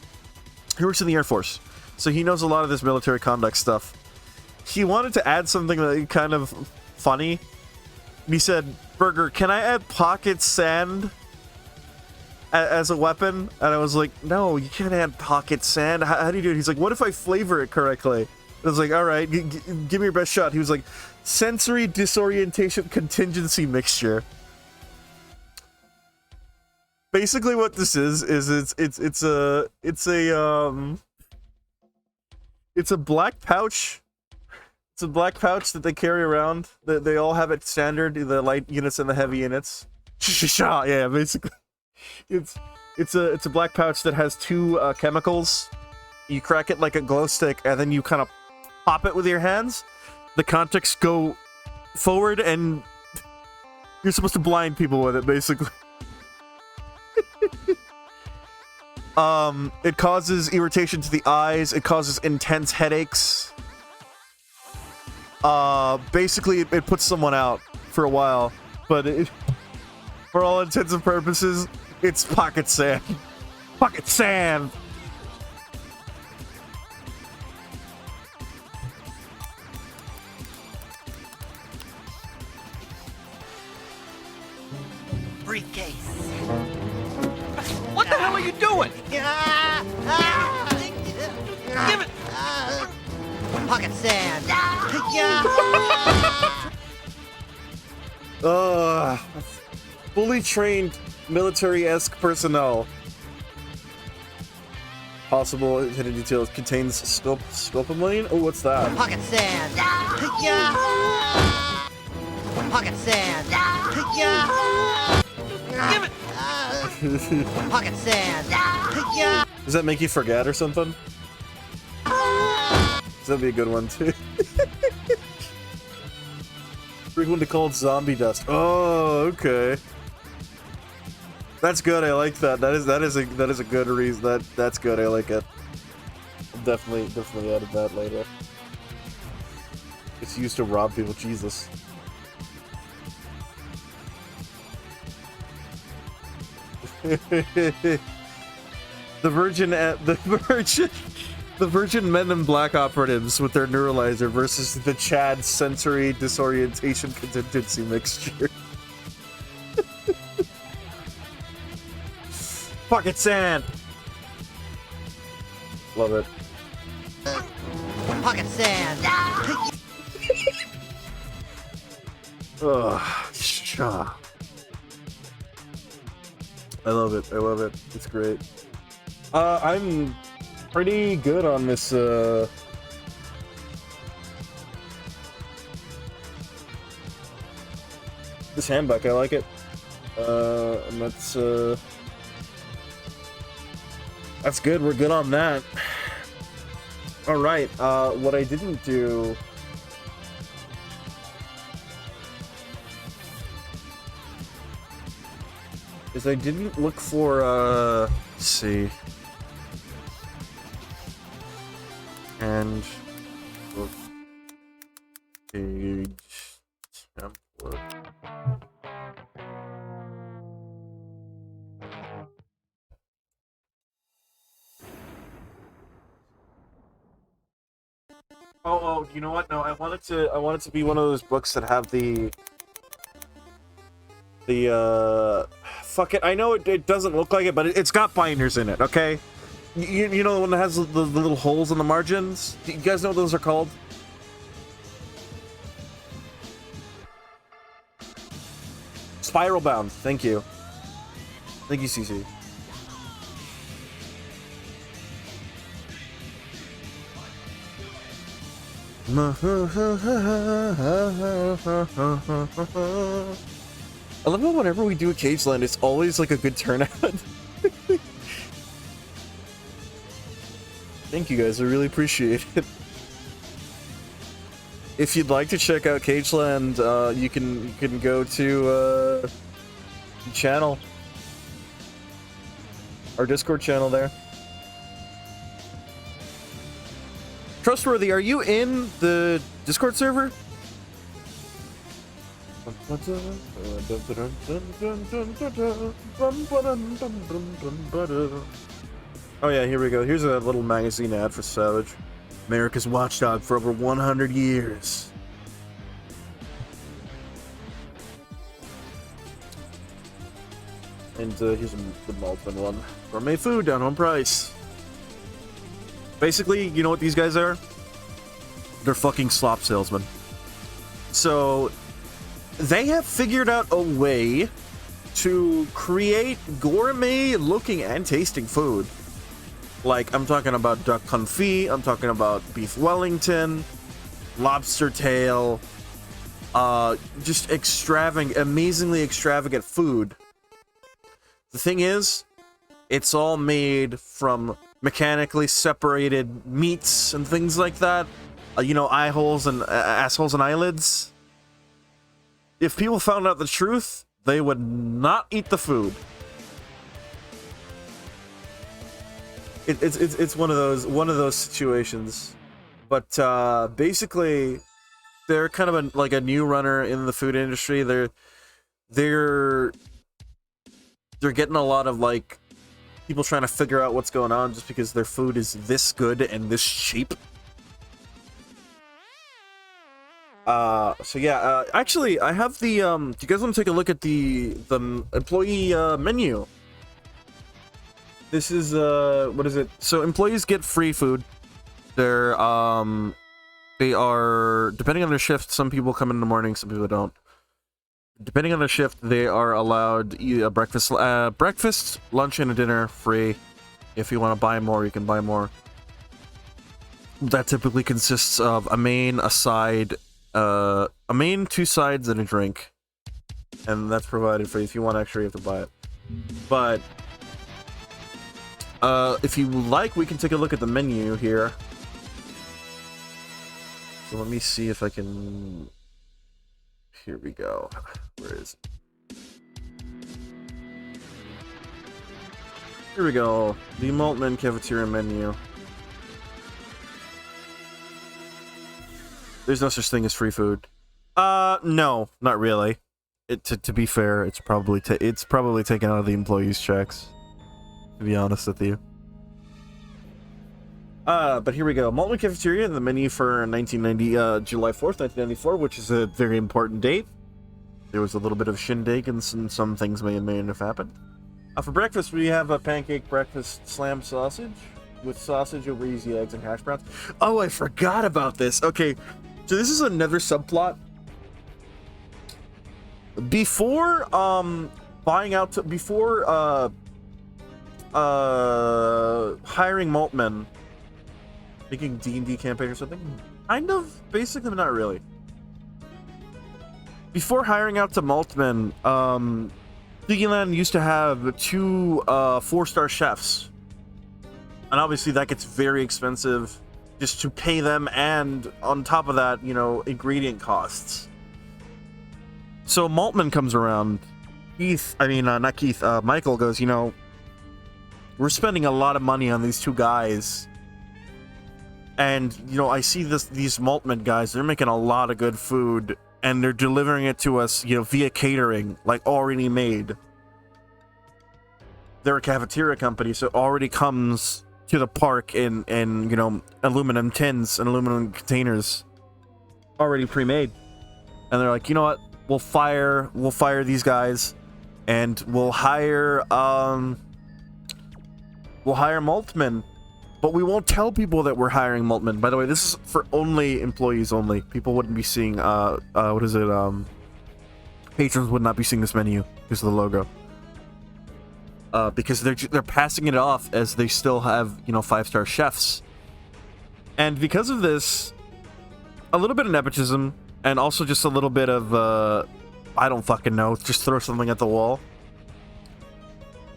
He works in the Air Force, so he knows a lot of this military conduct stuff. He wanted to add something that kind of funny. He said, "Burger, can I add pocket sand as a weapon?" And I was like, "No, you can't add pocket sand. How do you do it?" He's like, "What if I flavor it correctly?" I was like, "All right, give me your best shot." He was like, "Sensory disorientation contingency mixture." Basically, what this is it's a black pouch. It's a black pouch that they carry around. They all have it standard, the light units and the heavy units. Yeah, basically, it's a black pouch that has two chemicals. You crack it like a glow stick, and then you kind of pop it with your hands. The contacts go forward, and you're supposed to blind people with it, basically. It causes irritation to the eyes. It causes intense headaches. Basically, it puts someone out for a while, but for all intents and purposes, it's pocket sand. Pocket sand! Briefcase. What the hell are you doing? Give it! Pocket sand. Fully trained military-esque personnel. Possible hidden details. Contains scopolamine? Oh, what's that? Pocket sand. Pocket sand. Give it! Pocket sand. Does that make you forget or something? That'd be a good one too. Frequently called zombie dust. Oh, okay. That's good. I like that. That is a good reason. That's good. I like it. I'll definitely added that later. It's used to rob people. Jesus. The Virgin Men in Black operatives with their neuralizer versus the Chad sensory disorientation contingency mixture. Pocket sand! Love it. Pocket sand. Ugh. I love it. I love it. It's great. I'm pretty good on this, this handbook. I like it. And that's good. We're good on that. Alright, what I didn't do... is I didn't look for, let's see... And page template. Oh, you know what? No, I want it to be one of those books that have the fuck it. I know it doesn't look like it, but it's got binders in it, okay? You know the one that has the little holes in the margins? Do you guys know what those are called? Spiral bound. Thank you. Thank you, CC. I love how whenever we do a Cageland, it's always like a good turnout. Thank you guys, I really appreciate it. If you'd like to check out Cageland, you can go to the channel, our Discord channel there. Trustworthy, are you in the Discord server? Oh yeah, here we go. Here's a little magazine ad for Savage. America's watchdog for over 100 years. And here's the Malton one. Gourmet food, down home price. Basically, you know what these guys are? They're fucking slop salesmen. So, they have figured out a way to create gourmet looking and tasting food. Like, I'm talking about duck confit, I'm talking about beef Wellington, lobster tail, just amazingly extravagant food. The thing is, it's all made from mechanically separated meats and things like that. You know, eye holes and assholes and eyelids. If people found out the truth, they would not eat the food. It's one of those situations. But basically, they're kind of like a new runner in the food industry. They're getting a lot of like people trying to figure out what's going on just because their food is this good and this cheap. So yeah, actually, I have the, do you guys want to take a look at the employee, menu? This is, what is it? So employees get free food. They are, depending on their shift, some people come in the morning, some people don't. Depending on the shift, they are allowed a breakfast, lunch, and a dinner free. If you want to buy more, you can buy more. That typically consists of a main, a side, a main, 2 sides, and a drink. And that's provided for you. If you want extra, you have to buy it. But, if you like, we can take a look at the menu here. So let me see if I can... Here we go. Where is it? Here we go. The Maltman cafeteria menu. There's no such thing as free food. No, not really. To be fair, it's probably taken out of the employees' checks. To be honest with you. But here we go. Maltman Cafeteria, the menu for July 4th, 1994, which is a very important date. There was a little bit of shindig and some things may have happened. For breakfast, we have a pancake breakfast slam sausage with sausage over easy eggs and hash browns. Oh, I forgot about this. Okay, so this is another subplot. Before, hiring Maltman, making D&D campaign or something? Kind of, basically, but not really. Before hiring out to Maltman, Cagleand used to have 2 4-star chefs. And obviously that gets very expensive just to pay them, and on top of that, you know, ingredient costs. So Maltman comes around. Michael goes, you know, we're spending a lot of money on these 2 guys. And, you know, I see these Maltman guys, they're making a lot of good food, and they're delivering it to us, you know, via catering, like already made. They're a cafeteria company, so it already comes to the park in you know, aluminum tins and aluminum containers, already pre-made. And they're like, you know what? We'll fire these guys, and we'll hire Maltmen. But we won't tell people that we're hiring Maltman. By the way, this is for only employees only. People wouldn't be seeing, what is it? Patrons would not be seeing this menu because of the logo. Because they're passing it off as they still have, you know, 5-star chefs. And because of this, a little bit of nepotism, and also just a little bit of, I don't fucking know, just throw something at the wall.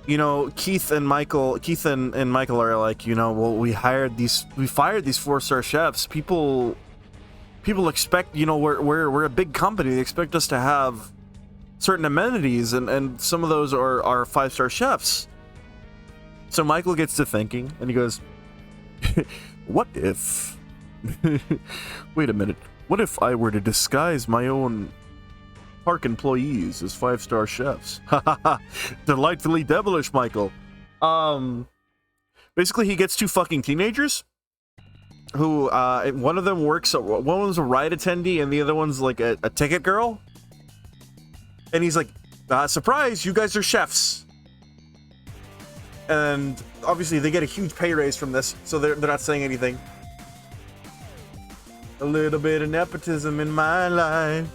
You know, Keith and Michael are like, you know, well, we fired these 4-star chefs. People expect, you know, we're a big company. They expect us to have certain amenities, and some of those are 5-star chefs. So Michael gets to thinking, and he goes, what if, wait a minute, what if I were to disguise my own park employees as 5-star chefs? Delightfully devilish, Michael. Basically, he gets 2 fucking teenagers who, one of them works, one one's a ride attendee and the other one's like a ticket girl. And he's like, surprise, you guys are chefs. And obviously they get a huge pay raise from this, so they're not saying anything. A little bit of nepotism in my life.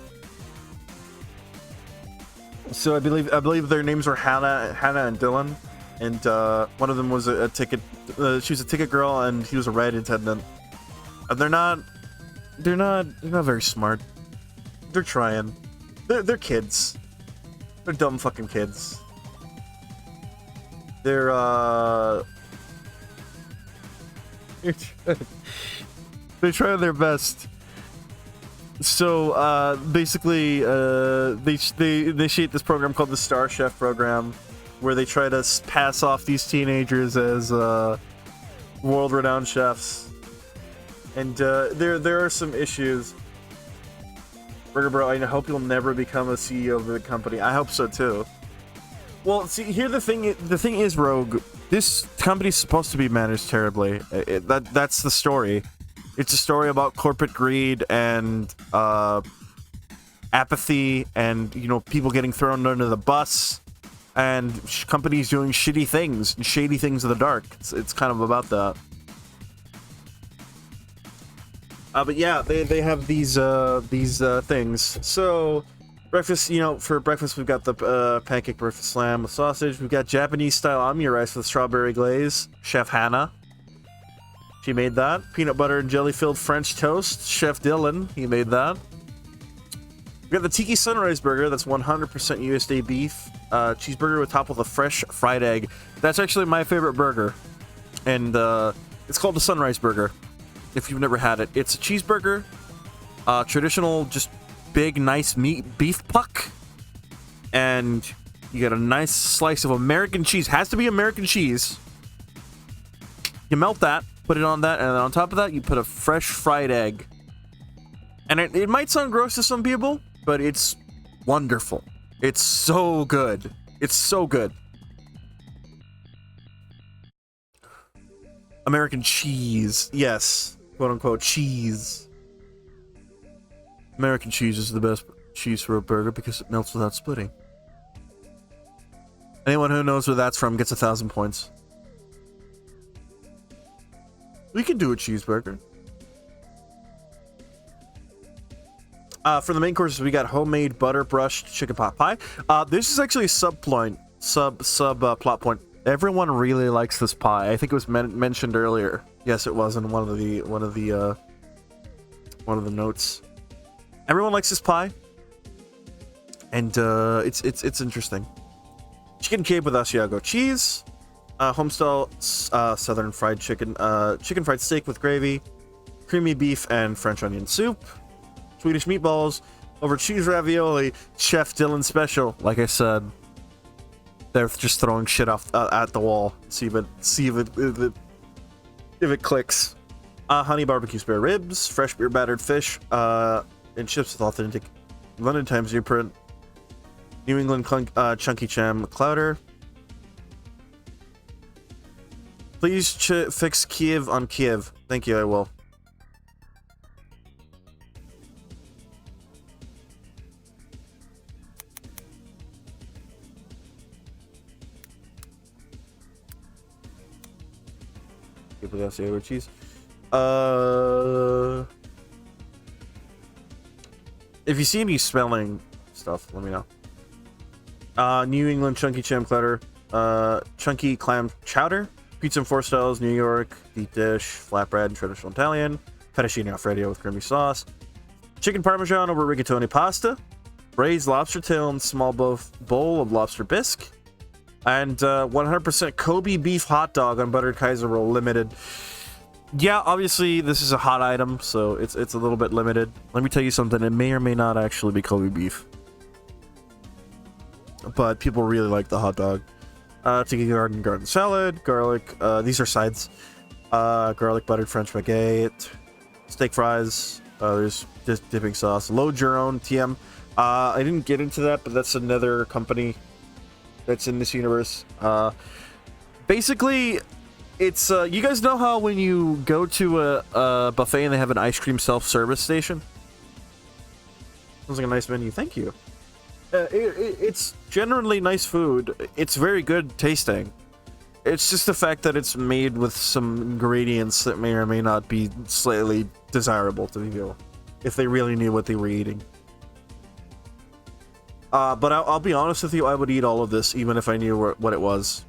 So I believe their names were Hannah and Dylan, and one of them was a ticket. She was a ticket girl, and he was a ride attendant. And they're not very smart. They're trying. They're kids. They're dumb fucking kids. They're trying their best. So basically, they initiate this program called the Star Chef program, where they try to pass off these teenagers as world-renowned chefs. And there are some issues. Burger Bro, I hope you'll never become a CEO of the company. I hope so too. Well, see, here the thing is, Rogue, this company's supposed to be managed terribly. That's the story. It's a story about corporate greed and apathy, and, you know, people getting thrown under the bus, and companies doing shitty things and shady things in the dark. It's kind of about that. But yeah, they have these things. So breakfast, you know, for breakfast we've got the pancake breakfast slam with sausage. We've got Japanese style omurice with strawberry glaze. Chef Hannah, she made that. Peanut butter and jelly filled French toast. Chef Dylan, he made that. We got the Tiki Sunrise Burger. That's 100% USDA beef. Cheeseburger with topped with a fresh fried egg. That's actually my favorite burger, and it's called the Sunrise Burger. If you've never had it, it's a cheeseburger, traditional, just big, nice meat beef puck, and you get a nice slice of American cheese. Has to be American cheese. You melt that, put it on that, and then on top of that, you put a fresh fried egg. And it might sound gross to some people, but it's wonderful. It's so good. It's so good. American cheese, yes. Quote unquote cheese. American cheese is the best cheese for a burger because it melts without splitting. Anyone who knows where that's from gets 1,000 points. We could do a cheeseburger. For the main courses, we got homemade butter brushed chicken pot pie. This is actually a sub plot point. Everyone really likes this pie. I think it was mentioned earlier. Yes, it was in one of the notes. Everyone likes this pie, and it's interesting. Chicken cape with Asiago cheese, homestyle southern fried chicken, chicken fried steak with gravy, creamy beef and French onion soup, Swedish meatballs over cheese ravioli. Chef Dylan special. Like I said, they're just throwing shit off at the wall. See if it clicks. Honey barbecue spare ribs, fresh beer battered fish, and chips with authentic London Times newsprint. New England chunky cham clouder. Please fix Kiev on Kiev. Thank you, I will. People got to say cheese. If you see any smelling stuff, let me know. New England chunky cham clouder, chunky clam chowder, pizza in 4 styles, New York, deep dish, flatbread, traditional Italian, fettuccine alfredo with creamy sauce, chicken parmesan over rigatoni pasta, braised lobster tail and small bowl of lobster bisque, and 100% Kobe beef hot dog on buttered Kaiser roll limited. Yeah, obviously this is a hot item, so it's a little bit limited. Let me tell you something, it may or may not actually be Kobe beef, but people really like the hot dog. Tiki garden salad, garlic, these are sides, garlic buttered French baguette, steak fries, there's just dipping sauce, load your own TM. I didn't get into that, but that's another company that's in this universe. Basically, it's you guys know how when you go to a buffet and they have an ice cream self-service station? Sounds like a nice menu. Thank you. It's generally nice food. It's very good tasting. It's just the fact that it's made with some ingredients that may or may not be slightly desirable to people if they really knew what they were eating. But I'll be honest with you, I would eat all of this even if I knew what it was.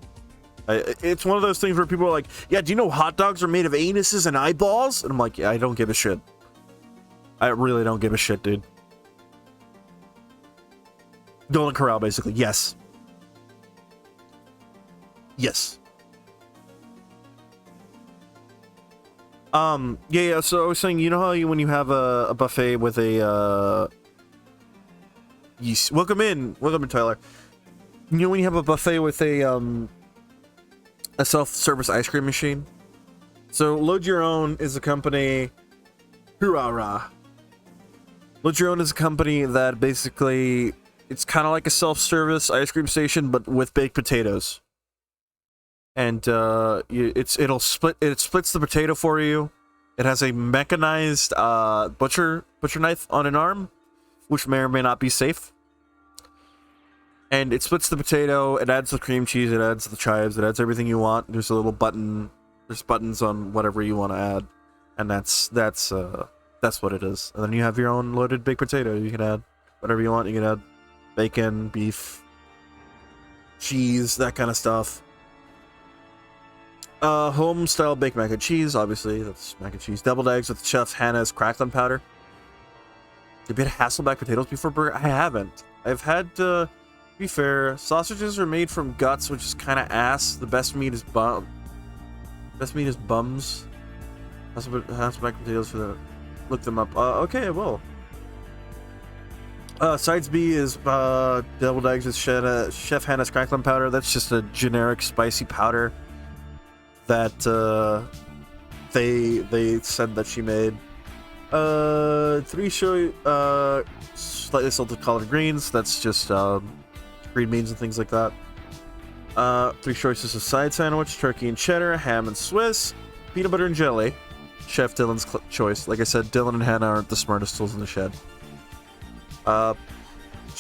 It's one of those things where people are like, yeah, do you know hot dogs are made of anuses and eyeballs? And I'm like, yeah, I don't give a shit. I really don't give a shit, dude. Golden Corral, basically. Yes. Yes. Yeah, so I was saying, you know how when you have a buffet with a, welcome in, Tyler. You know when you have a buffet with a self-service ice cream machine? So Load Your Own is a company, hoorah. Load Your Own is a company that basically, it's kind of like a self-service ice cream station, but with baked potatoes. And it splits the potato for you. It has a mechanized butcher knife on an arm, which may or may not be safe. And it splits the potato, it adds the cream cheese, it adds the chives, it adds everything you want. There's a little button, there's buttons on whatever you want to add. And that's what it is. And then you have your own loaded baked potato. You can add whatever you want. You can add bacon, beef, cheese, that kind of stuff. Home style baked mac and cheese, obviously, that's mac and cheese. Deviled eggs with Chef Hannah's Crackling powder. Have you had Hasselback potatoes before, burger? I haven't. I've had, to be fair, sausages are made from guts, which is kind of ass. The best meat is bums. Hasselback potatoes for the... Look them up. Okay, I will. Sides B is deviled eggs with Chef Hannah's Crackling powder. That's just a generic spicy powder that they said that she made. 3 slightly salted collard greens. That's just green beans and things like that. 3 choices of side sandwich: turkey and cheddar, ham and Swiss, peanut butter and jelly. Chef Dylan's choice. Like I said, Dylan and Hannah aren't the smartest tools in the shed. So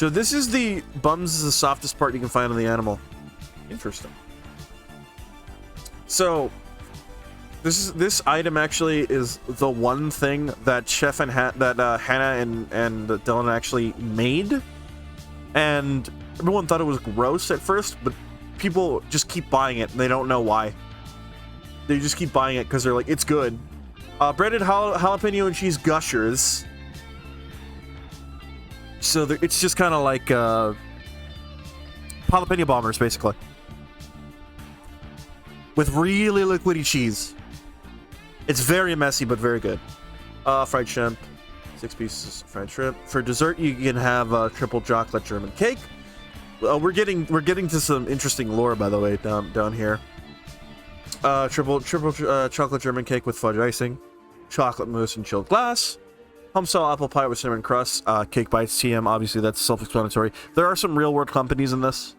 this is the bums is the softest part you can find on the animal. Interesting. So this item actually is the one thing that Chef and Hannah and Dylan actually made, and everyone thought it was gross at first, but people just keep buying it and they don't know why. They just keep buying it because they're like, it's good. Breaded jalapeno and cheese gushers. So it's just kind of like jalapeno bombers, basically, with really liquidy cheese. It's very messy, but very good. Fried shrimp, 6 pieces of fried shrimp. For dessert, you can have triple chocolate German cake. We're getting to some interesting lore, by the way, down here. Triple chocolate German cake with fudge icing. chocolate mousse and chilled glass. Homestyle apple pie with cinnamon crust. Cake bites TM. Obviously, that's self-explanatory. There are some real-world companies in this.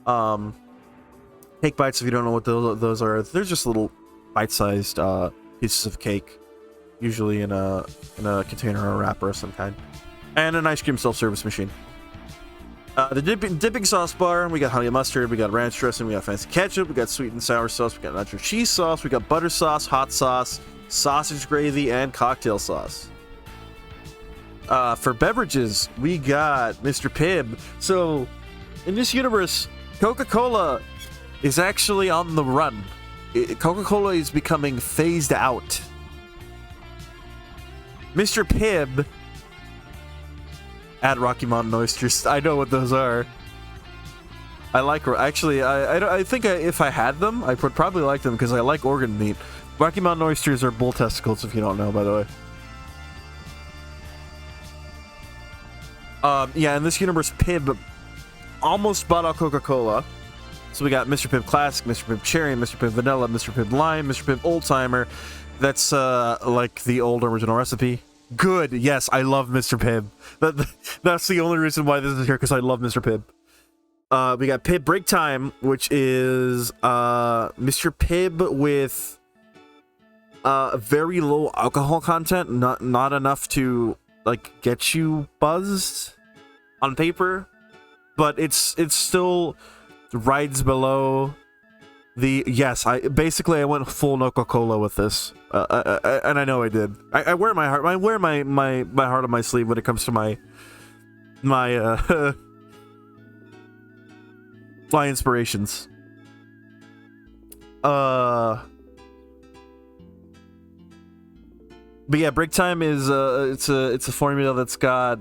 Cake bites, if you don't know what those are, they're just little bite-sized pieces of cake, usually in a container or a wrapper of some kind. And an ice cream self-service machine. The dipping sauce bar, we got honey mustard, we got ranch dressing, we got fancy ketchup, we got sweet and sour sauce, we got nacho cheese sauce, we got butter sauce, hot sauce, sausage gravy, and cocktail sauce. For beverages, we got Mr. Pibb. So, in this universe, Coca-Cola is actually on the run. Coca-Cola is becoming phased out. Mr. Pibb at Rocky Mountain Oysters. I know what those are. I like... Actually, I think if I had them, I would probably like them because I like organ meat. Rocky Mountain Oysters are bull testicles, if you don't know, by the way. Yeah, in this universe, Pibb almost bought out Coca-Cola. So we got Mr. Pibb Classic, Mr. Pibb Cherry, Mr. Pibb Vanilla, Mr. Pibb Lime, Mr. Pibb Old Timer. That's like the old original recipe. Good. Yes, I love Mr. Pibb. That's the only reason why this is here, because I love Mr. Pibb. We got Pibb Break Time, which is Mr. Pibb with very low alcohol content, not enough to like get you buzzed on paper, but it's still rides below the... Yes, I went full Coca-Cola with this, and I know I did. I wear my heart. I wear my heart on my sleeve when it comes to my my inspirations. But yeah, Break Time is it's a formula that's got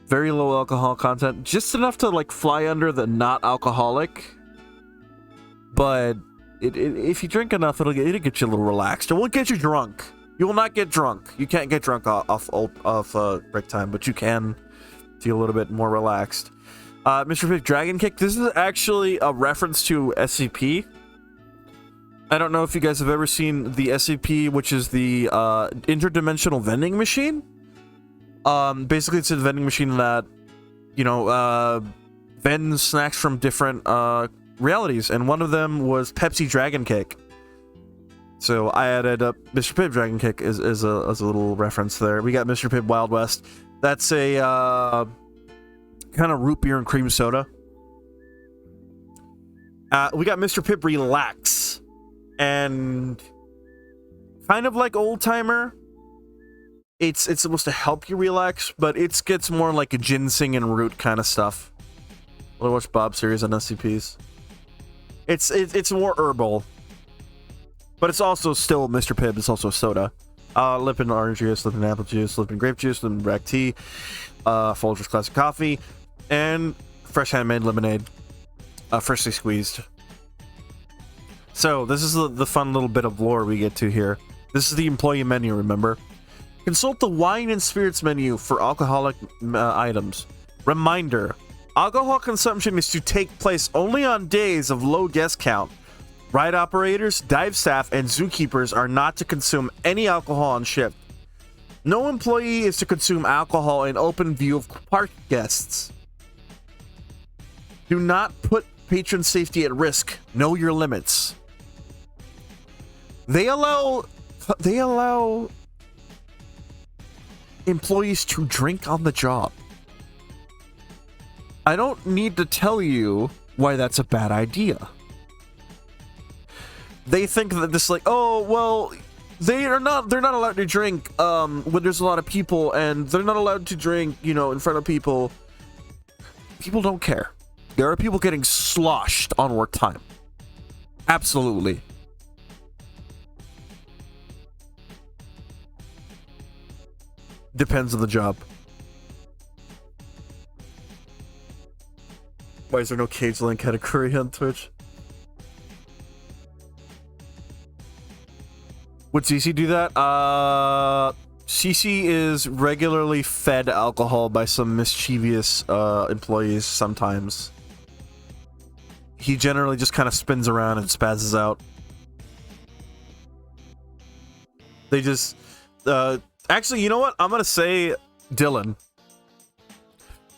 very low alcohol content, just enough to like fly under the not alcoholic. But if you drink enough, it'll get you a little relaxed. It won't get you drunk. You will not get drunk. You can't get drunk off Break Time, but you can feel a little bit more relaxed. Mr. Pibb Dragon Kick. This is actually a reference to SCP. I don't know if you guys have ever seen the SCP, which is the interdimensional vending machine. Basically, it's a vending machine that, you know, vends snacks from different realities, and one of them was Pepsi Dragon Cake. So I added up Mr. Pibb Dragon Cake as a little reference there. We got Mr. Pibb Wild West. That's a kind of root beer and cream soda. We got Mr. Pibb Relax. And kind of like Old Timer, it's supposed to help you relax, but it gets more like a ginseng and root kind of stuff. I watch Bob's series on SCPs. It's more herbal, but it's also still Mr. Pibb. It's also soda. Lipton orange juice, Lipton apple juice, Lipton grape juice, Lipton black tea, Folgers classic coffee, and fresh handmade lemonade, freshly squeezed. So, this is the fun little bit of lore we get to here. This is the employee menu, remember? Consult the wine and spirits menu for alcoholic items. Reminder, alcohol consumption is to take place only on days of low guest count. Ride operators, dive staff, and zookeepers are not to consume any alcohol on shift. No employee is to consume alcohol in open view of park guests. Do not put patron safety at risk. Know your limits. They allow employees to drink on the job. I don't need to tell you why that's a bad idea. They think that this, like, oh well, they're not allowed to drink when there's a lot of people, and they're not allowed to drink, you know, in front of people. People don't care. There are people getting sloshed on work time. Absolutely. Depends on the job. Why is there no Cagleand category on Twitch? Would CC do that? CC is regularly fed alcohol by some mischievous employees sometimes. He generally just kind of spins around and spazzes out. Actually, you know what? I'm gonna say Dylan.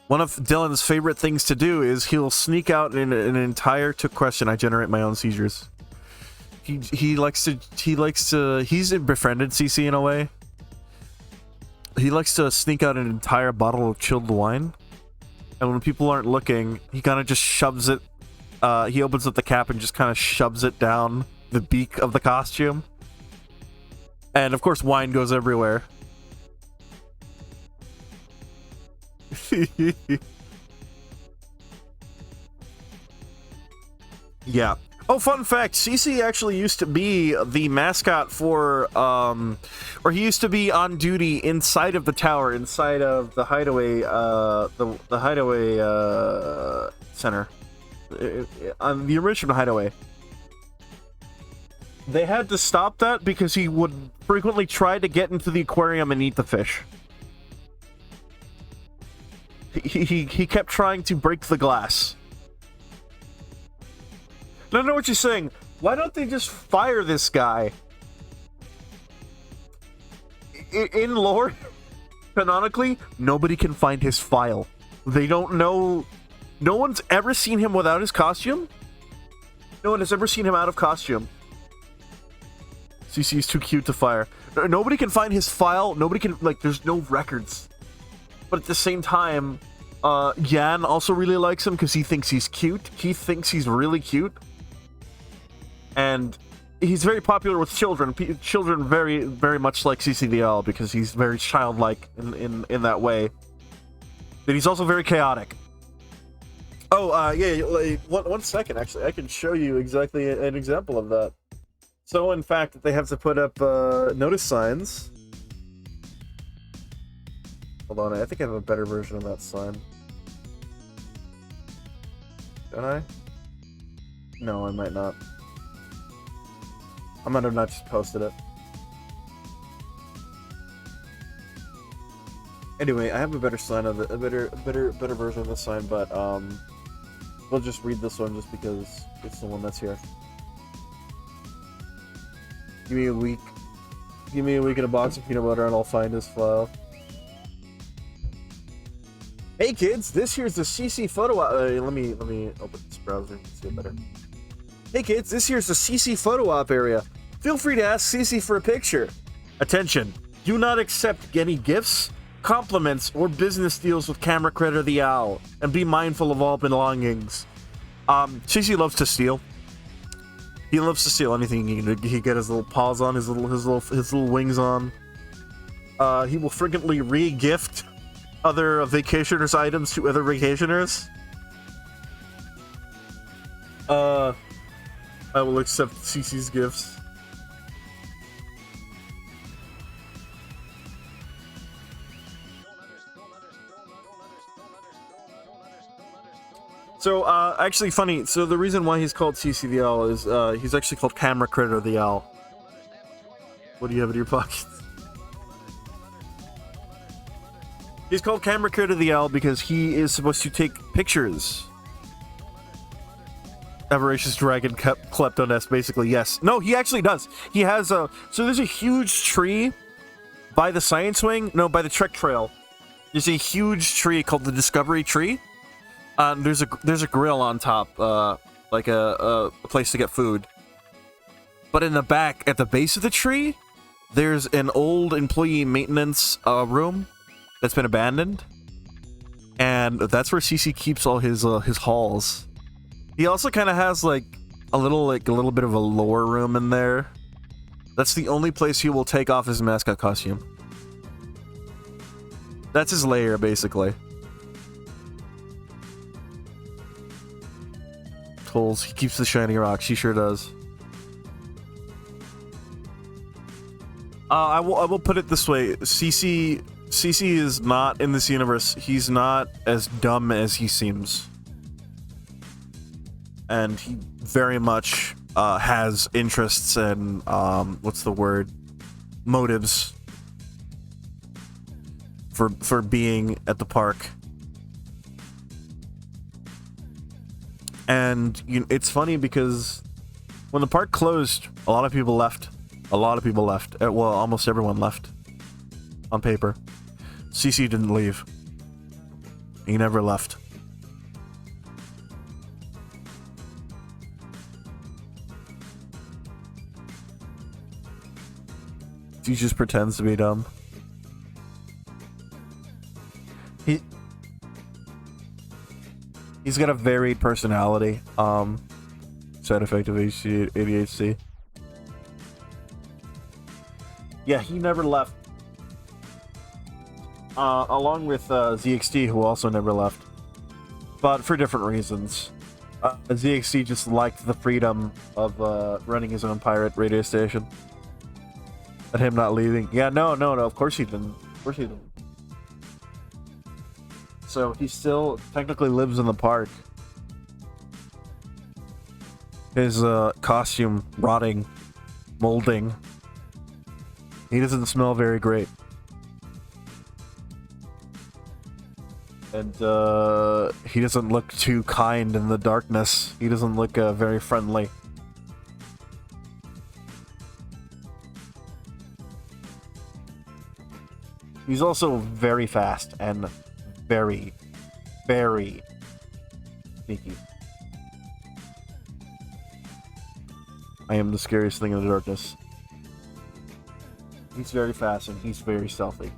One of Dylan's favorite things to do is he'll sneak out in an entire question. I generate my own seizures. He likes to he's befriended CC in a way. He likes to sneak out an entire bottle of chilled wine, and when people aren't looking, he kind of just shoves it. He opens up the cap and just kind of shoves it down the beak of the costume, and of course, wine goes everywhere. Yeah. Oh, fun fact, CC actually used to be the mascot for, or he used to be on duty inside of the tower, inside of the hideaway, the hideaway, center. On the original hideaway. They had to stop that because he would frequently try to get into the aquarium and eat the fish. He kept trying to break the glass. I don't know what you're saying. Why don't they just fire this guy? In lore, canonically, nobody can find his file. They don't know. No one's ever seen him without his costume. No one has ever seen him out of costume. CC is too cute to fire. Nobody can find his file. Nobody can, like, there's no records. But at the same time, Yan also really likes him because he thinks he's cute. He thinks he's really cute. And he's very popular with children. Children very, very much like CCVL because he's very childlike in that way. But he's also very chaotic. Oh, yeah, one second, actually. I can show you exactly an example of that. So, in fact, they have to put up notice signs. Hold on, I think I have a better version of that sign. Don't I? No, I might not. I might have not just posted it. Anyway, I have a better sign of it, a better version of the sign, but we'll just read this one just because it's the one that's here. Give me a week. Give me a week and a box of peanut butter, and I'll find his file. Hey kids, this here's the CC photo. Let me open this browser and see it better. Hey kids, this here's the CC photo op area. Feel free to ask CC for a picture. Attention, do not accept any gifts, compliments, or business deals with Camera Critter the Owl, and be mindful of all belongings. CC loves to steal. He loves to steal anything he get his little paws on, his little wings on. He will frequently re-gift other vacationers' items to other vacationers. I will accept CC's gifts. So, actually funny, so the reason why he's called CC the Owl is, he's actually called Camera Critter the Owl. What do you have in your pockets? He's called Camera Critter the Owl because he is supposed to take pictures. Avaricious Dragon Kleptoness, basically, yes. No, he actually does. He has a... So there's a huge tree by the Science Wing. No, by the Trek Trail. There's a huge tree called the Discovery Tree. There's a grill on top, like a place to get food. But in the back, at the base of the tree, there's an old employee maintenance room that's been abandoned, and that's where CC keeps all his hauls. He also kind of has like a little bit of a lore room in there. That's the only place he will take off his mascot costume. That's his lair, basically. Holes. He keeps the shiny rocks. He sure does. I will put it this way. CC is not in this universe. He's not as dumb as he seems. And he very much has interests and what's the word? Motives for being at the park. And it's funny because when the park closed, a lot of people left. Well, almost everyone left. on paper. CC didn't leave. He never left. He just pretends to be dumb. He's got a varied personality. Side effect of ADHD. Yeah, he never left. Along with ZXT, who also never left, but for different reasons. ZXT just liked the freedom of running his own pirate radio station. And him not leaving. Yeah, no, of course he didn't. Of course he didn't. So he still technically lives in the park. His costume rotting, molding. He doesn't smell very great. And he doesn't look too kind in the darkness. He doesn't look very friendly. He's also very fast and very, very sneaky. I am the scariest thing in the darkness. He's very fast and he's very stealthy.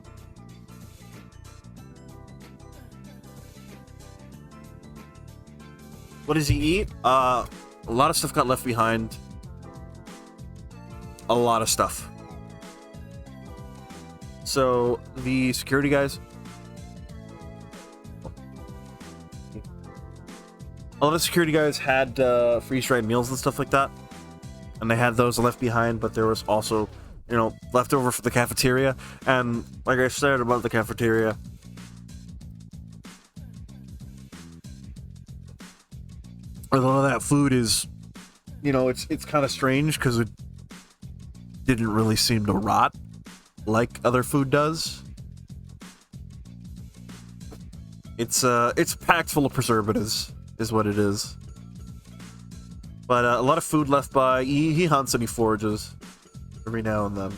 What does he eat? A lot of stuff got left behind. A lot of stuff. So, the security guys... A lot of security guys had freeze-dried meals and stuff like that. And they had those left behind, but there was also, you know, leftover for the cafeteria. And like I said about the cafeteria, a lot of that food is, you know, it's kind of strange because it didn't really seem to rot like other food does. It's packed full of preservatives, is what it is. But a lot of food left by. He hunts and he forages every now and then.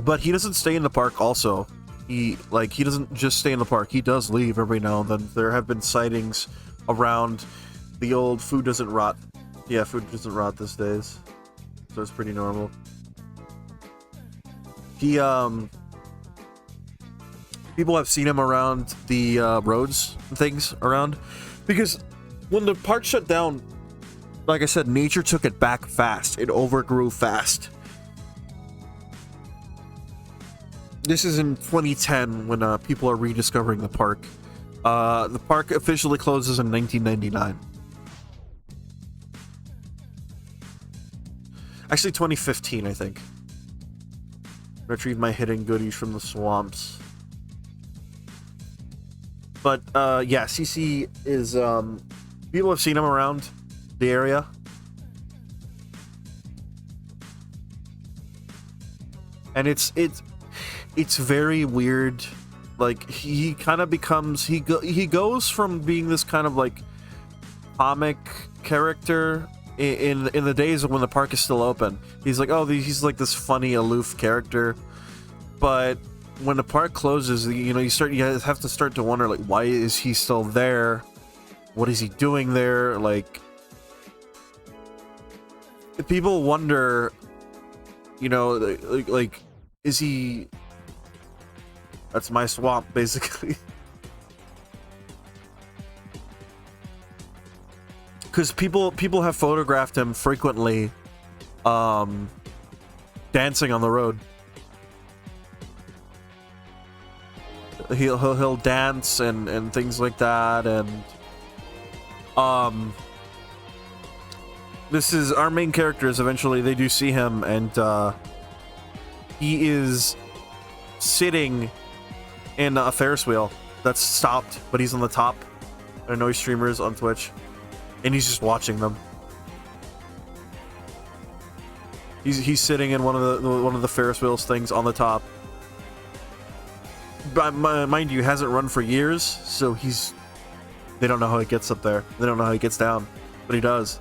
But he doesn't stay in the park also. He doesn't just stay in the park. He does leave every now and then. There have been sightings around the old food doesn't rot. Yeah, food doesn't rot these days. So it's pretty normal. He, people have seen him around the roads and things around. Because when the park shut down, like I said, nature took it back fast. It overgrew fast. This is in 2010 when people are rediscovering the park. The park officially closes in 1999. Actually, 2015, I think. Retrieve my hidden goodies from the swamps. But, yeah, CC is, people have seen him around the area. And it's very weird. Like, he kind of becomes, he goes from being this kind of, like, comic character in the days of when the park is still open. He's like, oh, he's like this funny, aloof character. But when the park closes, you know, you have to start to wonder, like, why is he still there? What is he doing there? Like, people wonder, you know, like, is he... That's my swamp, basically. Because people have photographed him frequently, dancing on the road. He'll dance and things like that, and this is our main characters. Eventually, they do see him, and he is sitting in a Ferris wheel that's stopped, but he's on the top. I know he's streamers on Twitch, and he's just watching them. He's sitting in one of the Ferris wheels things on the top. But mind you, hasn't run for years, so they don't know how he gets up there. They don't know how he gets down, but he does.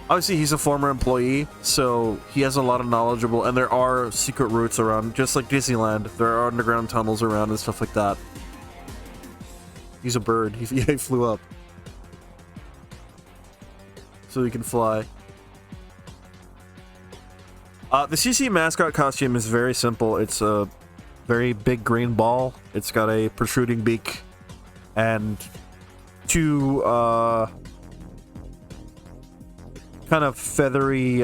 Obviously, he's a former employee, so he has a lot of knowledgeable, and there are secret routes around, just like Disneyland. There are underground tunnels around and stuff like that. He's a bird. He flew up. So he can fly. The CC mascot costume is very simple. It's a very big green ball. It's got a protruding beak and two kind of feathery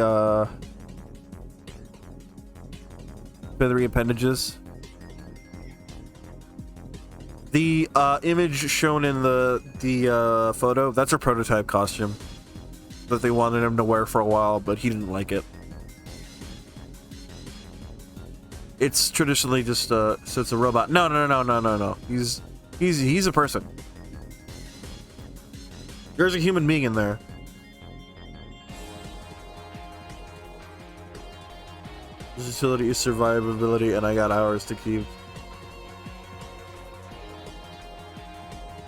appendages. The image shown in the photo, that's a prototype costume that they wanted him to wear for a while, but he didn't like it. It's traditionally just so it's a robot. No. He's a person. There's a human being in there. Versatility is survivability, and I got hours to keep.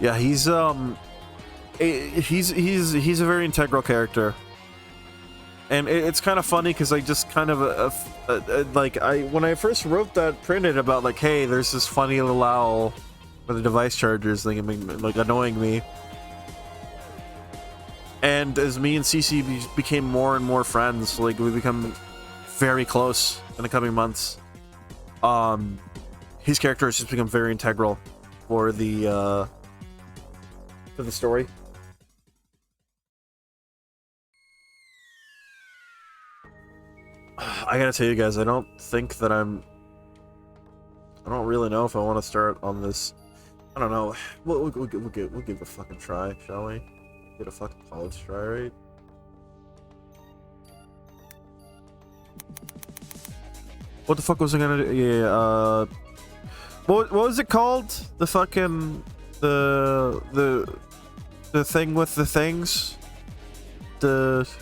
Yeah, he's a very integral character, and it's kind of funny because I just kind of when I first wrote that printed about like, hey, there's this funny little owl with the device chargers thing, like annoying me. And as me and CC became more and more friends, like we become very close in the coming months. His character has just become very integral for the story. I gotta tell you guys, I don't really know if I want to start on this. I don't know. We'll give it a fucking try, shall we? Get a fucking college try, right? What the fuck was I gonna do? Yeah, what was it called? The fucking the thing with the things? No.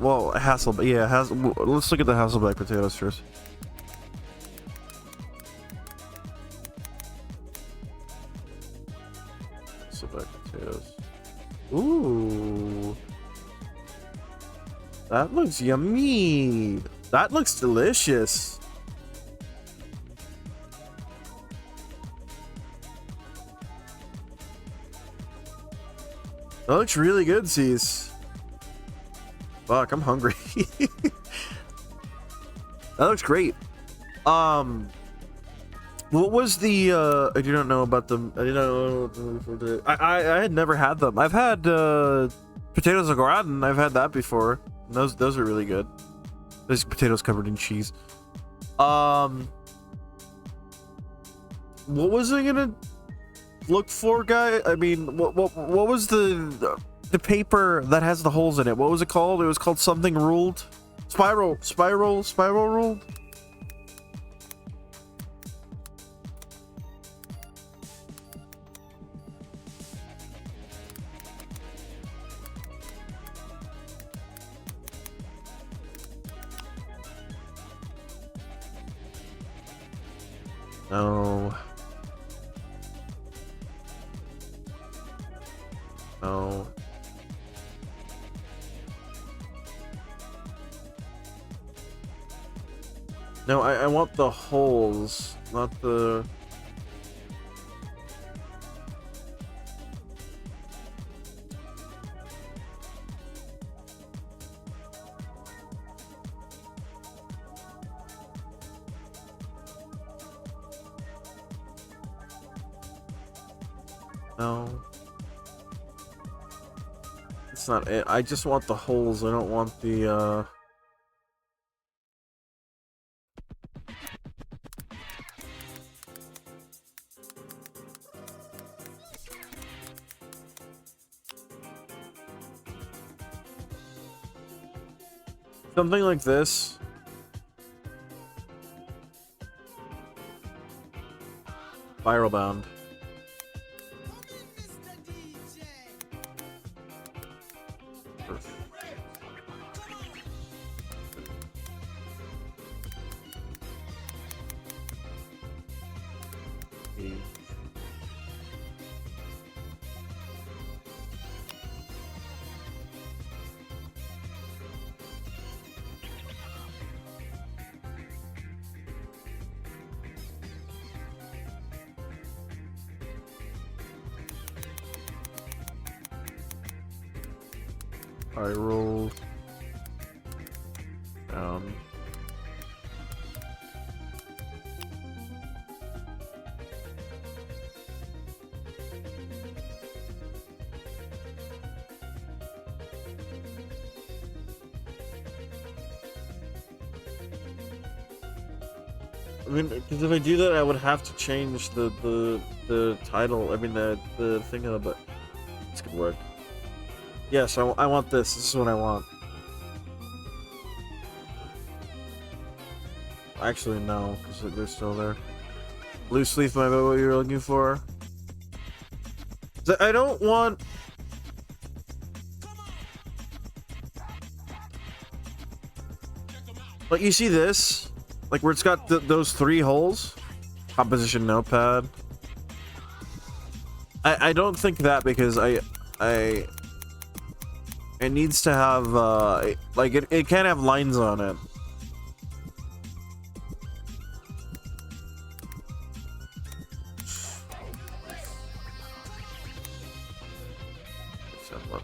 Well, Hasselback. Yeah, let's look at the Hasselback potatoes first. Hasselback potatoes. Ooh. That looks yummy. That looks delicious. That looks really good, Cease. Fuck, I'm hungry. That looks great. What was the I do not know about them. I did not know. I had never had them. I've had potatoes au gratin. I've had that before. Those are really good. Those potatoes covered in cheese. What was I gonna look for, guy? I mean, what was the paper that has the holes in it? What was it called? It was called something ruled. Spiral ruled. No. No. No, I want the holes, not the... No. It's not it. I just want the holes. I don't want the, something like this. Viral bound. Spiral down. I mean, because if I do that, I would have to change the title. I mean, the thing of it. This could work. Yes, I want this. This is what I want. Actually, no, because they're still there. Loose leaf might be what you're looking for. I don't want. Like, you see this? Like, where it's got those 3 holes? Composition notepad. I don't think that, because it needs to have, like, it can't have lines on it. Look.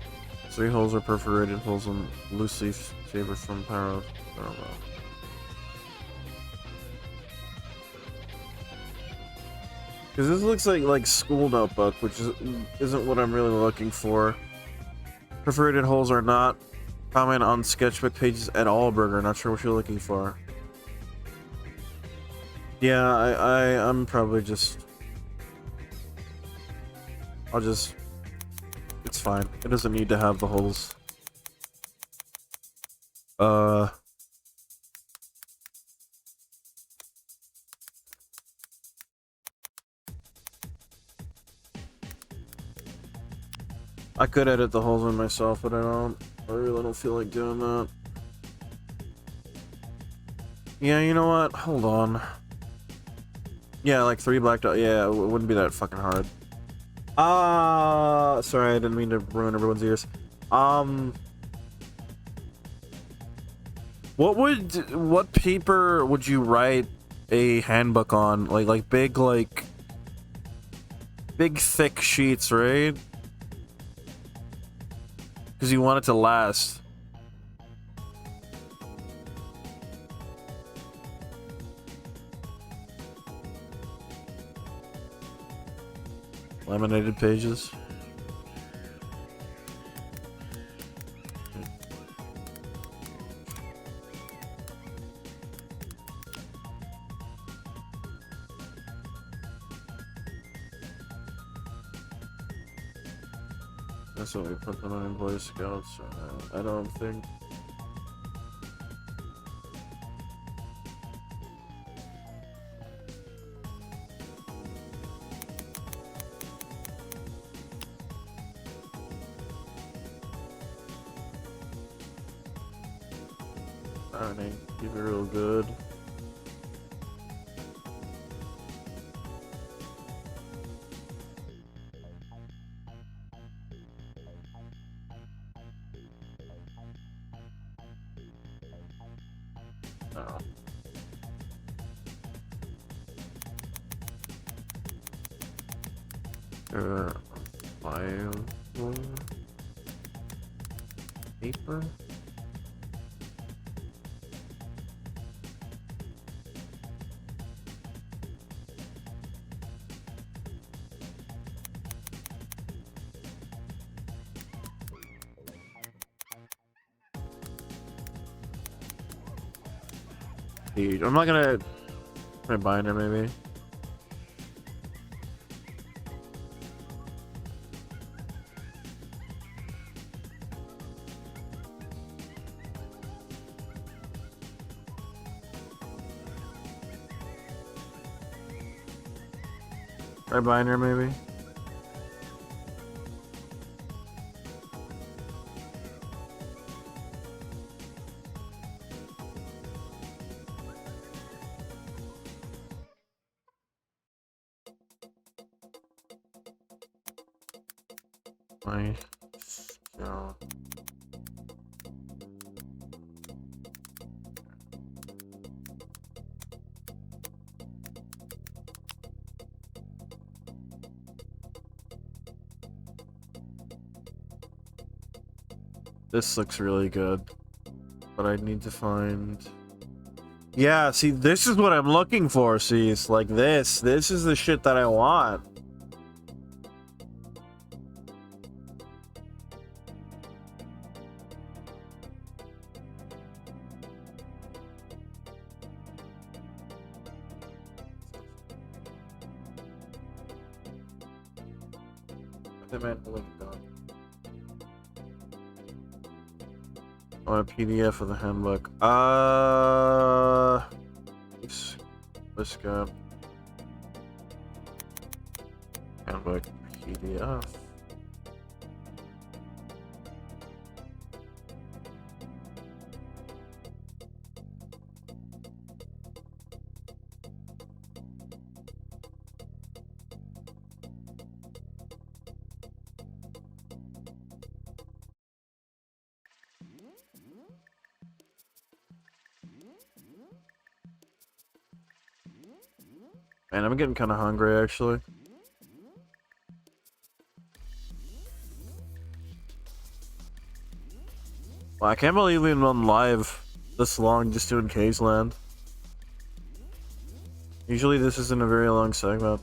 3 holes are perforated holes and loose leaf saber from power. I don't know. Because this looks like school notebook, which isn't what I'm really looking for. Perforated holes are not common on sketchbook pages at all, Burger. Not sure what you're looking for. Yeah, I'm probably just... I'll just... It's fine. It doesn't need to have the holes. I could edit the holes in myself, but I really don't feel like doing that. Yeah, you know what? Hold on. Yeah, like 3 black dots. Yeah, it wouldn't be that fucking hard. Sorry, I didn't mean to ruin everyone's ears. What paper would you write a handbook on? Like big thick sheets, right? Because you want it to last. Laminated pages. That's what we put them on in Boy Scouts. I don't think. Alright, keep it real good. Bio paper. Dude, I'm not gonna try binder maybe. Try binder maybe. My no. This looks really good. But I need to find... Yeah, see, this is what I'm looking for, see, it's like this. This is the shit that I want. Oh, a PDF of the handbook. Let's go. Handbook PDF. Man, I'm getting kind of hungry, actually. Well, I can't believe we've been on live this long just doing Cagleand. Usually this isn't a very long segment.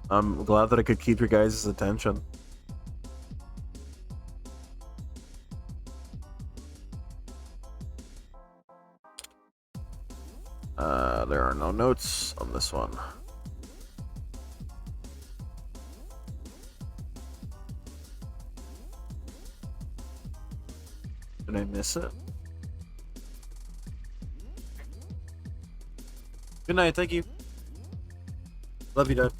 I'm glad that I could keep your guys' attention. There are no notes on this one. Did I miss it? Good night, thank you. Love you, Dad.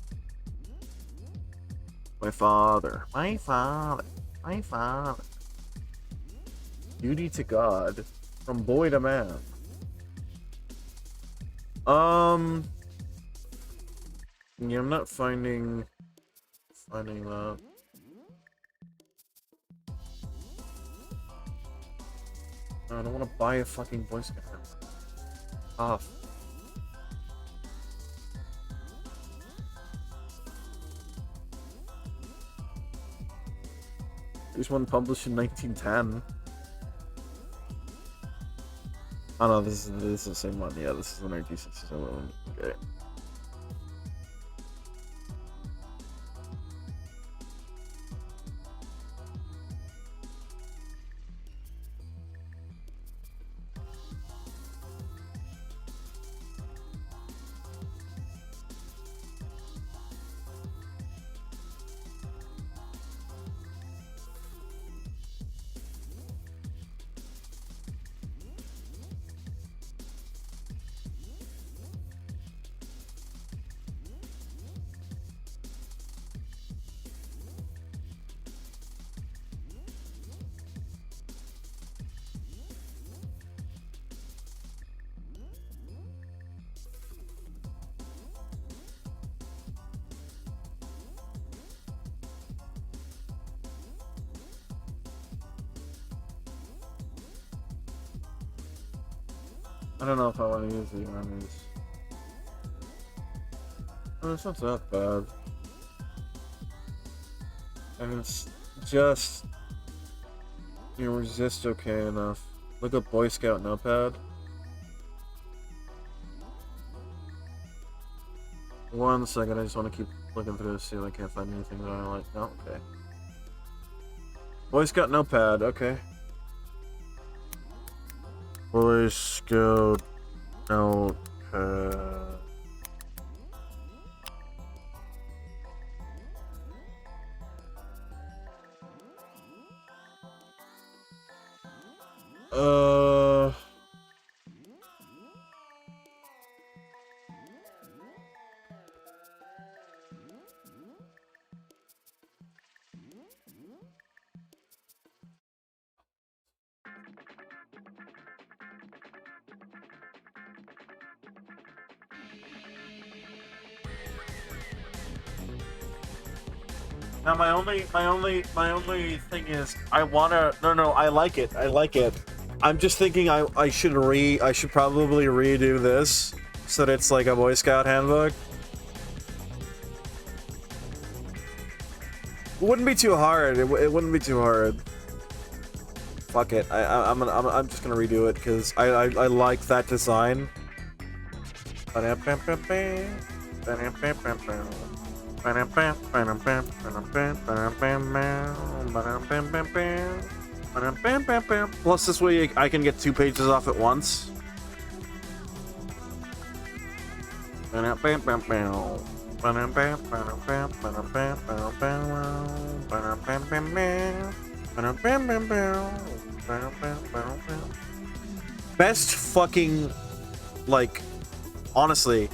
My father. My father. My father. Duty to God. From boy to man. Yeah, I'm not finding that. No, I don't want to buy a fucking Boy Scout. Off. There's one published in 1910. Oh no, this is the same one. Yeah, this is the 1967 one. Okay. I don't know if I want to use the armies. Oh, it's not that bad. And it's just... You resist okay enough. Look up Boy Scout notepad. 1 second, I just want to keep looking through to see if I can't find anything that I like. No, okay. Boy Scout notepad, okay. Boy Scout notepad. Now my only thing is I wanna no I like it. I'm just thinking I should probably redo this so that it's like a Boy Scout handbook. It wouldn't be too hard. It wouldn't be too hard. Fuck it. I'm just gonna redo it because I like that design. Plus, this way I can get 2 pages off at once. Best fucking, like, honestly.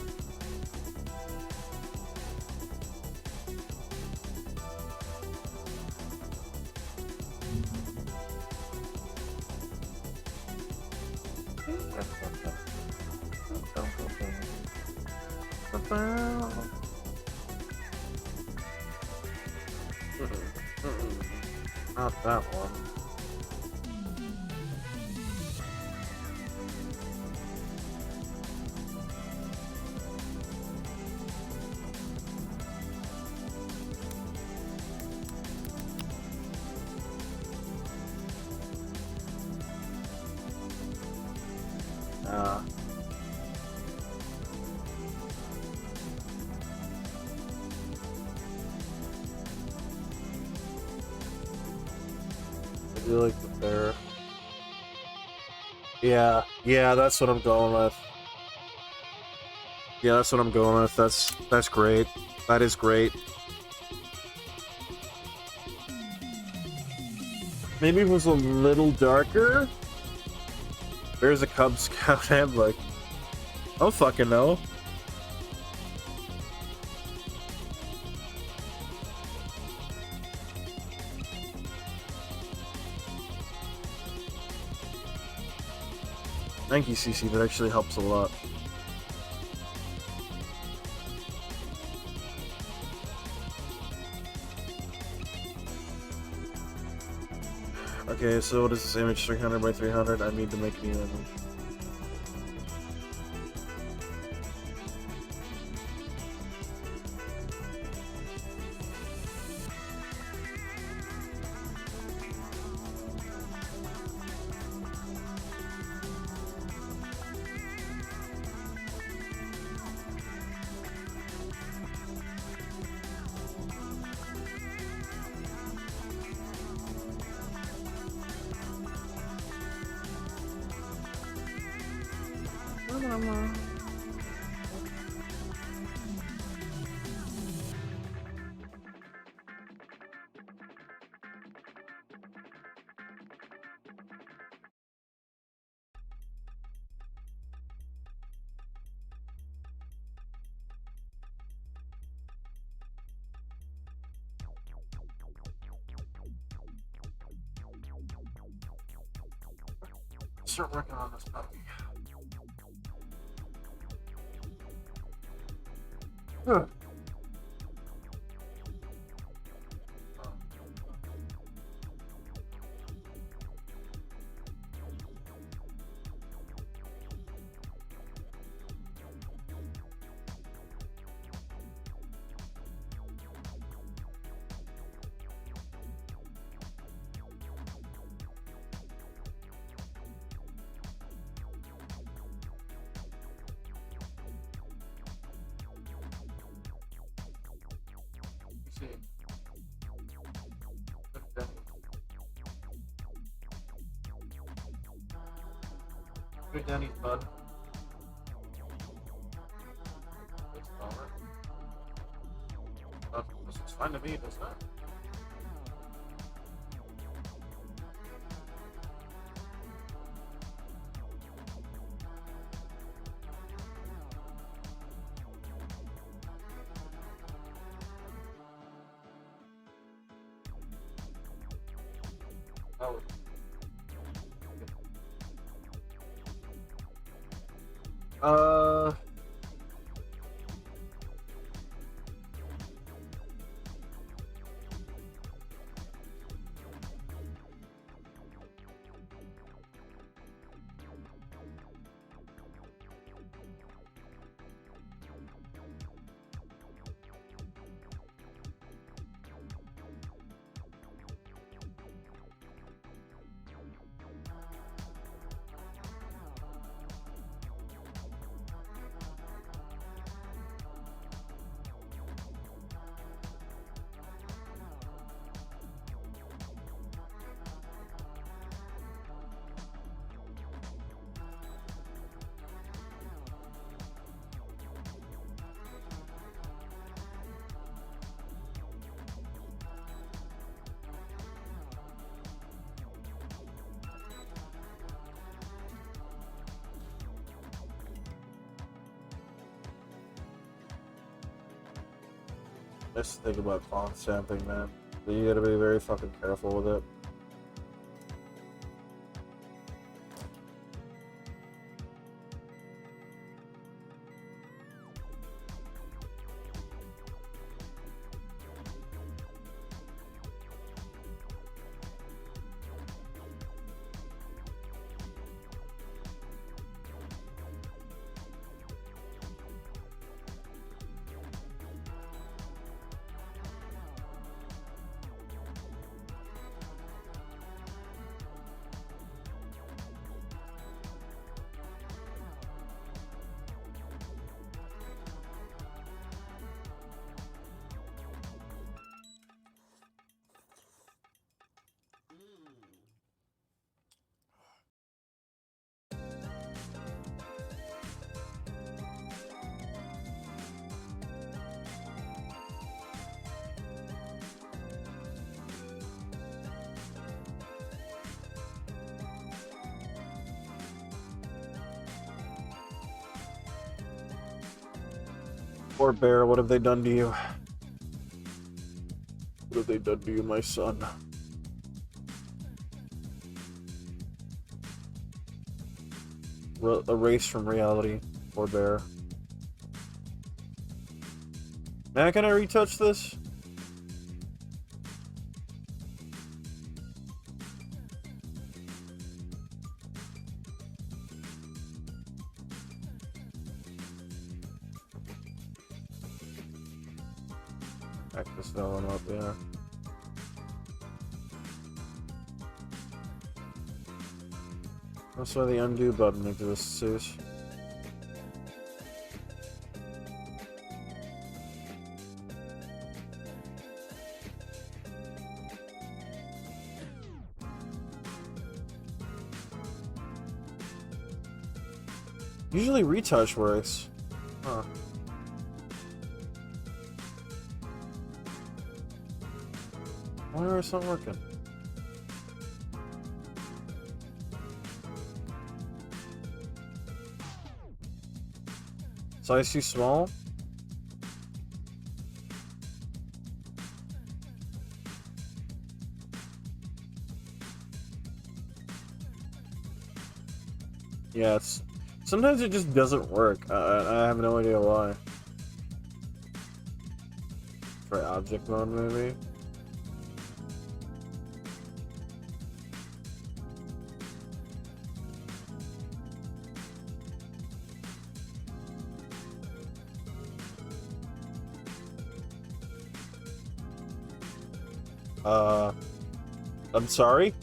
Not that one. I do like the bear. Yeah, that's what I'm going with. Yeah, that's what I'm going with. That's great. That is great. Maybe it was a little darker. There's a Cub Scout handbook. I don't fucking know. Thank you, CC. That actually helps a lot. Okay, so what is this image? 300 by 300? I need to make a new image. Start working on this puppy. Huh. Good Danny, bud. This looks fine to me, doesn't it? Oh. That's the thing about clone stamping, man. You gotta be very fucking careful with it. Poor bear, what have they done to you? What have they done to you, my son? Erased from reality. Poor bear. Man, can I retouch this? Back this villain up, yeah. That's why the undo button exists. Usually retouch works. Huh. Why is it not working? Size too small? Yeah, it's... Sometimes it just doesn't work. I have no idea why. Try object mode, maybe? I'm sorry?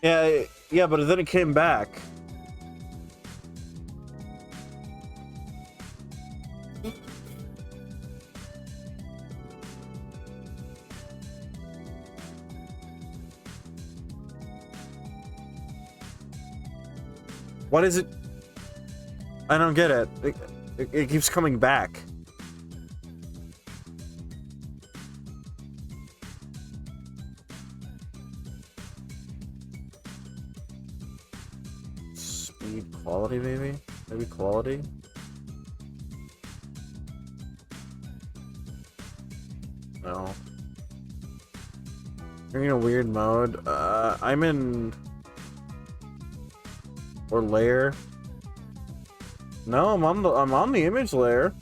Yeah, but then it came back. What is it? I don't get it. It keeps coming back. Speed, quality, maybe? Maybe quality? No. You're in a weird mode. I'm in... Or layer. No, I'm on the image layer.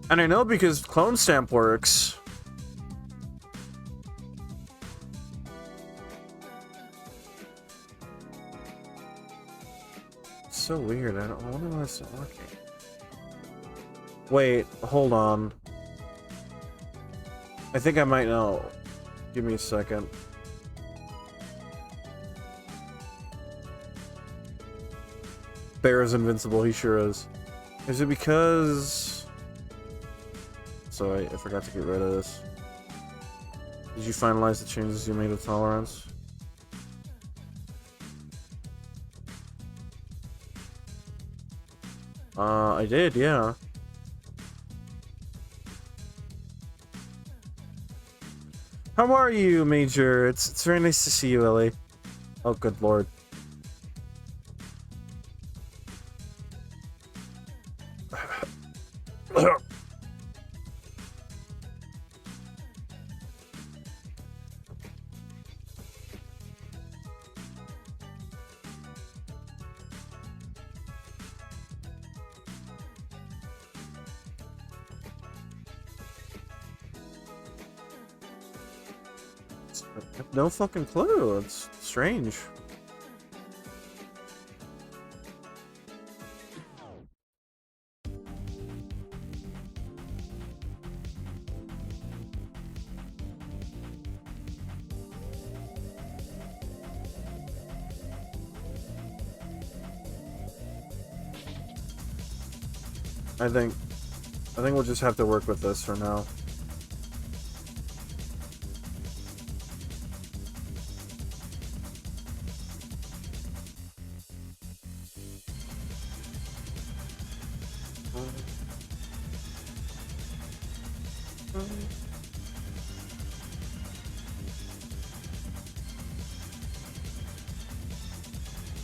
And I know because clone stamp works. It's so weird. I wonder why it's not working. Wait, hold on. I think I might know. Give me a second. Bear is invincible, he sure is. Is it because... Sorry, I forgot to get rid of this. Did you finalize the changes you made with tolerance? I did, yeah. How are you, Major? It's very nice to see you, Ellie. Oh, good lord. No fucking clue. It's strange. I think we'll just have to work with this for now.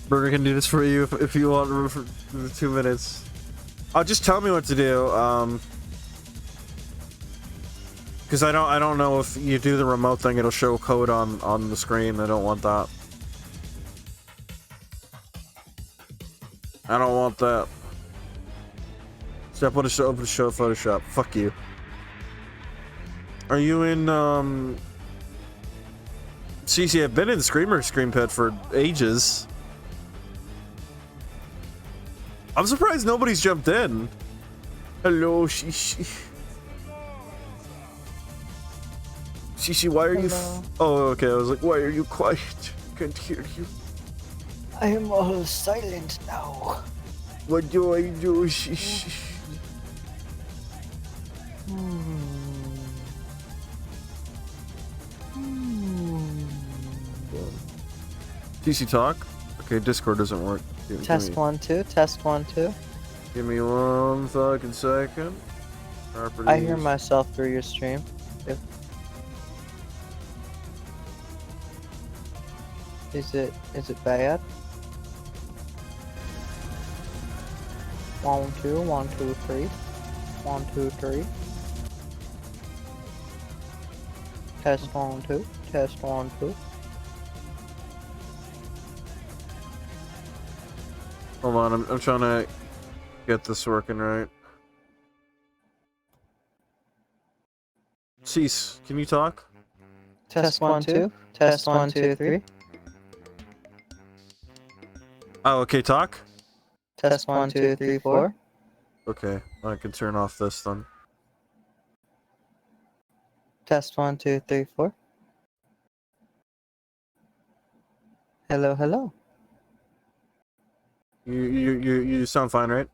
Burger can do this for you if you want for 2 minutes. Just tell me what to do. Because I don't know if you do the remote thing, it'll show code on the screen. I don't want that. I don't want that. Step one to show open to show Photoshop. Fuck you. Are you in CC? I've been in Screamer Scream Pet for ages. I'm surprised nobody's jumped in. Hello, Shishi. Shishi, why are you? Oh, okay. I was like, why are you quiet? Can't hear you. I am all silent now. What do I do, Shishi? DC talk? Okay, Discord doesn't work. Test 1 2. Test 1 2. Give me 1 fucking second. Properties. I hear myself through your stream. If... Is it bad? 1 2 1 2 3. 1 2 3. Test 1 2. Test 1 2. Hold on, I'm trying to get this working right. Cease, can you talk? Test 1 2. Test 1 2 3. Oh, okay, talk? Test 1 2 3 4. Okay, I can turn off this then. Test 1 2 3 4. Hello, hello. You sound fine, right?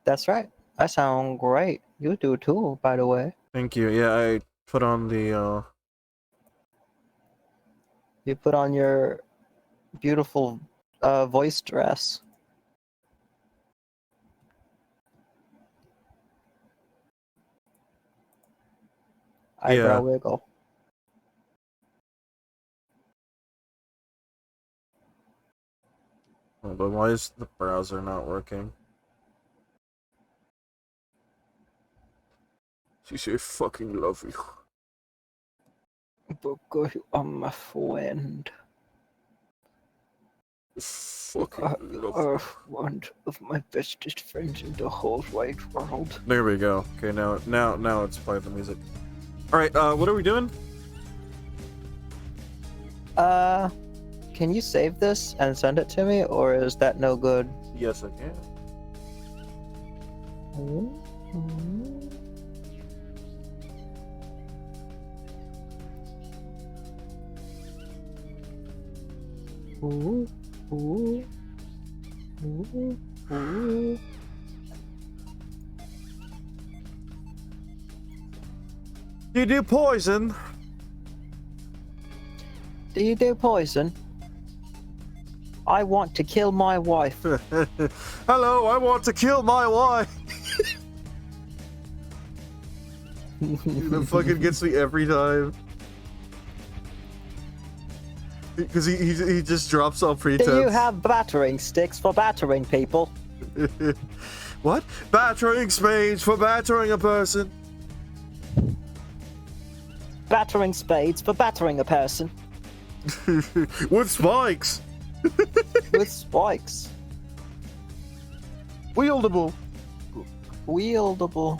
That's right. I sound great. You do too, by the way. Thank you. Yeah, I put on the You put on your beautiful voice dress. Eyebrow wiggle. Oh, but why is the browser not working? She said, "Fucking love you." Because you are my friend. Fucking love you. One of my bestest friends in the whole wide world. There we go. Okay, now it's play the music. All right, what are we doing? Can you save this and send it to me, or is that no good? Yes, I can. Ooh, ooh, ooh, ooh. You do poison? Do you do poison? I want to kill my wife. Hello, I want to kill my wife. That fucking gets me every time. Because he just drops all pretense. Do you have battering sticks for battering people? What? Battering spades for battering a person. Battering spades for battering a person. With spikes. With spikes. Wieldable. Wieldable.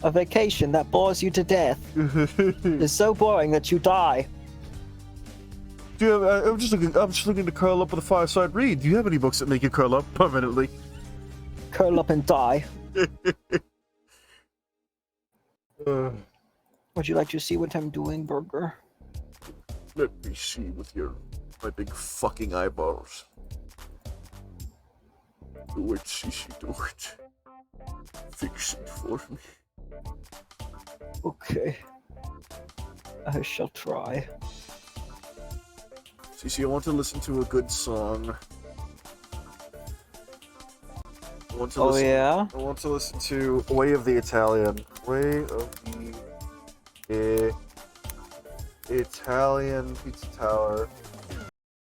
A vacation that bores you to death is so boring that you die. Do you have, I'm just looking to curl up with a fireside read. Do you have any books that make you curl up permanently? Curl up and die. Would you like to see what I'm doing, Burger? Let me see with my big fucking eyeballs. Do it, Sissy, do it. Fix it for me. Okay. I shall try. Sissy, I want to listen to a good song. I want to listen to Way of the Italian. Way of the Italian Pizza Tower.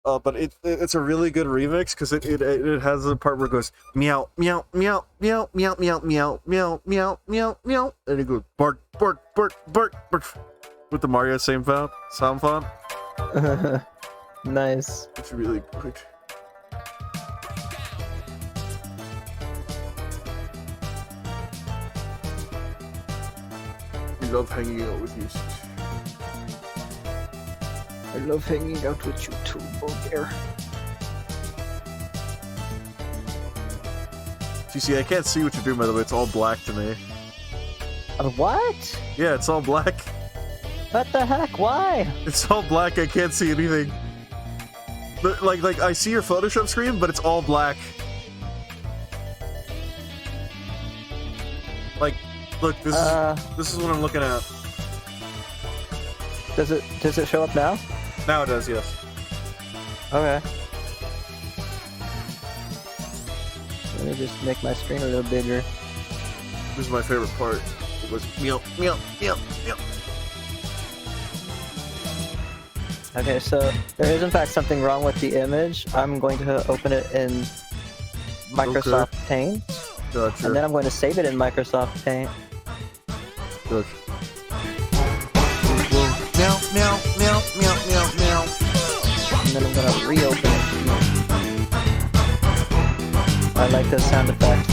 But it's a really good remix because it has a part where it goes meow meow meow meow meow meow meow meow meow meow meow, and it goes bark bark bark bark bark with the Mario sound font. Nice. It's really good. We love hanging out with you. I love hanging out with you too, Bulgair. See, I can't see what you're doing, by the way. It's all black to me. What? Yeah, it's all black. What the heck? Why? It's all black. I can't see anything. Like I see your Photoshop screen, but it's all black. Like, look, this is what I'm looking at. Does it show up now? Now it does, yes. Okay. Let me just make my screen a little bigger. This is my favorite part. It was meow meow meow meow. Okay, so there is in fact something wrong with the image. I'm going to open it in Microsoft Paint. Gotcha. And then I'm going to save it in Microsoft Paint. Gotcha. Meow meow meow meow meow meow. And then I'm going to reopen it. I like those sound effects.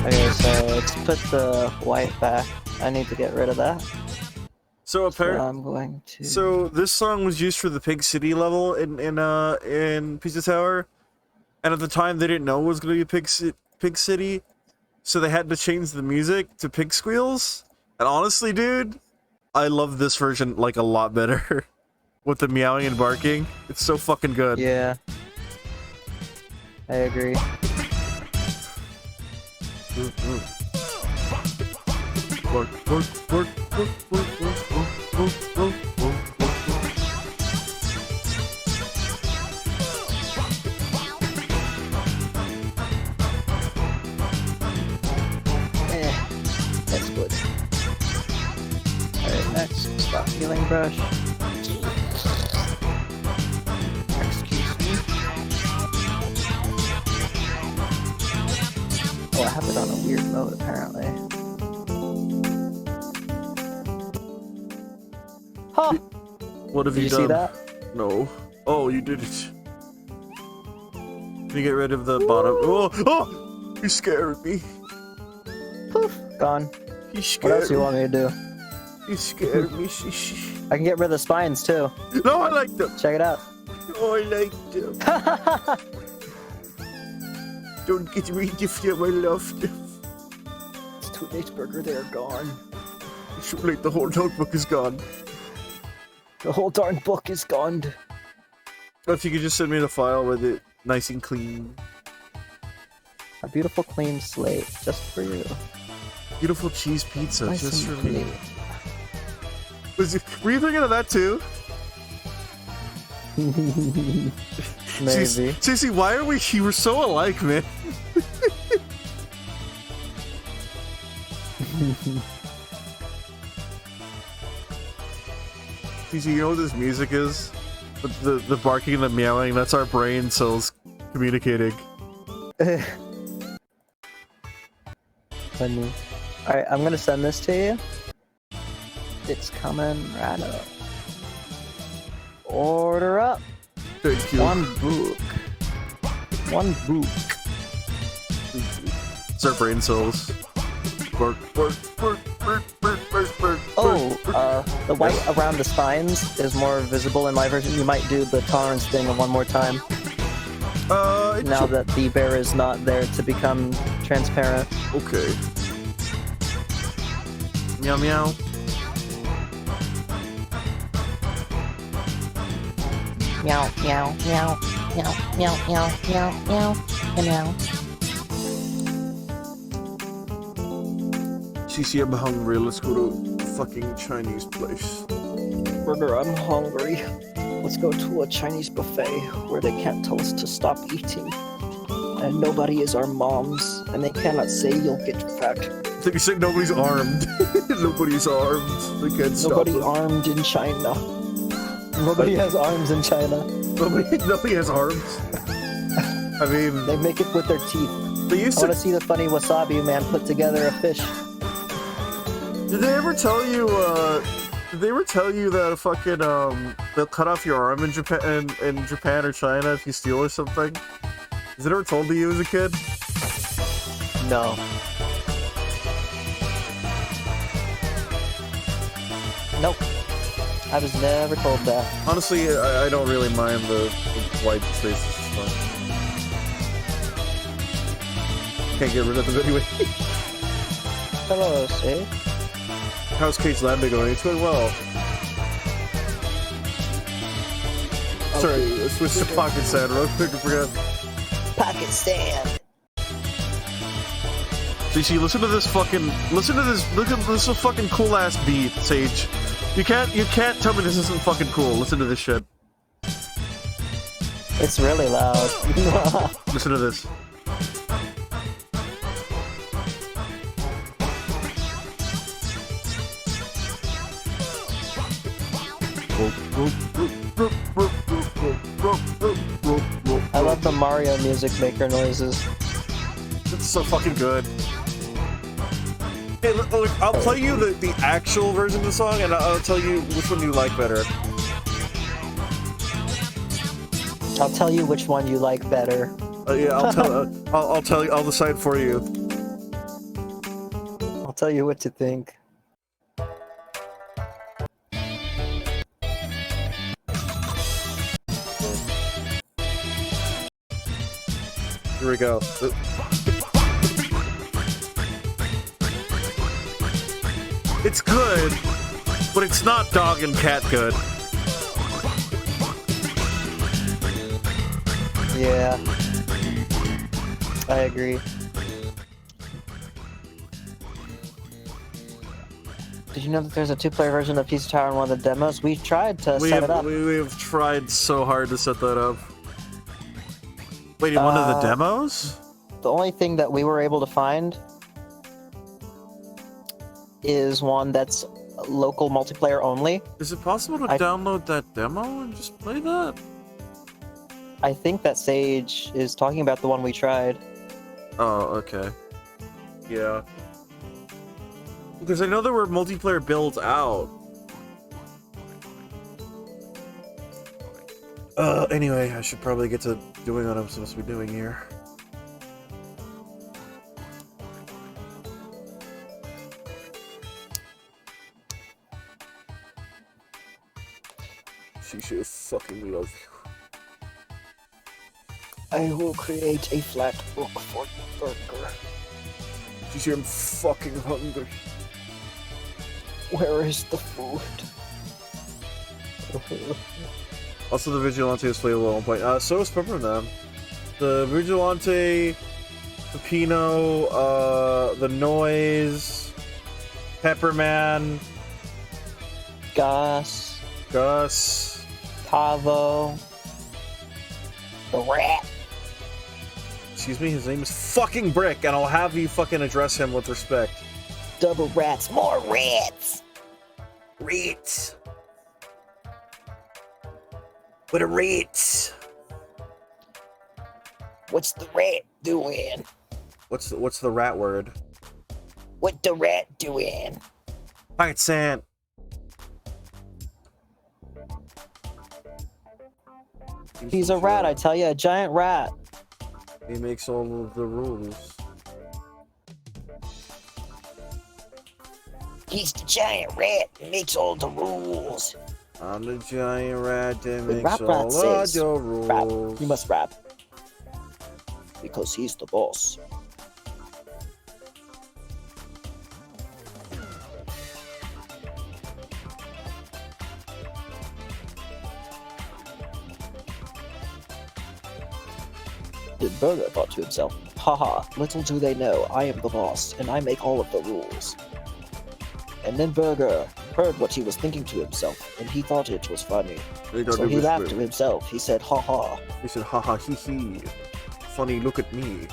Okay, so let's put the white back. I need to get rid of that. So apparently, I'm going to. So this song was used for the Pig City level in Pizza Tower, and at the time they didn't know it was going to be Pig City, so they had to change the music to Pig Squeals. And honestly, dude, I love this version like a lot better with the meowing and barking. It's so fucking good. Yeah, I agree. Bark, bark, bark, bark, bark, bark, bark, bark, bark, bark. That's good. Alright, next, spot healing brush. Excuse me. Oh, I have it on a weird mode apparently. Huh! What have you Did done? you see that? No. Oh, you did it. Can you get rid of the bottom? Oh! Oh! You scared me. Poof! Gone. You What scared else do you want me to do? You scared me. I can get rid of the spines too. No, I like them. Check it out. Oh, I like them. Don't get rid of them. I love them. It's too late, Burger. They're gone. It's too late. The whole notebook is gone. The whole darn book is gone. If you could just send me the file with it nice and clean. A beautiful clean slate, just for you. Beautiful cheese pizza, Nice just and for me. clean. Were you thinking of that too? Maybe. Seriously, why are we so alike, man? Seriously, you know what this music is? The barking and the meowing, that's our brain cells communicating. Funny. Alright, I'm gonna send this to you. It's coming right up. Order up. Thank you. One book. One book. It's our brain cells. Bark, bark, bark, bark, bark, bark, bark, Oh, bark. the white around the spines is more visible in my version. You might do the tolerance thing one more time. Now that the bear is not there to become transparent. Okay. Meow meow. Meow, meow, meow, meow, meow, meow, meow, meow, and meow. CC, I'm hungry. Let's go to a fucking Chinese place. Burger, I'm hungry. Let's go to a Chinese buffet where they can't tell us to stop eating. And nobody is our moms, and they cannot say you'll get fat. I think you said nobody's armed. Nobody's armed. They can't stop Nobody them. armed in China. Nobody has arms in China. Nobody has arms. I mean, They make it with their teeth. they used I want to. to see the funny wasabi man put together a fish. Did they ever tell you? Did they ever tell you that fucking they'll cut off your arm in Japan or China if you steal or something? Is it ever told to you as a kid? No. Nope. I was never told that. Honestly, I don't really mind the white space. This is fun. Can't get rid of them anyway. Hello, Sage. How's Cagleand going? It's going well. Sorry, let's switch to Pocket Sand real quick. I forgot. Pocket stand. CC, listen to this fucking. Listen to this. Look at this fucking cool ass beat, Sage. You can't tell me this isn't fucking cool. Listen to this shit. It's really loud. Listen to this. I love the Mario music maker noises. It's so fucking good. Hey, look, I'll play you the actual version of the song, and I'll tell you which one you like better. I'll tell you which one you like better. Yeah, I'll tell you. I'll decide for you. I'll tell you what to think. Here we go. It's good, but it's not dog and cat good. Yeah. I agree. Did you know that there's a two-player version of Pizza Tower in one of the demos? We tried to set it up. We've tried so hard to set that up. Wait, in one of the demos? The only thing that we were able to find is one that's local multiplayer only. Is it possible to download that demo and just play that? I think that Sage is talking about the one we tried. Oh, okay. Yeah. Because I know there were multiplayer builds out. Anyway, I should probably get to doing what I'm supposed to be doing here. She should fucking love you. I will create a flat book for you, Burger. She said I'm fucking hungry. Where is the food? Also, the Vigilante is playable at one point. So is Pepperman. The Vigilante, Pepino, the Noise, Pepperman, Gus, Gus, Tavo, The rat. Excuse me, his name is fucking Brick, and I'll have you fucking address him with respect. Double rats. More rats. Rats. What a rats. What's the rat doing? What's the rat word? What the rat doing? Pocket sand. He's a rat, I tell you, a giant rat. He makes all of the rules. He's the giant rat that makes all the rules. I'm the giant rat that The makes rap rat all of says, the rap. rules. You must rap. Because he's the boss. Then Burger thought to himself, haha, little do they know, I am the boss, and I make all of the rules. And then Burger heard what he was thinking to himself, and he thought it was funny. So he laughed to himself. He said, haha. He said, haha, hee hee. Funny, look at me.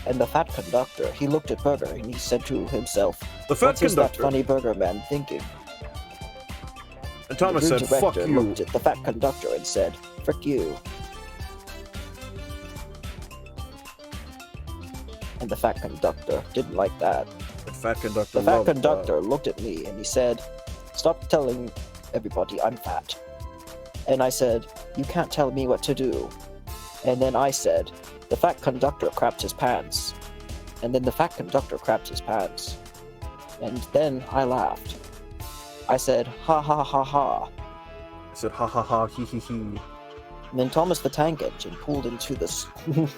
And the fat conductor, he looked at Burger, and he said to himself, The fat what is that conductor. funny Burger man thinking? And Thomas The said, director fuck you. looked at the fat conductor and said, frick you. And the fat conductor didn't like that. The fat conductor The fat loved conductor looked at me and he said, stop telling everybody I'm fat. And I said, you can't tell me what to do. And then I said, the fat conductor crapped his pants. And then the fat conductor crapped his pants. And then I laughed. I said, ha ha ha ha. I said, ha ha ha, hee hee hee. And then Thomas the Tank Engine pulled into the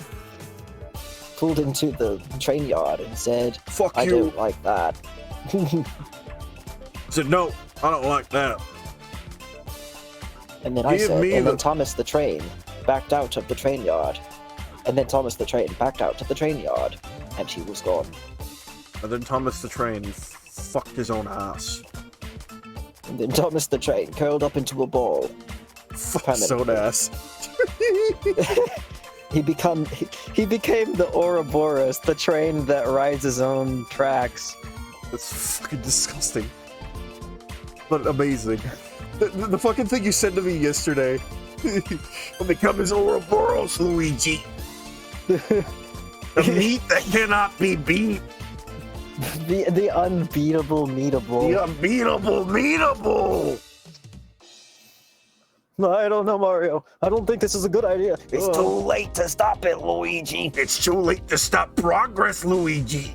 pulled into the train yard and said, Fuck I you. don't like that. I said, no, I don't like that. And then I Give said, me and then the- Thomas the Train backed out of the train yard. And then Thomas the Train backed out of the train yard. And he was gone. And then Thomas the Train fucked his own ass. And then Thomas the Train curled up into a ball. Fucked his own ass. He became the Ouroboros, the train that rides his own tracks. That's fucking disgusting. But amazing. The fucking thing you said to me yesterday. I'll become his Ouroboros, Luigi. The meat that cannot be beat. The unbeatable meatable. The unbeatable meatable. I don't know, Mario. I don't think this is a good idea. It's too late to stop it, Luigi. It's too late to stop progress, Luigi.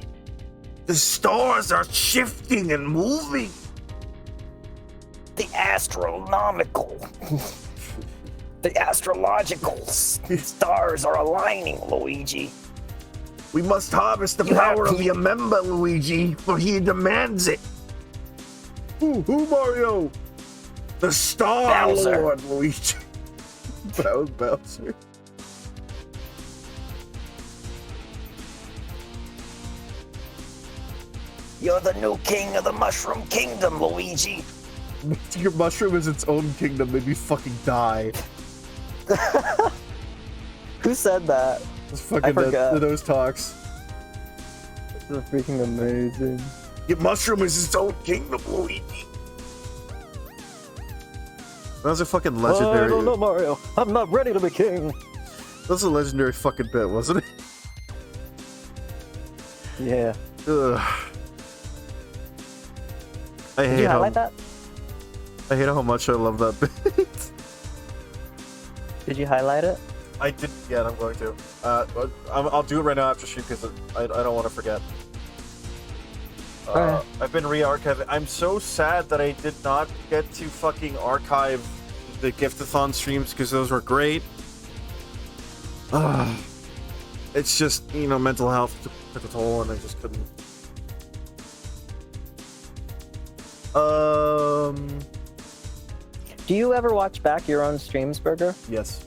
The stars are shifting and moving. The astronomical. The astrological stars are aligning, Luigi. We must harvest the You power have of your member, Luigi, for he demands it. Who, Mario? The Star Bowser. Lord, Luigi. Bowser. You're the new king of the Mushroom Kingdom, Luigi. Your mushroom is its own kingdom, made me fucking die. Who said that? It's fucking those talks. This is freaking amazing. Your mushroom is its own kingdom, Luigi. That was a fucking legendary. I don't know, Mario. I'm not ready to be king. That was a legendary fucking bit, wasn't it? Yeah. Ugh. Did you highlight that? I hate how much I love that bit. Did you highlight it? I didn't yet, I'm going to. I'll do it right now after stream because I don't want to forget. Okay. I've been re-archiving. I'm so sad that I did not get to fucking archive the Giftathon streams because those were great. It's just, you know, mental health took a toll and I just couldn't. Do you ever watch back your own streams, Burger? Yes.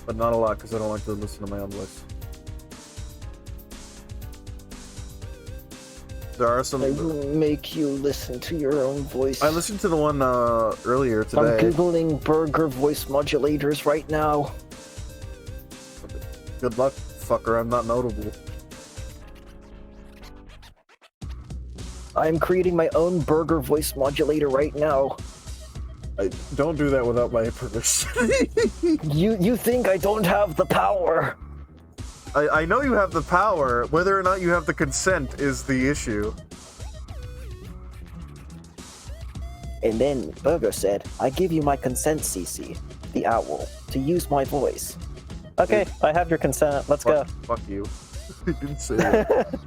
But not a lot because I don't like to listen to my own voice. There are some. I will make you listen to your own voice. I listened to the one earlier I'm today. googling burger voice modulators right now. Good luck, fucker. I'm not notable. I'm creating my own burger voice modulator right now. Don't do that without my permission. You think I don't have the power? I know you have the power. Whether or not you have the consent is the issue. And then Burger said, I give you my consent, CC, the owl, to use my voice. Okay, I have your consent. Let's go. Fuck you. You didn't say that.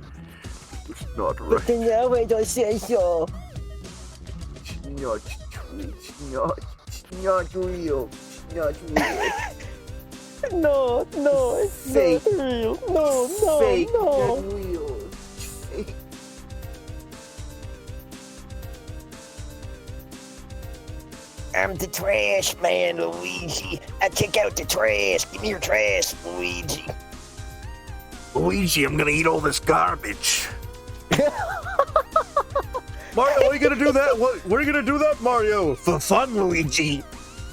It's not right. But then now I don't say so. It's not real. It's not real. No, it's Fake. not real. No, Fake. no. Not real. Fake. I'm the trash man, Luigi. I take out the trash. Give me your trash, Luigi. Luigi, I'm gonna eat all this garbage. Mario, are you gonna do that? What are you gonna do that, Mario? For fun, Luigi.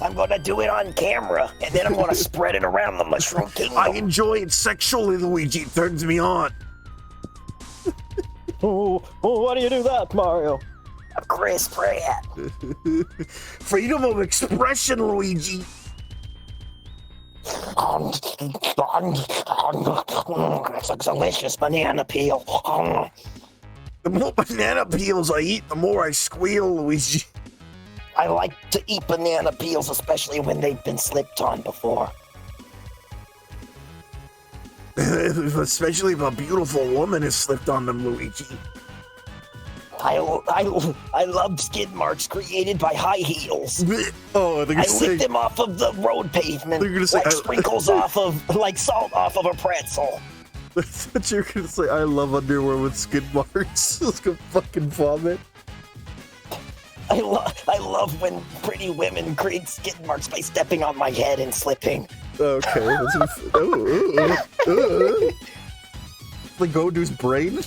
I'm gonna do it on camera, and then I'm gonna spread it around the Mushroom Kingdom. I enjoy it sexually, Luigi. It turns me on. Oh, why do you do that, Mario? I'm Chris Pratt. Freedom of expression, Luigi. It's a delicious banana peel. The more banana peels I eat, the more I squeal, Luigi. I like to eat banana peels, especially when they've been slipped on before. Especially if a beautiful woman has slipped on them, Luigi. I love skid marks created by high heels. Oh, I think I you're lick saying... them off of the road pavement, You're gonna say, like sprinkles like salt off of a pretzel. That's what you're gonna say. I love underwear with skid marks. It's gonna fucking vomit. I love when pretty women create skid marks by stepping on my head and slipping. Okay. Like Godu's brain.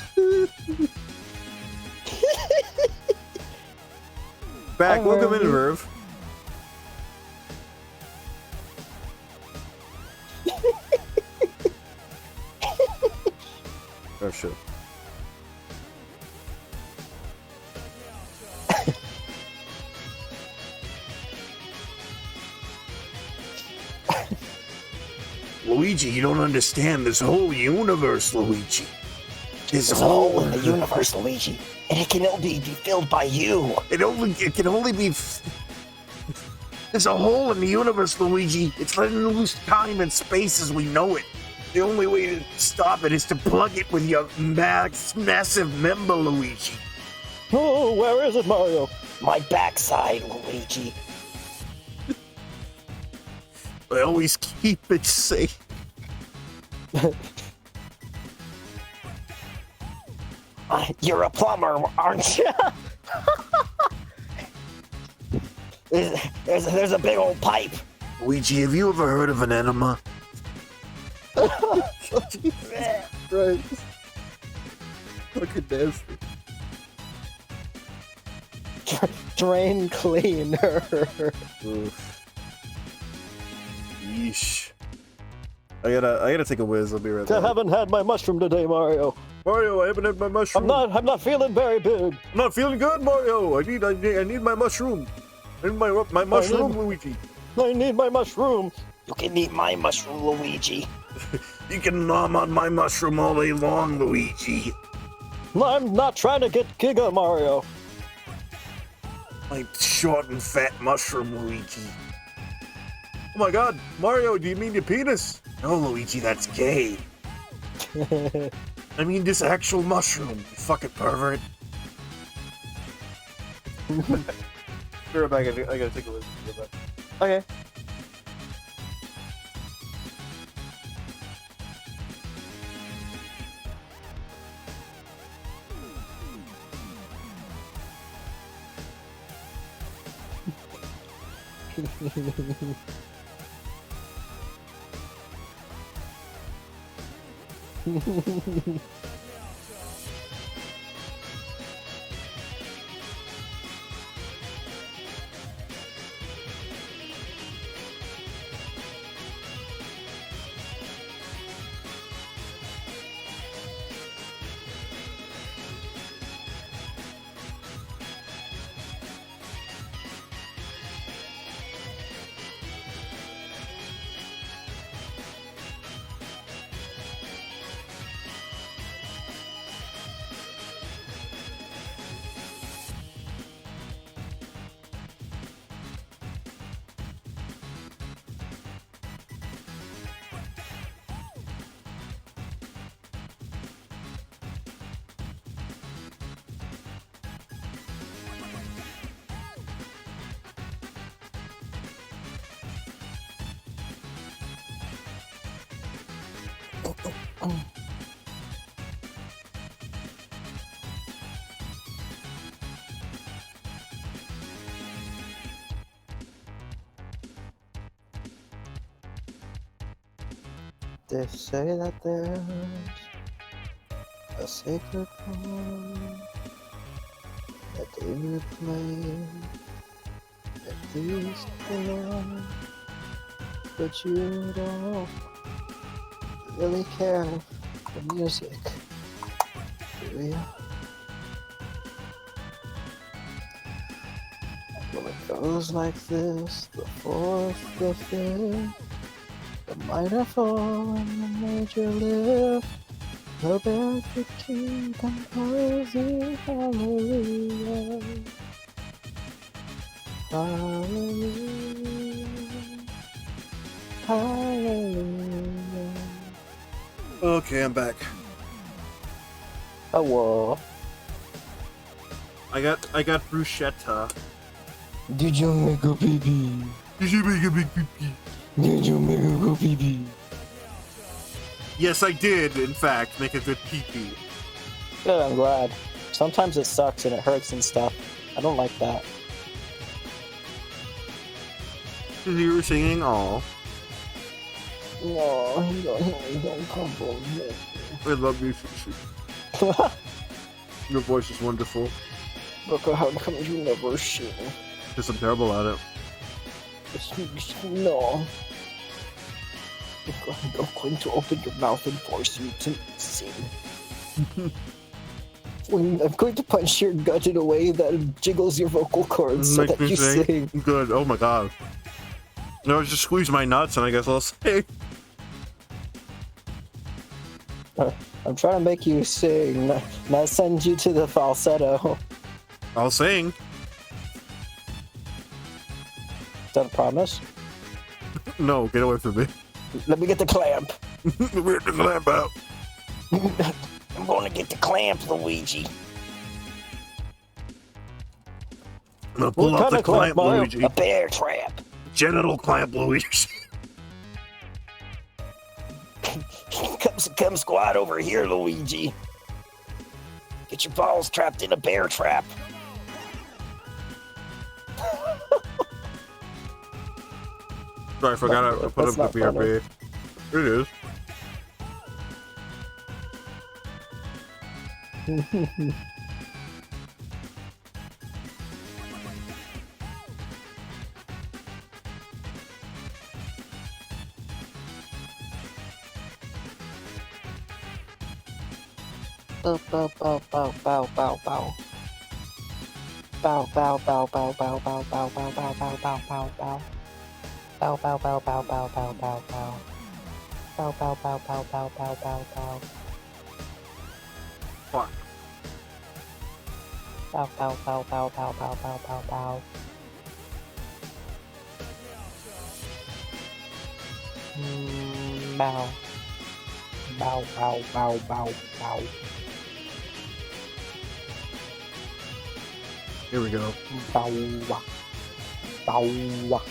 Back, welcome in, Verve. Oh shit. Luigi, you don't understand this whole universe, Luigi. There's a hole in the universe, Luigi, and it can only be filled by you. It can only be. There's a hole in the universe, Luigi. It's letting loose time and space as we know it. The only way to stop it is to plug it with your massive member, Luigi. Oh, where is it, Mario? My backside, Luigi. I always keep it safe. You're a plumber, aren't you? there's a big old pipe. Luigi, have you ever heard of an enema? Right. Fucking nasty. Drain cleaner. Oof. Yeesh. I gotta take a whiz. I'll be right back. I haven't had my mushroom today, Mario. Mario, I haven't had my mushroom. I'm not feeling very big. I'm not feeling good, Mario. I need my mushroom. I need my mushroom, Luigi. I need my mushroom. You can eat my mushroom, Luigi. You can nom on my mushroom all day long, Luigi. I'm not trying to get Giga, Mario. My short and fat mushroom, Luigi. Oh my god, Mario, do you mean your penis? No, Luigi, that's gay. I mean this actual mushroom, you fucking pervert. Be right back, I gotta take a listen. Be right back. Okay. They say that there's a sacred poem that they would play at least alone, but you don't really care for music, do you? Well, it goes like this: the fourth, the fifth, the minor fall and the major lift, the barefoot king composing hallelujah, hallelujah, hallelujah. Okay, I'm back. Oh, whoa. I got bruschetta. Did you make a pee-pee? Did you make a big pee-pee? Did you make a good pee-pee? Yes, I did, in fact, make a good pee-pee. Good, I'm glad. Sometimes it sucks and it hurts and stuff. I don't like that. You were singing all. No, don't come on. I love you, Sushi. Your voice is wonderful. Look, how come you never sing? Because I'm terrible at it. No. I'm going to open your mouth and force you to sing. I'm going to punch your gut in a way that jiggles your vocal cords so that you sing. Good, oh my god. No, just squeeze my nuts and I guess I'll sing. I'm trying to make you sing, not send you to the falsetto. I'll sing. Is that a promise? No, get away from me. Let me get the clamp. We're the clamp out. I'm gonna get the clamp, Luigi. I'm gonna pull What off kind the of clamp, clamp, Mario? Luigi. A bear trap. Genital clamp, Luigi. Come squat over here, Luigi. Get your balls trapped in a bear trap. Sorry, I forgot to put up the BRB. Here it is. Bow, bow, bow, bow, bow, bow, bow. Bow, bow, bow, bow, bow, bow, bow, bow, bow, bow, bow, bow, bow. Bow, bow, bow, bow, bow, bow, bow, bow. Bow, bow, bow, bow, bow, bow, bow, bow. Fuck. Bow, bow, bow, bow, bow, bow, bow, bow, bow. Bow. Bow, bow, bow, bow, bow. Here we go. Bow, wah. Bow, wah.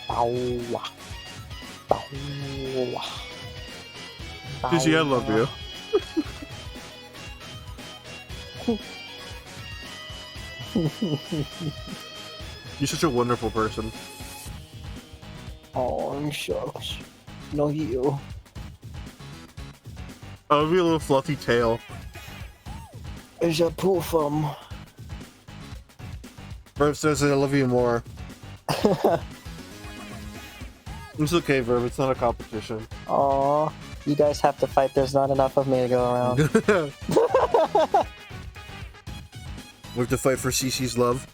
Bow, wah. Bow, wah. Sushi, I love you. You're such a wonderful person. Oh, shucks. No, you. I love your little fluffy tail. Is a poofum. Verb says that I love you more. It's okay, Verb. It's not a competition. Aw, you guys have to fight. There's not enough of me to go around. We have to fight for Cece's love.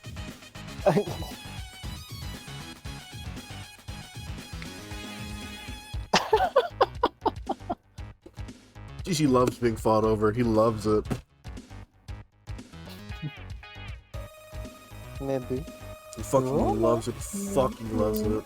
Cece loves being fought over. He loves it. Maybe. He fucking loves it. Fucking loves it.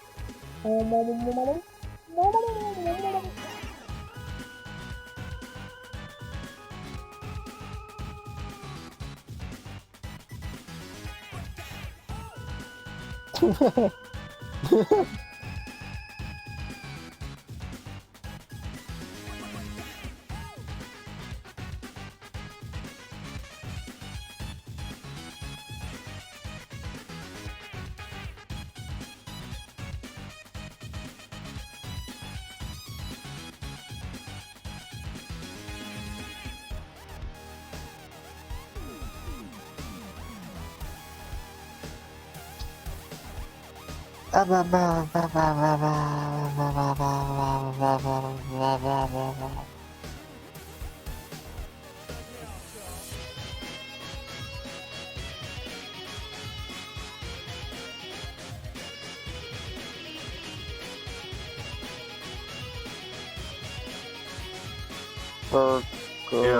Yeah,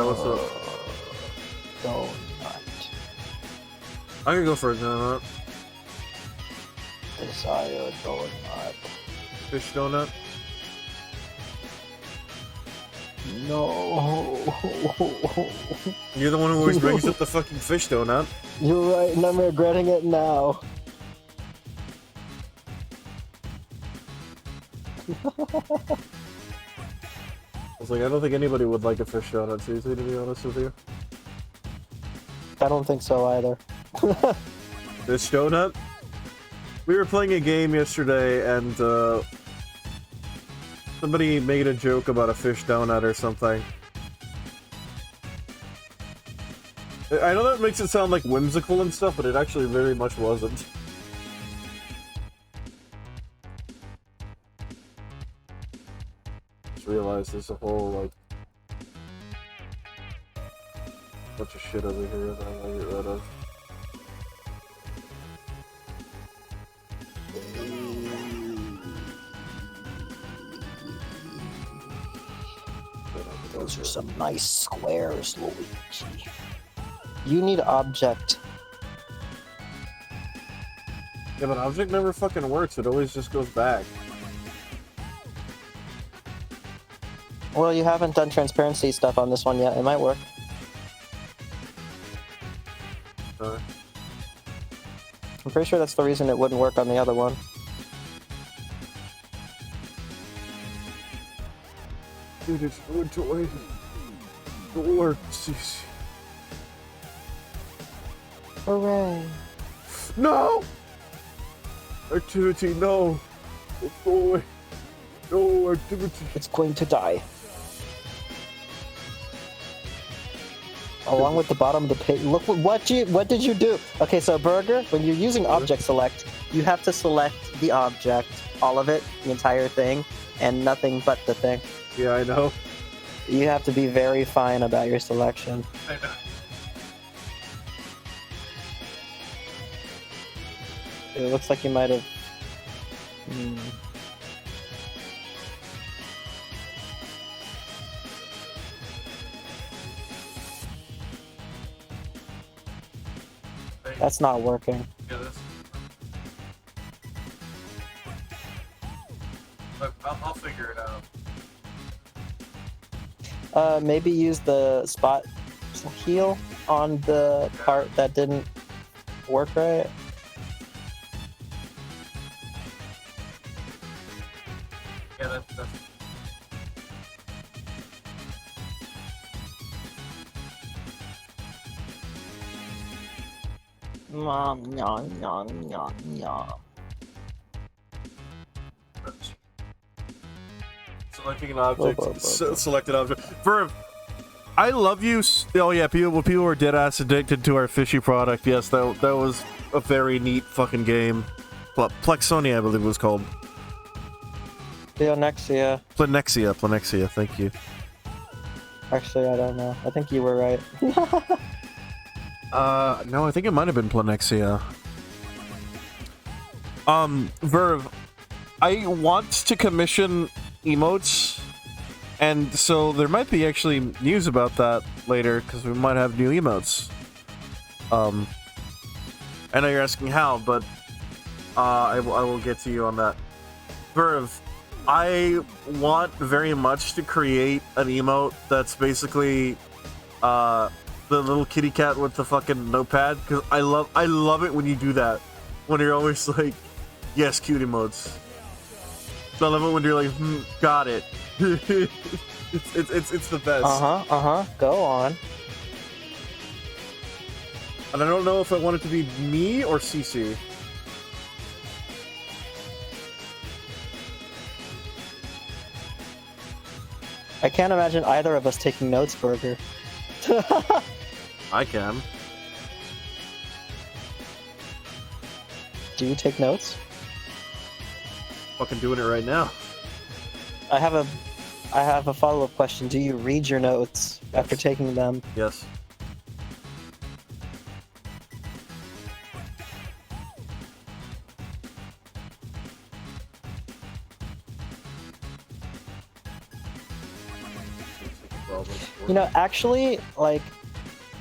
what's up? Donut. I can go for a donut. Desire donut. Fish donut. No. You're the one who always brings up the fucking fish donut. You're right, and I'm regretting it now. I was like, I don't think anybody would like a fish donut, seriously, to be honest with you. I don't think so either. Fish donut? We were playing a game yesterday, and somebody made a joke about a fish donut or something. I know that makes it sound like whimsical and stuff, but it actually very much wasn't. Just realized there's a whole, like, bunch of shit over here that I'm gonna get rid of. Those are some nice squares, Luigi. You need object. Yeah, but object never fucking works, it always just goes back. Well, you haven't done transparency stuff on this one yet. It might work. I'm pretty sure that's the reason it wouldn't work on the other one. Dude, it's going to wait. It works. Hooray. No! Activity, no! Go away. No activity. It's going to die. Along with the bottom of the page. Look, what did you do? Okay, so Burger, when you're using object select, you have to select the object, all of it, the entire thing, and nothing but the thing. Yeah, I know. You have to be very fine about your selection. I know. It looks like you might have... That's not working. Yeah, that's... I'll figure it out. Maybe use the spot heal on the part that didn't work right. Yeah, that's... Selecting an object. Selected object. Verve, I love you. Oh yeah, people were dead ass addicted to our fishy product. Yes, that was a very neat fucking game. Plexonia, I believe it was called. Pleonexia. Planexia. Thank you. Actually, I don't know. I think you were right. No, I think it might have been Planexia. Verve, I want to commission emotes, and so there might be actually news about that later, because we might have new emotes. I know you're asking how, but I will get to you on that. Verve, I want very much to create an emote that's basically the little kitty cat with the fucking notepad, because I love it when you do that, when you're always like, yes, cute emotes. I love it when you're like, got it. it's the best. Go on. And I don't know if I want it to be me or CC. I can't imagine either of us taking notes, Burger. I can. Do you take notes? Fucking doing it right now. I have a follow-up question. Do you read your notes after taking them? Yes. You know, actually, like,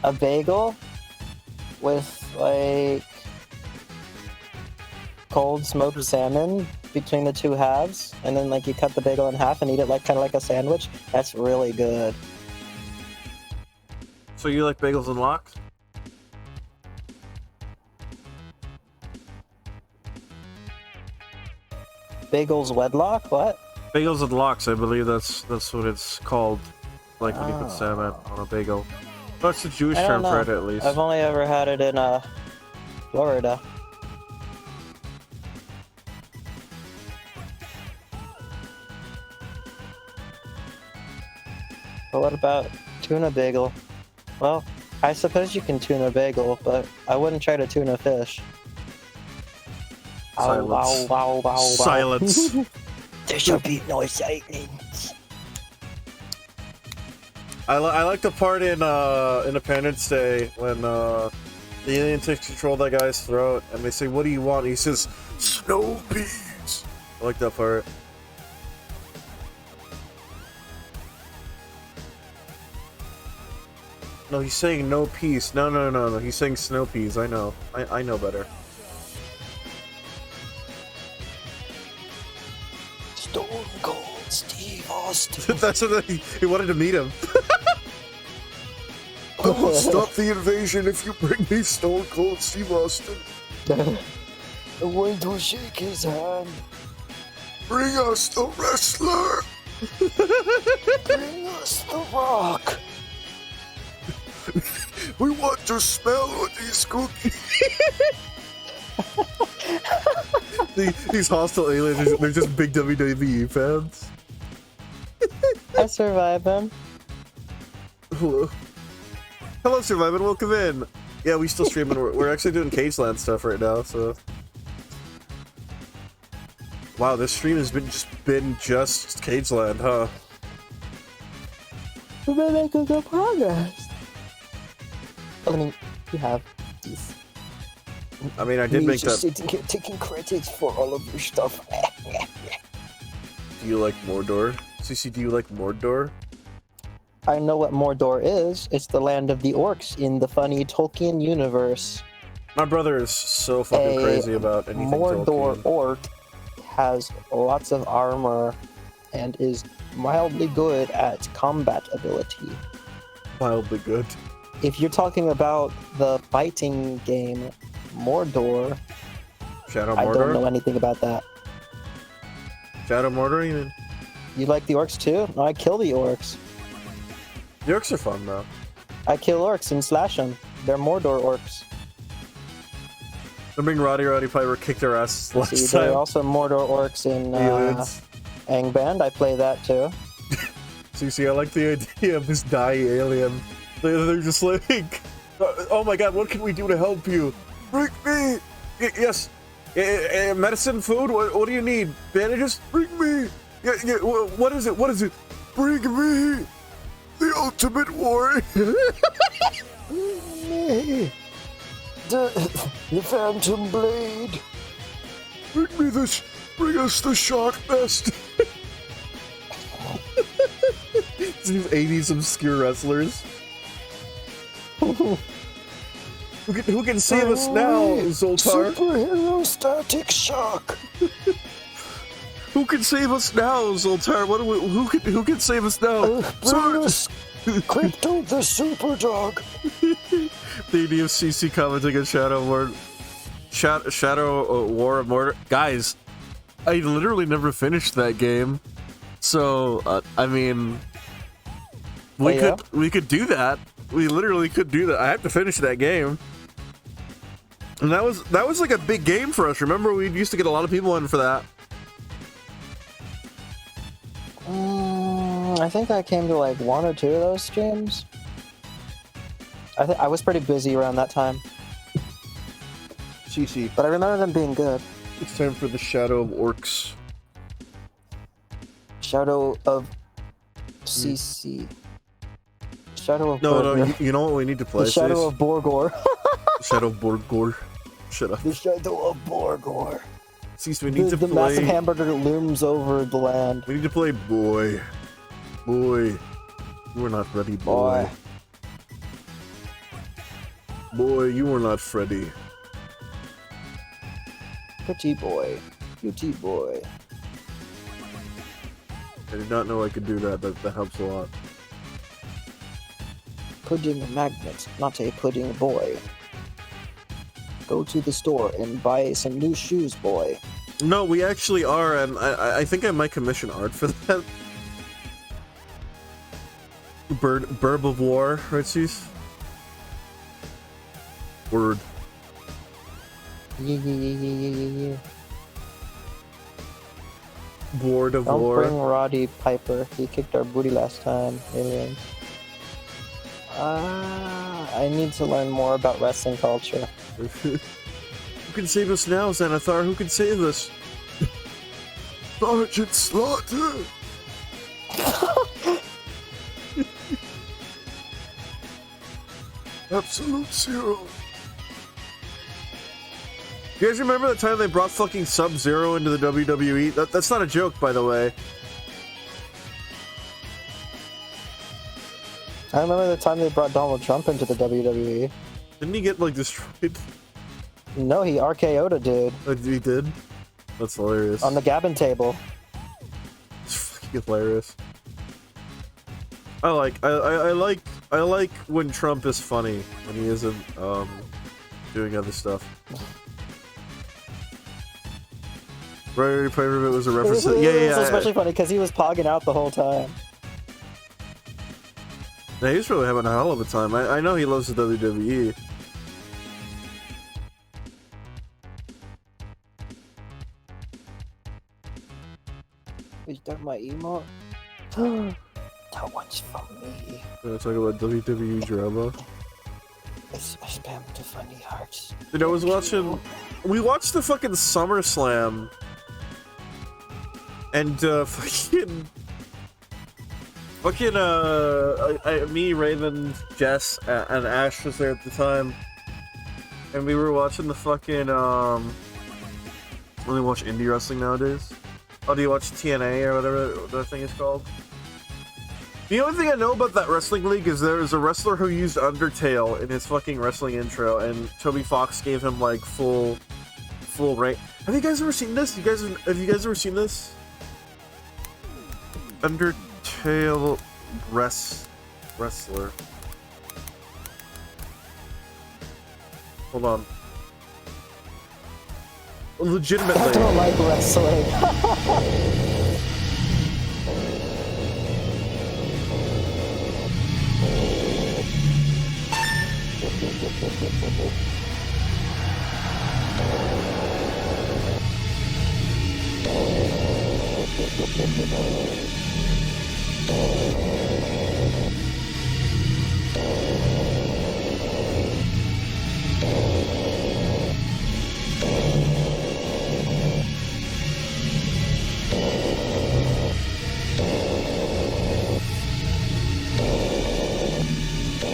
a bagel with, like, cold smoked salmon between the two halves, and then, like, you cut the bagel in half and eat it like kind of like a sandwich. That's really good. So you like bagels and lox? Bagels wedlock? What? Bagels and lox, I believe that's what it's called. Like when you put salmon on a bagel. That's the Jewish I term don't for know. it, at least. I've only ever had it in Florida. But what about tuna bagel? Well, I suppose you can tuna bagel, but I wouldn't try to tuna fish. Ow, Silence. wow, wow, wow, wow. Silence. There shall be no silence. I like the part in Independence Day when the alien takes control of that guy's throat and they say, "What do you want?" And he says, "Snow peas." I like that part. No, he's saying no peace. No. He's saying snow peas. I know. I know better. Stone Cold Steve Austin. That's what he wanted to meet him. I will stop the invasion if you bring me Stone Cold Steve Austin. I'm going to shake his hand. Bring us the wrestler. Bring us the rock. We want to smell what these cookies. These hostile aliens, they're just big WWE fans. I survived them. Hello, Surviving. Welcome in. Yeah, we still streaming. We're actually doing Cagleand stuff right now. So, wow, this stream has been just Cagleand, huh? We've been making good progress. I mean, you have these. I mean, I did You're make just that. sitting here taking credits for all of your stuff. Do you like Mordor? CC, do you like Mordor? I know what Mordor is. It's the land of the orcs in the funny Tolkien universe. My brother is so fucking crazy about anything Mordor Tolkien. orc has lots of armor and is mildly good at combat ability. Mildly good. If you're talking about the fighting game Mordor, Shadow I don't know Mordor? anything about that. Shadow Mordor, you mean? You like the orcs too? No, I kill the orcs. The orcs are fun, though. I kill orcs and slash them. They're Mordor orcs. The big Roddy Piper kicked our asses last See, there time. are also Mordor orcs in Aliens. Angband. I play that too. CC, I like the idea of this dying alien. They're just like, oh my god, what can we do to help you? Bring me! Yes! Medicine, food? What do you need? Bandages? Bring me! Yeah, what is it? What is it? Bring me! The ultimate warrior! Me. The Phantom Blade. Bring us the shark nest! These 80s obscure wrestlers. Who can save us now, Zoltar? Superhero Static Shock. Who can save us now, Zoltar? Who can save us now? Bring us Crypto the Superdog. The idea of CC commenting on Shadow War of Mordor. Guys, I literally never finished that game, so I mean, we could do that. We literally could do that. I have to finish that game, and that was like a big game for us. Remember, we used to get a lot of people in for that. I think I came to like 1 or 2 of those streams. I was pretty busy around that time, CC, but I remember them being good. it's time for the Shadow of Orcs Shadow of CC. Shadow of No, Burger. you know what we need to play? The Shadow Stace? of Borgor. Shadow of Borgor. Shut up. The Shadow of Borgor. Cease, we need to The play. massive hamburger looms over the land. We need to play Boy. Boy. You are not ready, boy. Boy, you are not Freddy. Pretty boy. Cutie boy. I did not know I could do that. That helps a lot. Pudding magnet, not a pudding boy. Go to the store and buy some new shoes, boy. No, we actually are, and I think I might commission art for that. Burb of War, right, Cease? Word. Yeah. Board of Don't War. bring Roddy Piper. He kicked our booty last time. Alien. I need to learn more about wrestling culture. Who can save us now, Xanathar? Who can save us? Sergeant Slaughter! Absolute Zero. You guys remember the time they brought fucking Sub-Zero into the WWE? That's not a joke, by the way. I remember the time they brought Donald Trump into the WWE. Didn't he get, like, destroyed? No, he RKO'd a dude. Oh, he did? That's hilarious. On the Gabin table. It's fucking hilarious. I like when Trump is funny, when he isn't, doing other stuff. Right, part of it was a reference to... Yeah. It was especially funny because he was pogging out the whole time. Yeah, he's really having a hell of a time. I know he loves the WWE. Is that my emote? That one's from me. Gonna talk about WWE drama. I spammed the funny hearts. Dude, I was watching... We watched the fucking SummerSlam. And, me, Raven, Jess, and Ash was there at the time. And we were watching the fucking, only watch indie wrestling nowadays. Oh, do you watch TNA or whatever that thing is called? The only thing I know about that wrestling league is there is a wrestler who used Undertale in his fucking wrestling intro, and Toby Fox gave him, like, full rank. Have you guys ever seen this? Have you guys ever seen this? Undertale wrestler. Hold on. Legitimately. I don't like wrestling.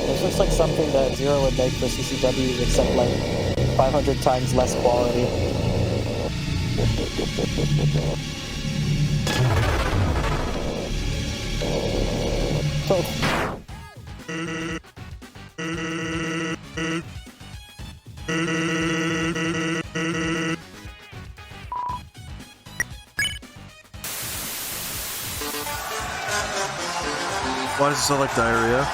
This looks like something that Zero would make for CCW, except like 500 times less quality. Why does it sound like diarrhea?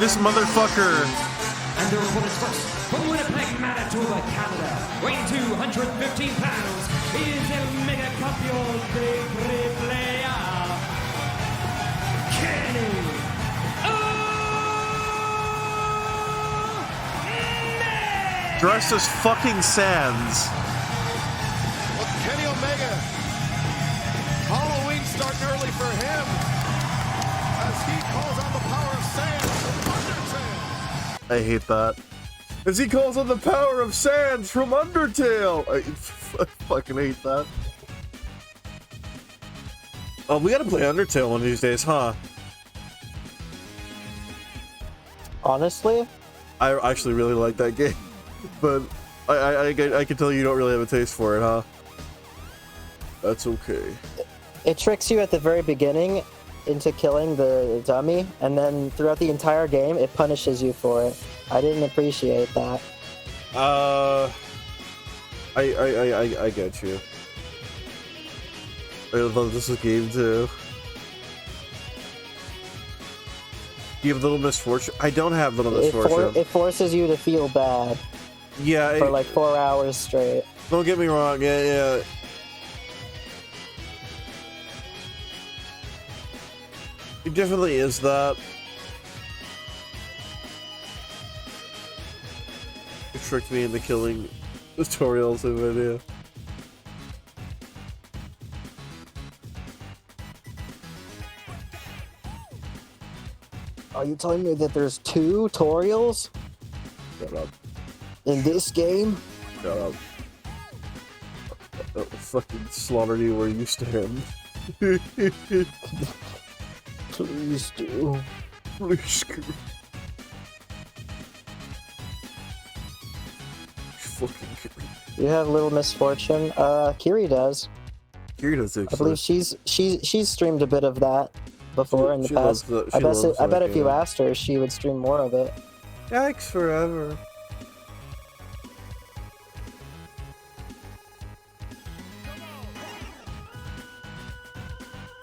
This motherfucker! And the reported first from Winnipeg, Manitoba, Canada, weighing 215 pounds, is el mega campeón de Triple-A, Kenny Omega! Dressed as fucking Sans. Well, Kenny Omega. Halloween starting early for him as he calls on the power of sand. I hate that. As he calls on the power of Sans from Undertale! I fucking hate that. Oh, we gotta play Undertale one of these days, huh? Honestly? I actually really like that game, but I can tell you don't really have a taste for it, huh? That's okay. It tricks you at the very beginning into killing the dummy, and then throughout the entire game, it punishes you for it. I didn't appreciate that. I get you. I love this game too. You have Little Misfortune? I don't have Little Misfortune. It forces you to feel bad. Yeah. For like 4 hours straight. Don't get me wrong, yeah. It definitely is that. It tricked me into killing tutorials in video. Are you telling me that there's 2 tutorials? Shut up. In this game? Shut up. I'll fucking slaughter you where you stand. Please do. Please do. Fucking Kiri. You have Little Misfortune. Kiri does. Kiri does too. I believe she's streamed a bit of that before in the past. I bet if you asked her, she would stream more of it. Yikes forever.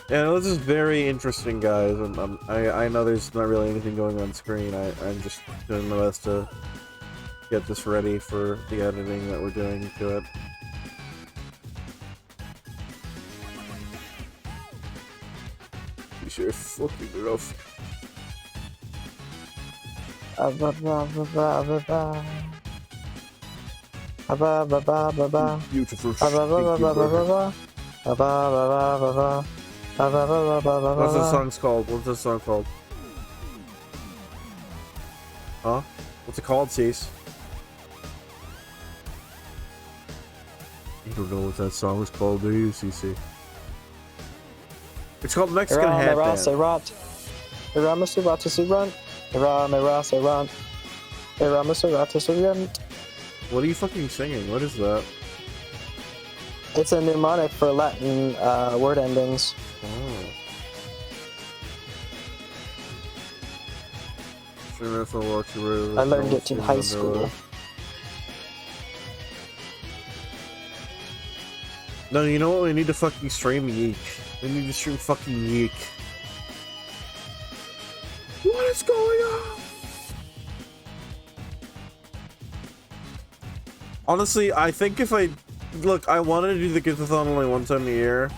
Yeah, this is very interesting, guys. I know there's not really anything going on screen. I'm just doing my best to get this ready for the editing that we're doing to it. You sure fucking rough. Beautiful. What's the song's called? What's the song called? Huh? What's it called, Cease? You don't know what that song is called, do you, CC? It's called Mexican Headband. What are you fucking singing? What is that? It's a mnemonic for Latin word endings. Oh. I learned it in high school. No, you know what? We need to fucking stream Yeek. We need to stream fucking Yeek. What is going on? Honestly, I think if I... Look, I wanted to do the Gift-a-thon only one time a year.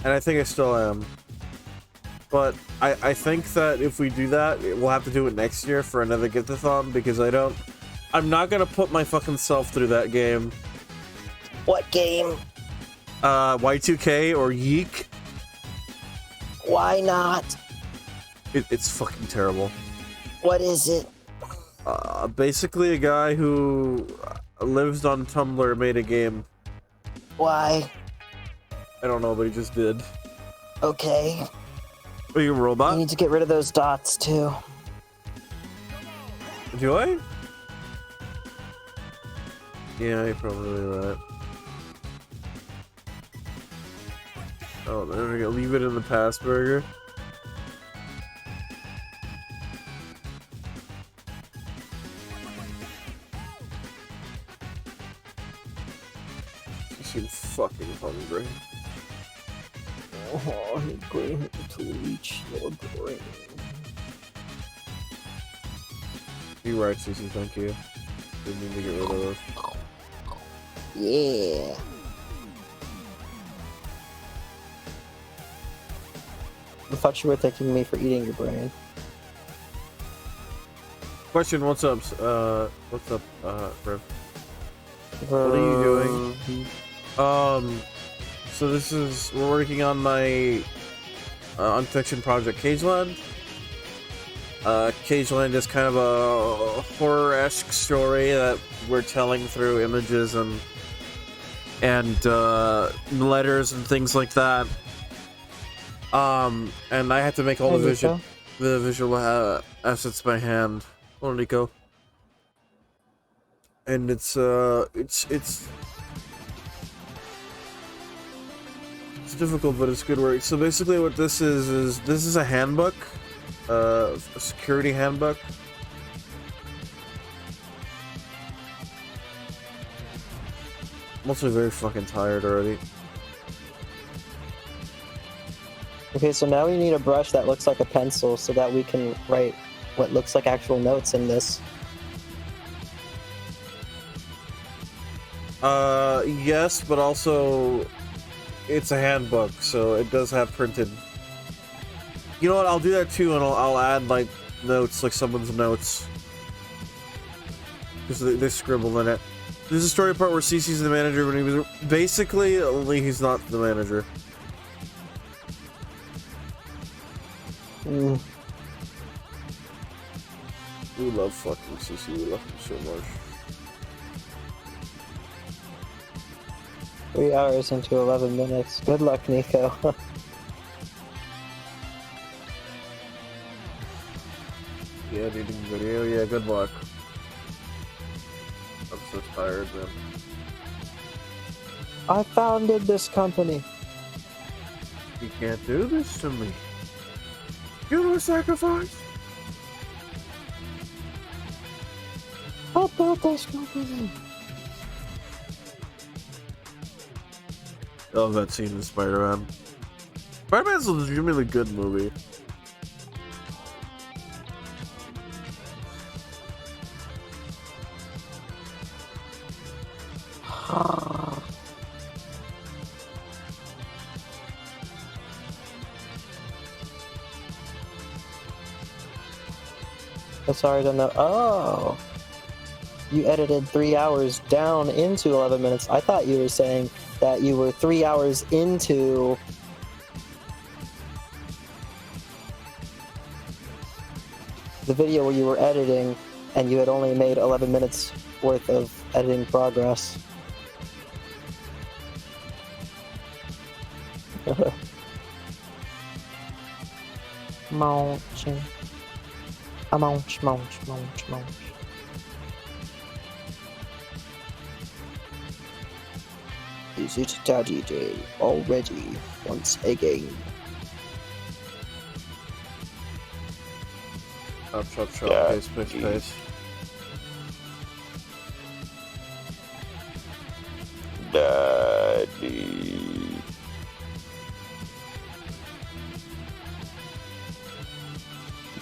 And I think I still am. But I think that if we do that, we'll have to do it next year for another Gift-a-thon, because I'm not gonna put my fucking self through that game. What game? Y2K or Yeek. Why not? It's fucking terrible. What is it? Basically a guy who lives on Tumblr made a game. Why? I don't know, but he just did. Okay. Are you a robot? You need to get rid of those dots, too. Do I? Yeah, you're probably right. Oh, there we go. Leave it in the past, burger. You seem fucking hungry. Oh, I'm going to reach your brain. You're right, Susie, thank you. Didn't mean to get rid of those. Yeah. I thought you were thanking me for eating your brain. Question, what's up, Rev? What are you doing? So this is, we're working on my unfiction project Cagleand. Cagleand is kind of a horror-esque story that we're telling through images and letters and things like that. And I had to make all the visual assets by hand. Oh, Nico. And it's difficult, but it's good work. So basically what this is this is a handbook, a security handbook. I'm also very fucking tired already. Okay, so now we need a brush that looks like a pencil so that we can write what looks like actual notes in this. Yes, but also it's a handbook, so it does have printed. You know what? I'll do that too, and I'll add like notes, like someone's notes, because they scribbled in it. There's a story part where Cece's the manager when he was basically only he's not the manager. Mm. We love fucking Cece. We love him so much. 3 hours into 11 minutes. Good luck, Nico. Yeah, editing video. Yeah, good luck. I'm so tired, man. I founded this company. You can't do this to me. You know, sacrifice. I built this company. I love that scene in Spider-Man. Spider-Man's a legitimately good movie. Sorry to know. Oh. You edited 3 hours down into 11 minutes. I thought you were saying that you were 3 hours into the video where you were editing and you had only made 11 minutes worth of editing progress. Munching. A munch, munch, munch, munch. Is it Daddy Day already? Once again. Chop, chop, chop. Paste, paste, paste. Daddy.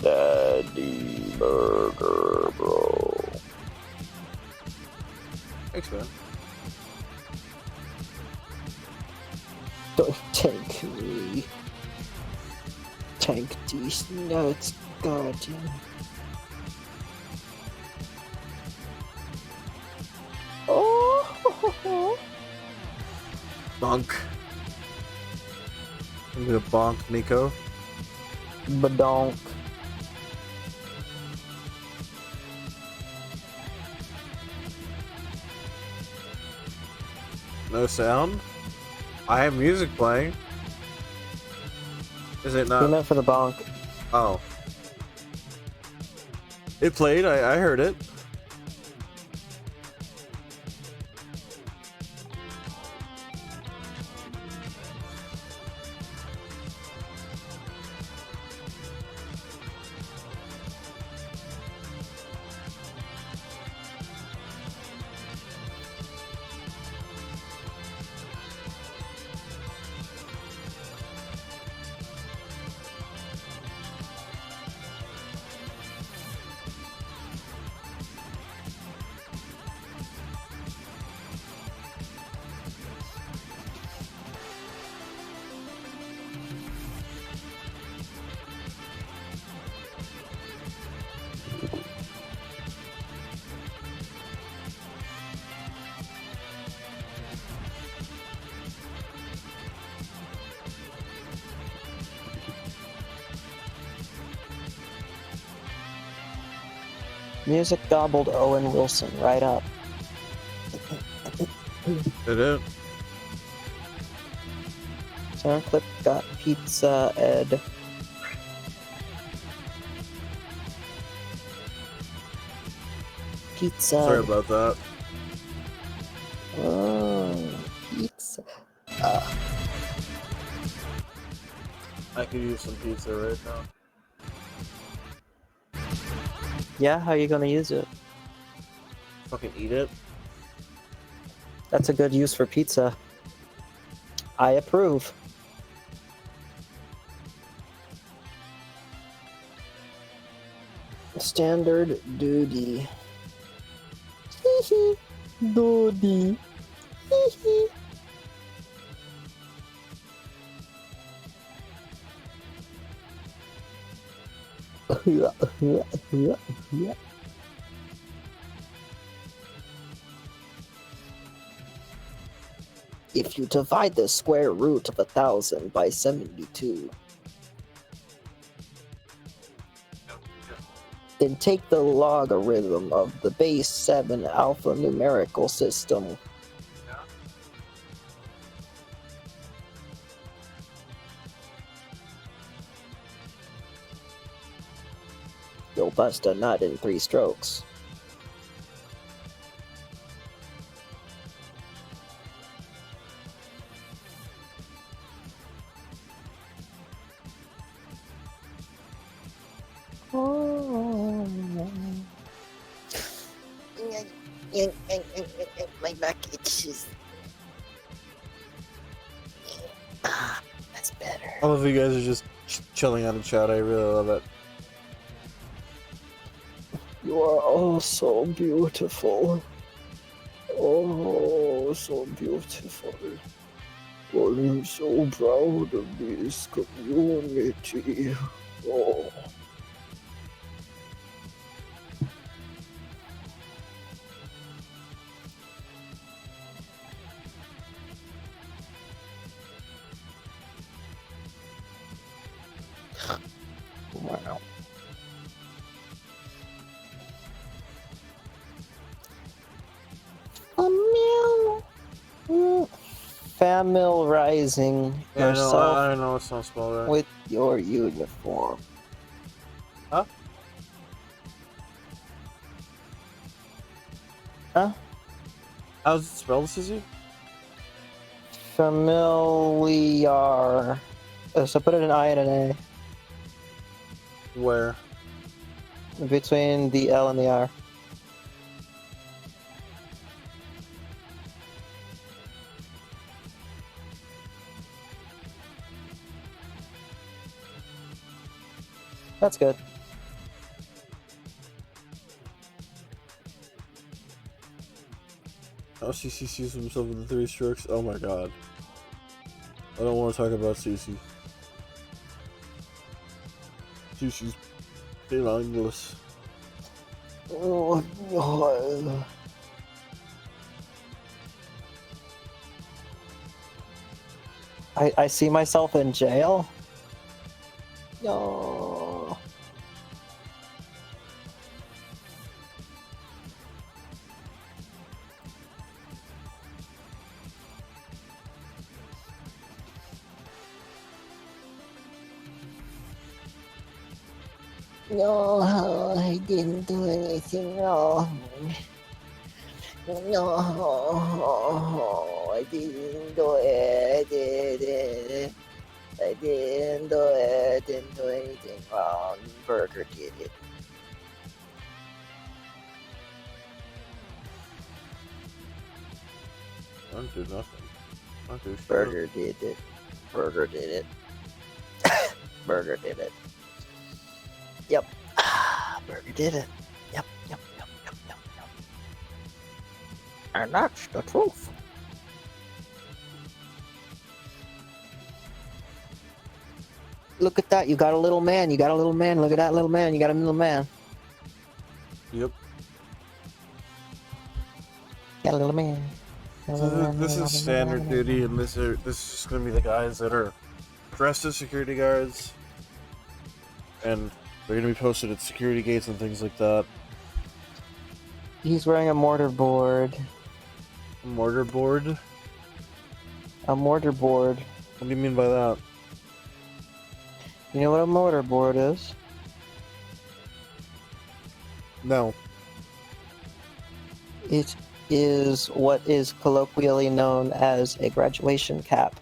Daddy Burger Bro. Thanks, man. Don't take me. Take these nuts, Guardian. Oh! Bonk. I'm gonna bonk Nico. Badonk. No sound? I have music playing. Is it We not? meant for the bonk. Oh. It played, I heard it. Music gobbled Owen Wilson right up. Did it? Sound clip got Pizza Ed. Pizza. Sorry about that. Oh, pizza. I could use some pizza right now. Yeah, how are you gonna use it? Fucking eat it. That's a good use for pizza. I approve. Standard duty. Duty. If you divide the square root of 1,000 by 72, then take the logarithm of the base 7 alphanumerical system. You'll bust a nut in 3 strokes. My back itches. Ah, that's better. All of you guys are just chilling on the chat. I really love it. You are all so beautiful. Oh, so beautiful. I'm so proud of this community. Oh. Wow. Familiarizing Yeah, yourself I know it's not spelled right. with your uniform. Huh? Huh? How's it spelled, Susie? Familiar. So put it an I and an Where? A. Between the L and the R. That's good. Oh, CC sees himself with the 3 strokes. Oh my god. I don't want to talk about CC. CC's belangless. Oh, God. I see myself in jail? No. No, I didn't do anything wrong. No, I didn't do it. I didn't do it. Didn't do anything wrong. Burger did it. Don't do nothing. Don't do shit. Burger did it. Burger did it. Burger did it. Yep. Burger did it. Yep. And that's the truth. Look at that. You got a little man. You got a little man. Look at that little man. You got a little man. Yep. Got a little man. So this is standard duty, and this is just gonna be the guys that are dressed as security guards, and they're gonna be posted at security gates and things like that. He's wearing a mortar board. Mortar board? A mortar board. What do you mean by that? You know what a mortar board is? No. It is what is colloquially known as a graduation cap.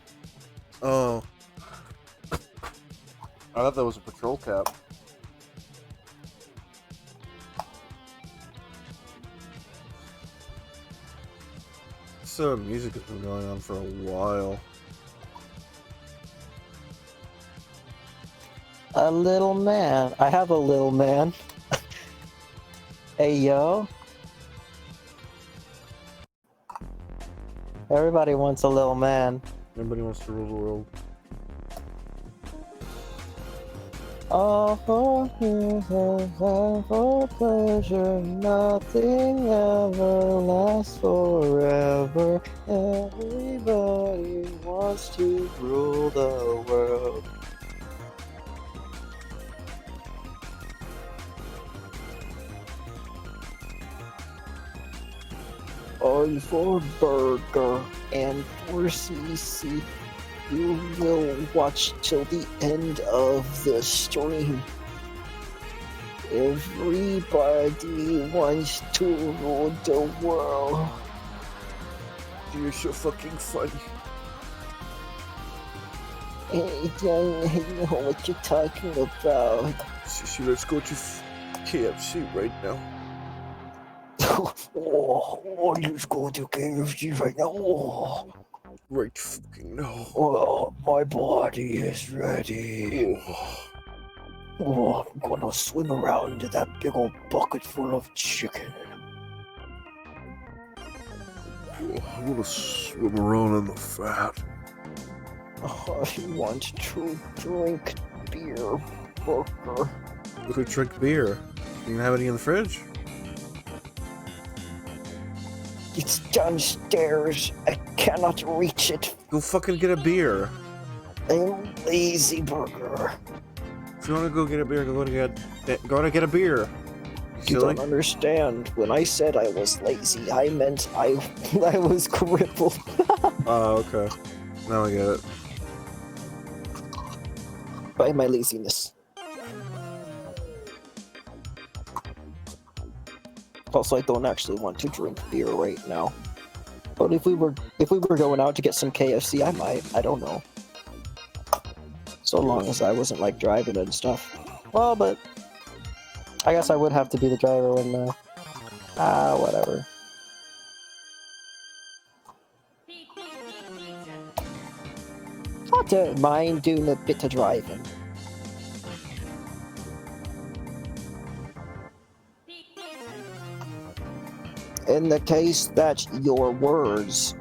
Oh. I thought that was a patrol cap. This music has been going on for a while. A little man. I have a little man. Hey, yo. Everybody wants a little man. Everybody wants to rule the world. All for pleasure, nothing ever lasts forever. Everybody wants to rule the world. All for burger and for CC. You will watch till the end of the stream. Everybody wants to rule the world. You're so fucking funny. I don't know what you're talking about. Sissy, let's go to KFC right now. Oh, let's go to KFC right now. Oh. Right fucking now. Oh, my body is ready. Oh, I'm gonna swim around in that big old bucket full of chicken. I want to swim around in the fat. I want to drink beer, burger. We could drink beer. You can have any in the fridge? It's downstairs. I cannot reach it. Go fucking get a beer. I'm lazy, burger. If you want to go get a beer, go to get a beer. You Silly. don't understand. When I said I was lazy, I meant I was crippled. Oh, okay. Now I get it. By my laziness. Also, I don't actually want to drink beer right now. But if we were going out to get some KFC, I might. I don't know. So long as I wasn't like driving and stuff. Well, but I guess I would have to be the driver when whatever. I don't mind doing a bit of driving. In the case that your words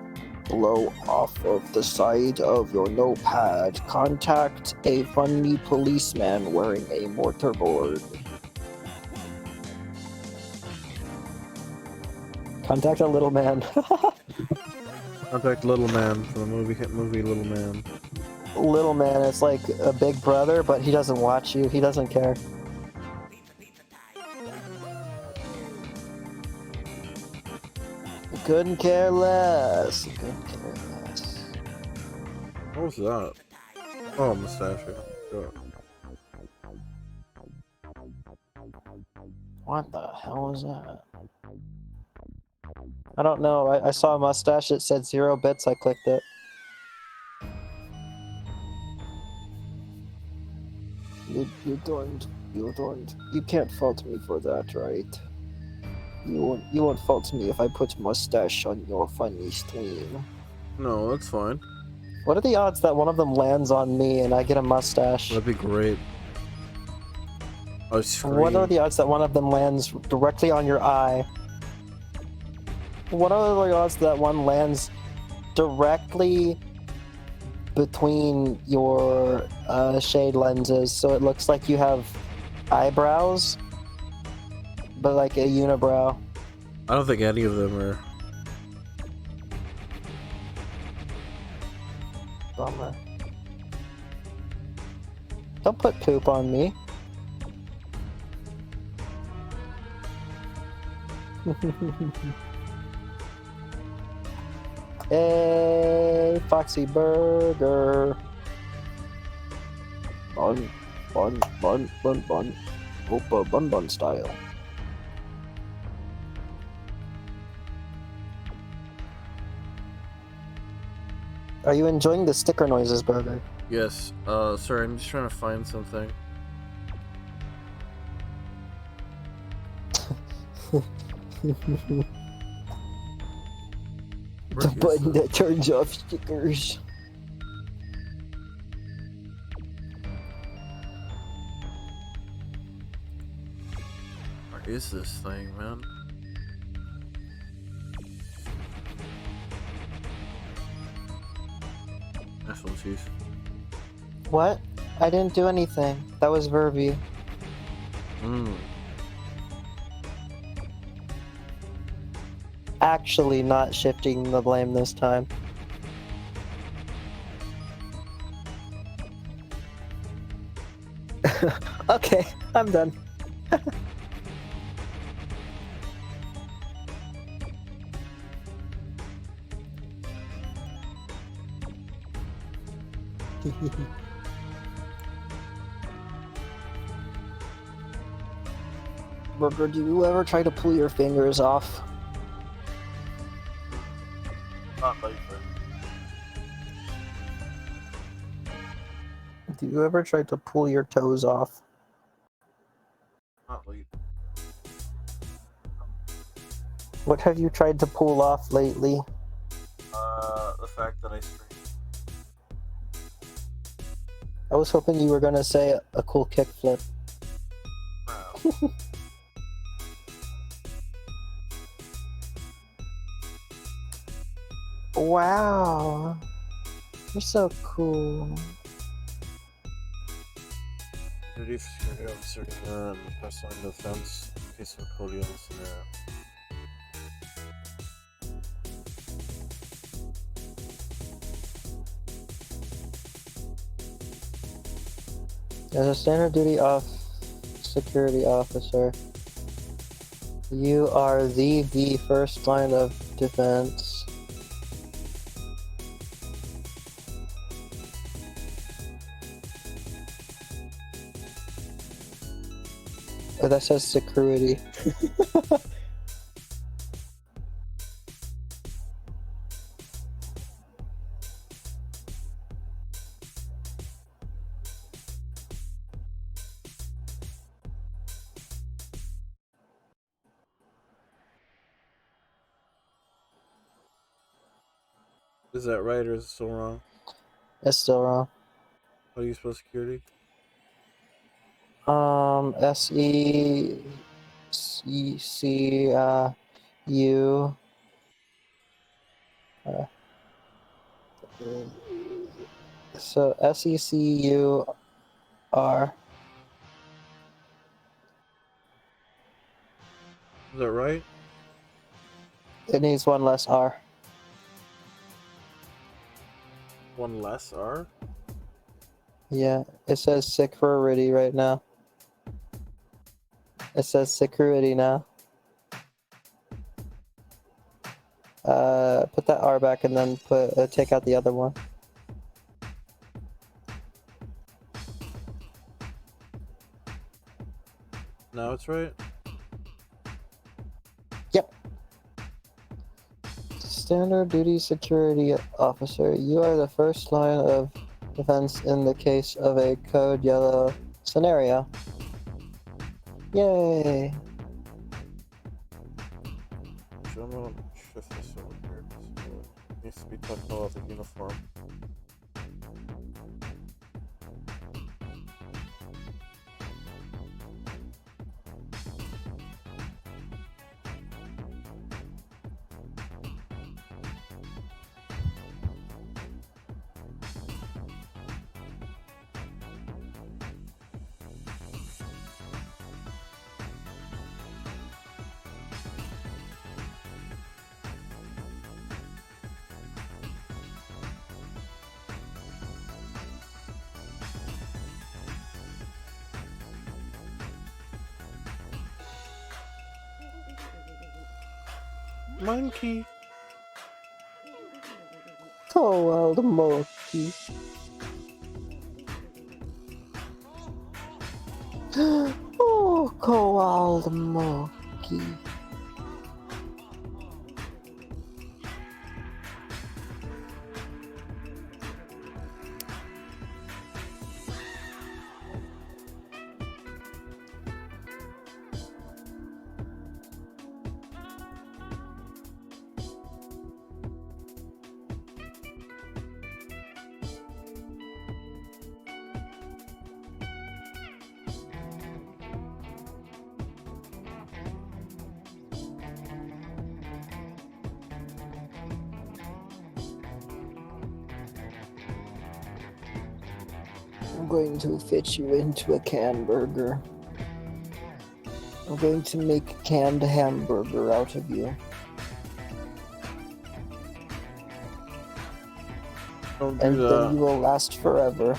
blow off of the side of your notepad, contact a funny policeman wearing a mortarboard. Contact a little man. Contact Little Man from the movie Little Man. Little man is like a big brother, but he doesn't watch you. He doesn't care. Couldn't care less. Couldn't care less. What was that? Oh, mustachio. Sure. What the hell was that? I don't know. I saw a mustache. It said 0 bits. I clicked it. You can't fault me for that, right? You won't fault me if I put mustache on your funny stream. No, that's fine. What are the odds that one of them lands on me and I get a mustache? That'd be great. What are the odds that one of them lands directly on your eye? What are the odds that one lands directly between your shade lenses, so it looks like you have eyebrows, but like a unibrow? I don't think any of them are. Bummer. Don't put poop on me. Hey, Foxy Burger. Bun, bun, bun, bun, bun. Opa bun bun style. Are you enjoying the sticker noises, Burger? Yes. Sorry, I'm just trying to find something. Where The is button this? that turns off stickers. Where is this thing, man? This one's used. What? I didn't do anything. That was Vervy. Actually not shifting the blame this time. Okay, I'm done. Burger, do you ever try to pull your fingers off? Not lately. Do you ever try to pull your toes off? Not lately. What have you tried to pull off lately? The fact that I stream. I was hoping you were gonna say a cool kickflip. Wow. You're so cool. Duty for security officer can pass line of defense in case of a cordial scenario. As a standard duty security officer, you are the first line of defense. Oh, that says security. Is that right or is it still wrong? It's still wrong. How do you spell security? SECCU. So SECUR. Is that right? It needs one less R. One less R? Yeah, it says security right now. It says security now. Put that R back and then take out the other one. Now it's right? Yep. Standard duty security officer. You are the first line of defense in the case of a code yellow scenario. Yay! I'm gonna shift this over here. So it needs to be technical of the uniform. Monkey. Oh, well, the monkey. Oh, koala monkey. I'm going to fit you into a canned burger. I'm going to make a canned hamburger out of you. Don't do And that. then you will last forever.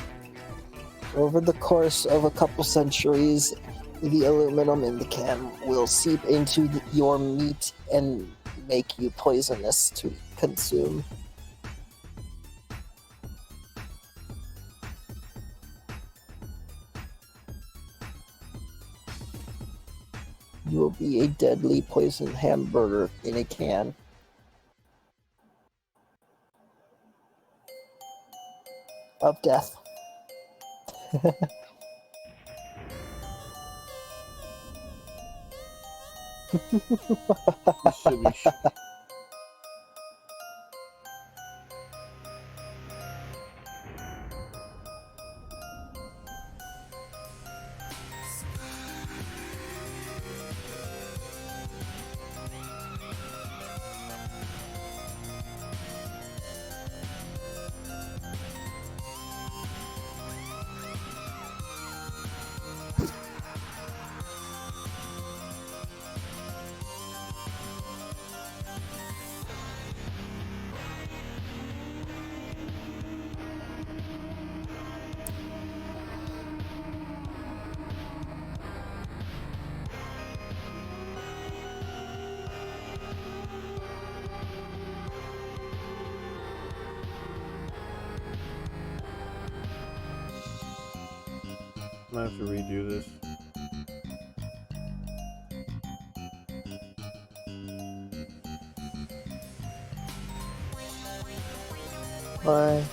Over the course of a couple centuries, the aluminum in the can will seep into your meat and make you poisonous to consume. You will be a deadly poison hamburger in a can. Of death. You silly I have to redo this. Bye.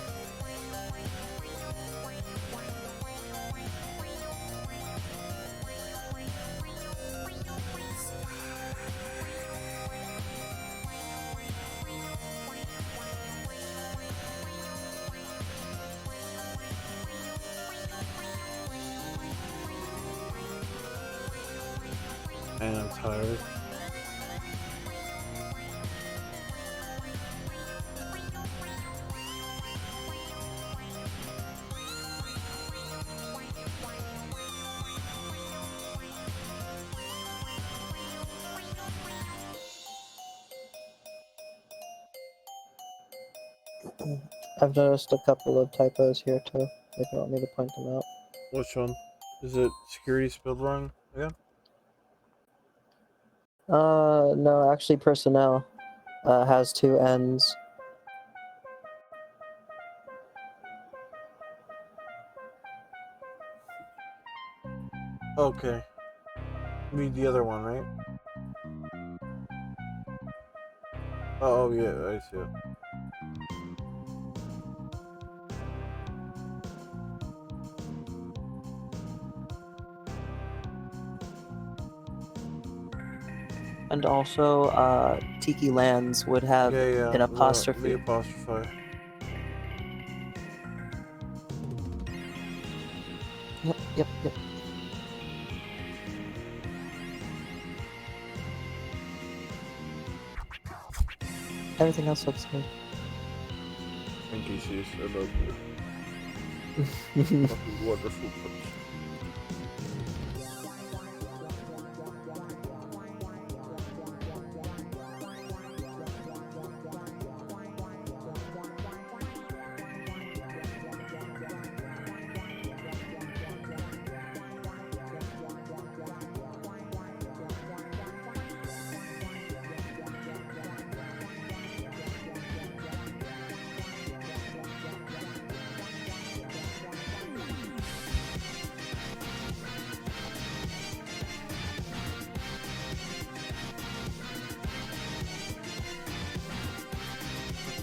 And I'm tired. I've noticed a couple of typos here too, if you want me to point them out. Which one? Is it security spelled wrong again? No, actually personnel has two N's. Okay. Read the other one, right? Oh, yeah, I see it. And also, Tiki Lands would have Yeah, an apostrophe. The apostrophe. Yep. Everything else looks good. Thank you, sis. I love you. Fucking wonderful person.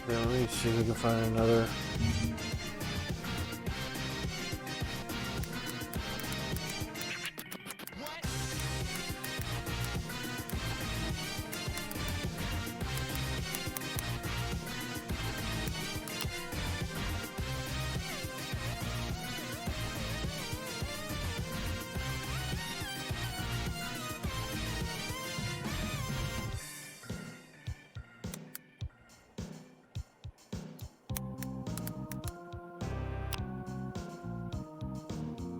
Yeah, let me see if we can find another.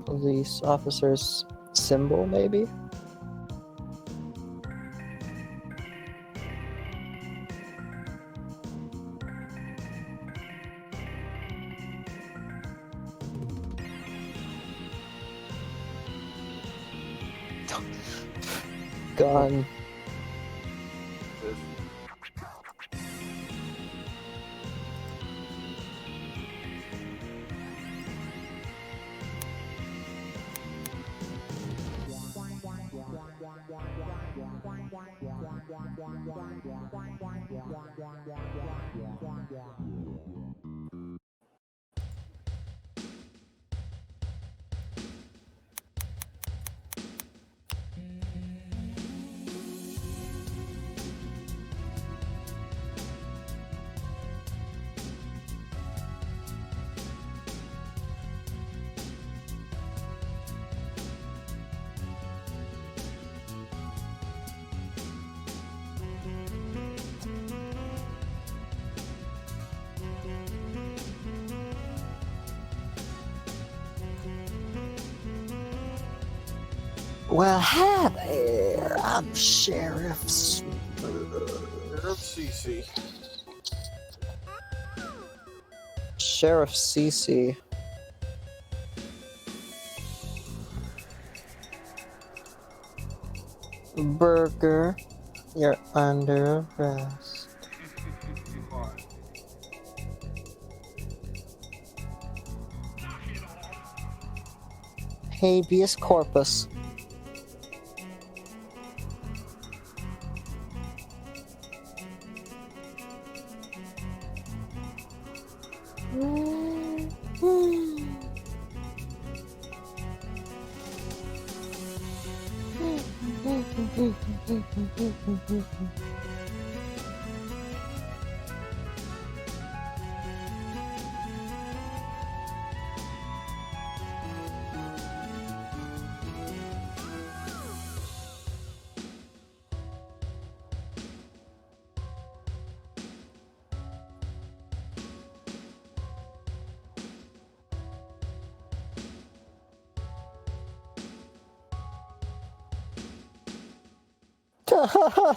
Police officer's symbol, maybe? Gone. Well, hi there. I'm Sheriff CC. Sheriff CC. Burger, you're under arrest. Habeas corpus.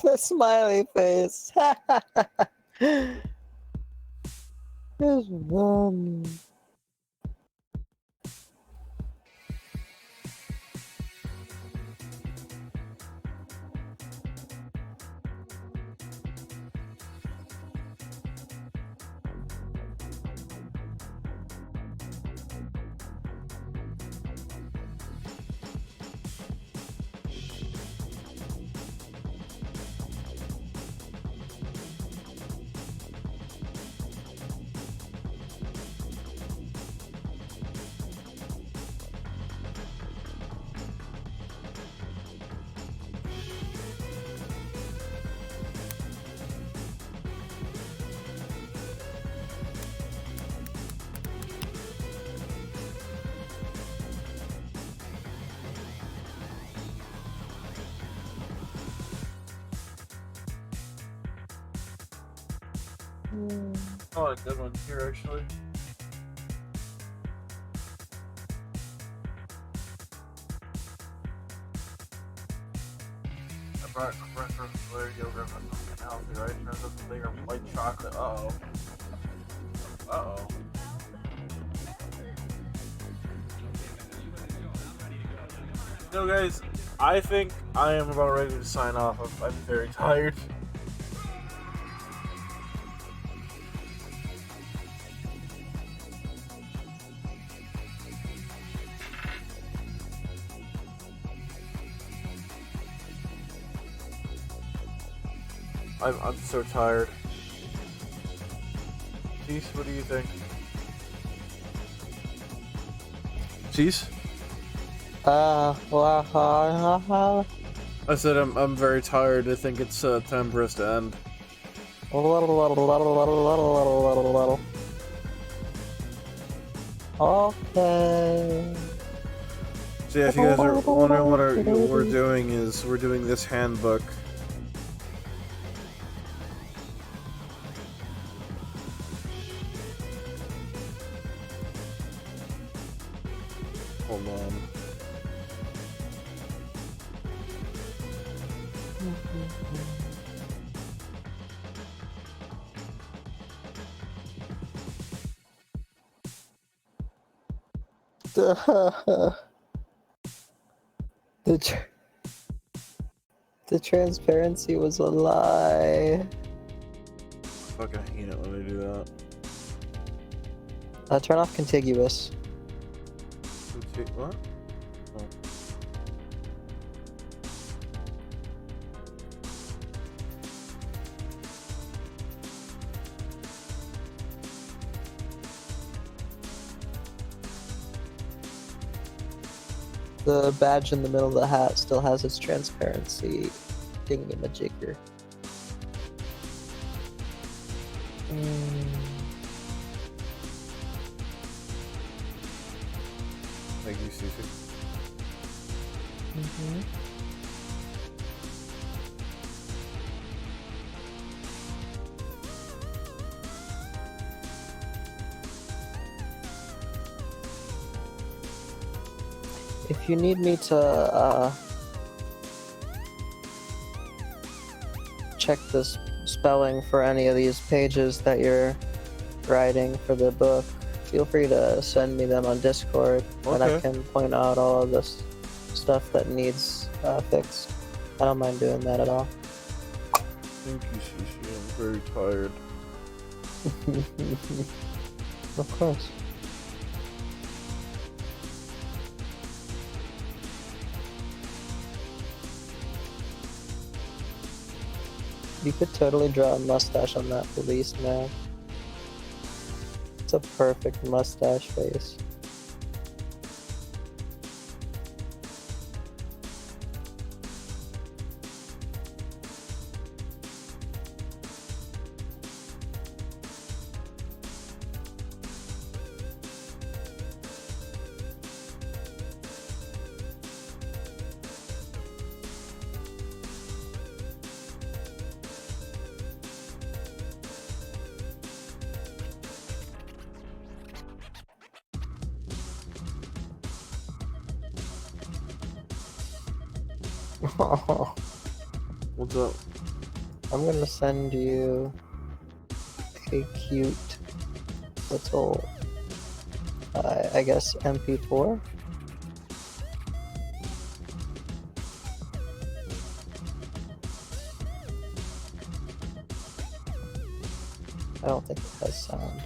The smiley face. It's funny. Oh, a good one here, actually. I brought some flare yogurt for something healthy, right? Turns out the bigger white chocolate. Uh-oh. Uh-oh. You know, guys, I think I am about ready to sign off. I'm very tired. I'm so tired. Cease, what do you think? Cease? I said I'm very tired. I think it's time for us to end. Okay. So yeah, if you guys are wondering what we're doing is we're doing this handbook. Hold on. The transparency was a lie. Fucking hate it when they do that. Turn off contiguous. What? Oh. The badge in the middle of the hat still has its transparency thingamajigger. Thank you, Cece. If you need me to check the spelling for any of these pages that you're writing for the book, feel free to send me them on Discord, and I can point out all of this stuff that needs fixed. I don't mind doing that at all. Thank you, Shishi. I'm very tired. Of course. You could totally draw a mustache on that police man. It's a perfect mustache face. What's up? I'm gonna send you a cute little, I guess, MP4. I don't think it has sound.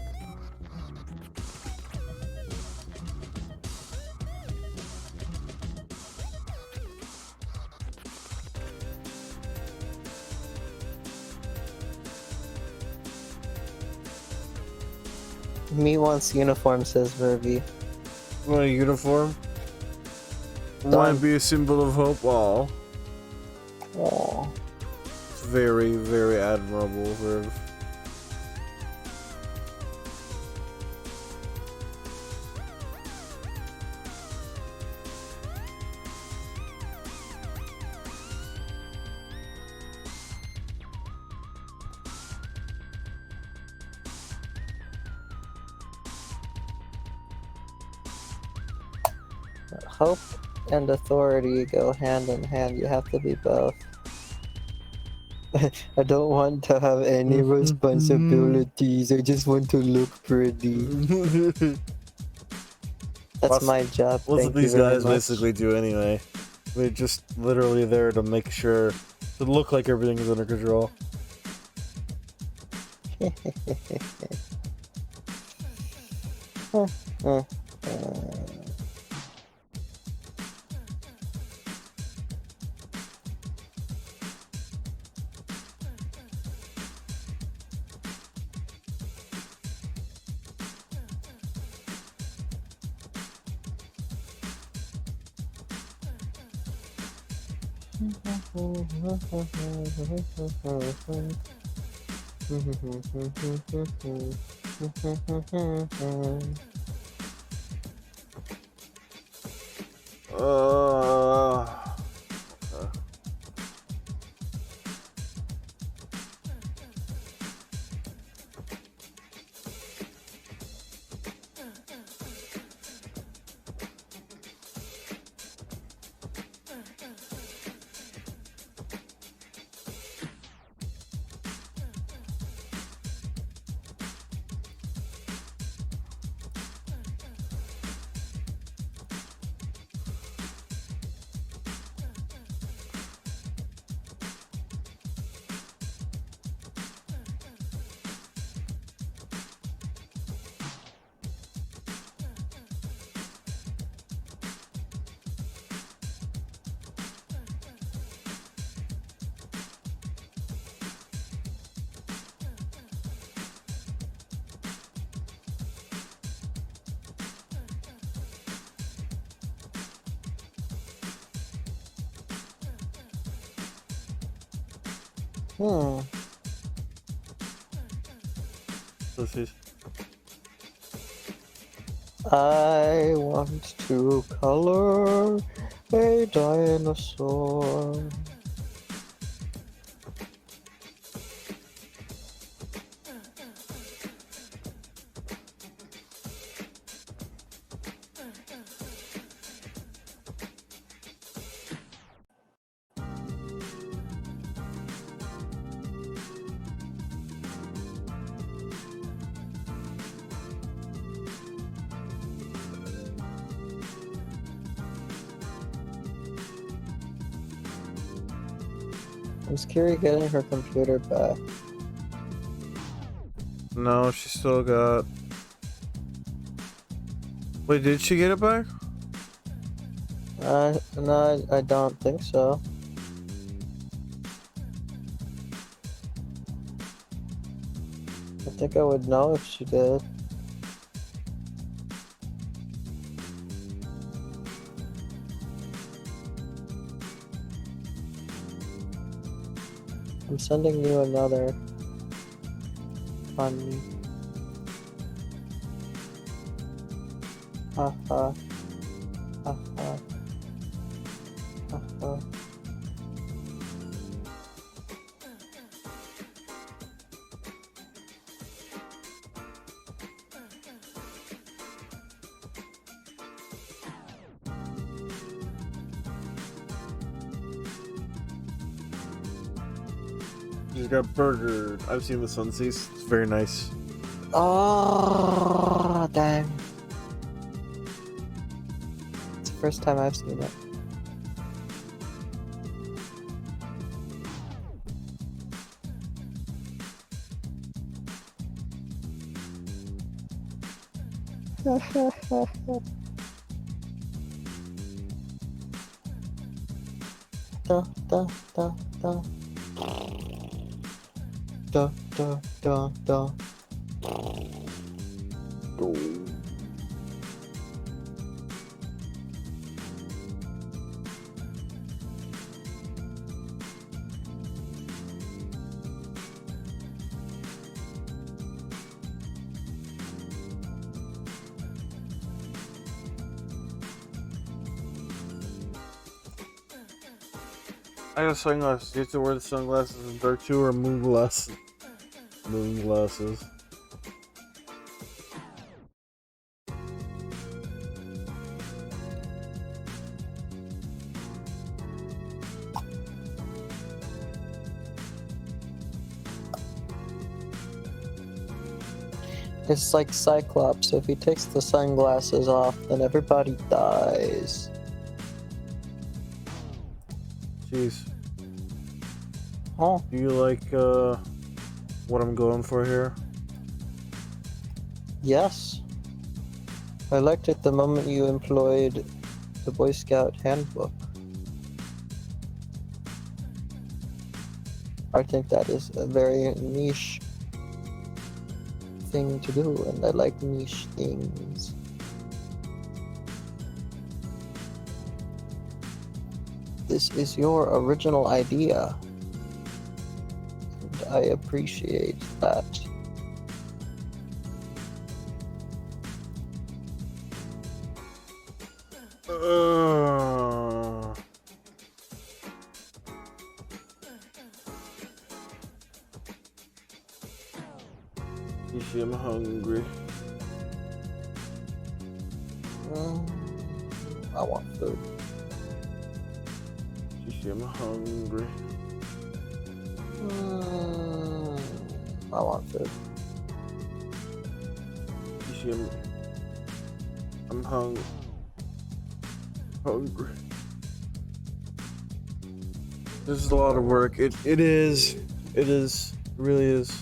Me wants uniform, says Verby. Want a uniform? Done. Want to be a symbol of hope? Aw. Aww. It's very, very admirable, Verb. Hope and authority go hand in hand. You have to be both. I don't want to have any responsibilities. I just want to look pretty. That's my job. What Thank do these you very guys much. basically do anyway? They're just literally there to make sure to look like everything is under control. Pussies. I want to color a dinosaur. Is Kiri getting her computer back? No, she still got. Wait, did she get it back? No, I don't think so. I think I would know if she did. I'm sending you another funny. Haha. Haha. Haha. She's got burger. I've seen the Sunseas. It's very nice. Oh, dang. It's the first time I've seen it. Da da da da. Da da da da. I got sunglasses. You have to wear the sunglasses in dark too, or moon glasses. Moon glasses. It's like Cyclops. If he takes the sunglasses off, then everybody dies. Jeez. Huh? Do you like what I'm going for here? Yes. I liked it the moment you employed the Boy Scout handbook. I think that is a very niche thing to do, and I like niche things. this is your original idea. And I appreciate that. You see, I'm hungry. I want food. You see, I'm hungry. I want food. You see, I'm hungry. This is a lot of work. It is. It is. It really is.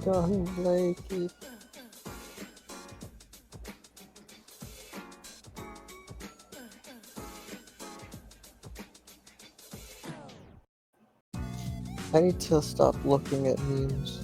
Don't like it. I need to stop looking at memes.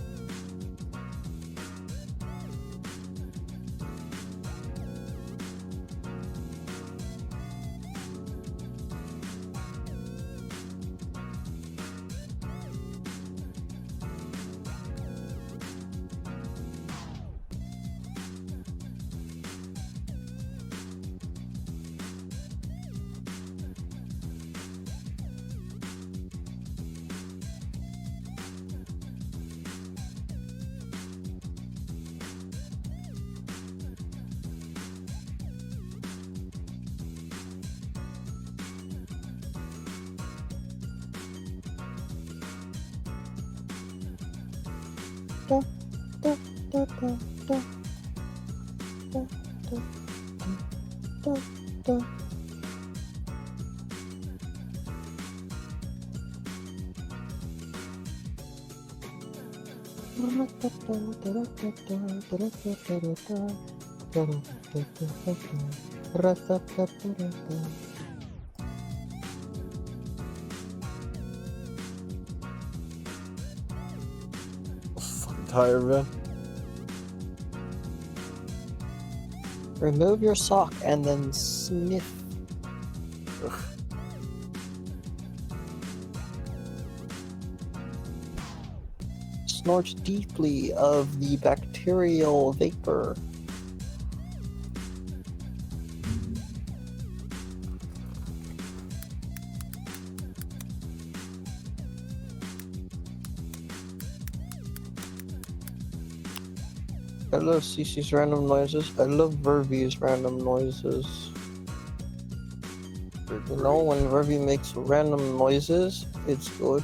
Fucking tired, man. Remove your sock and then sniff. Ugh. Snort deeply of the bacterial vapor. I love CC's random noises. I love Vervy's random noises. You know, when Vervy makes random noises, it's good.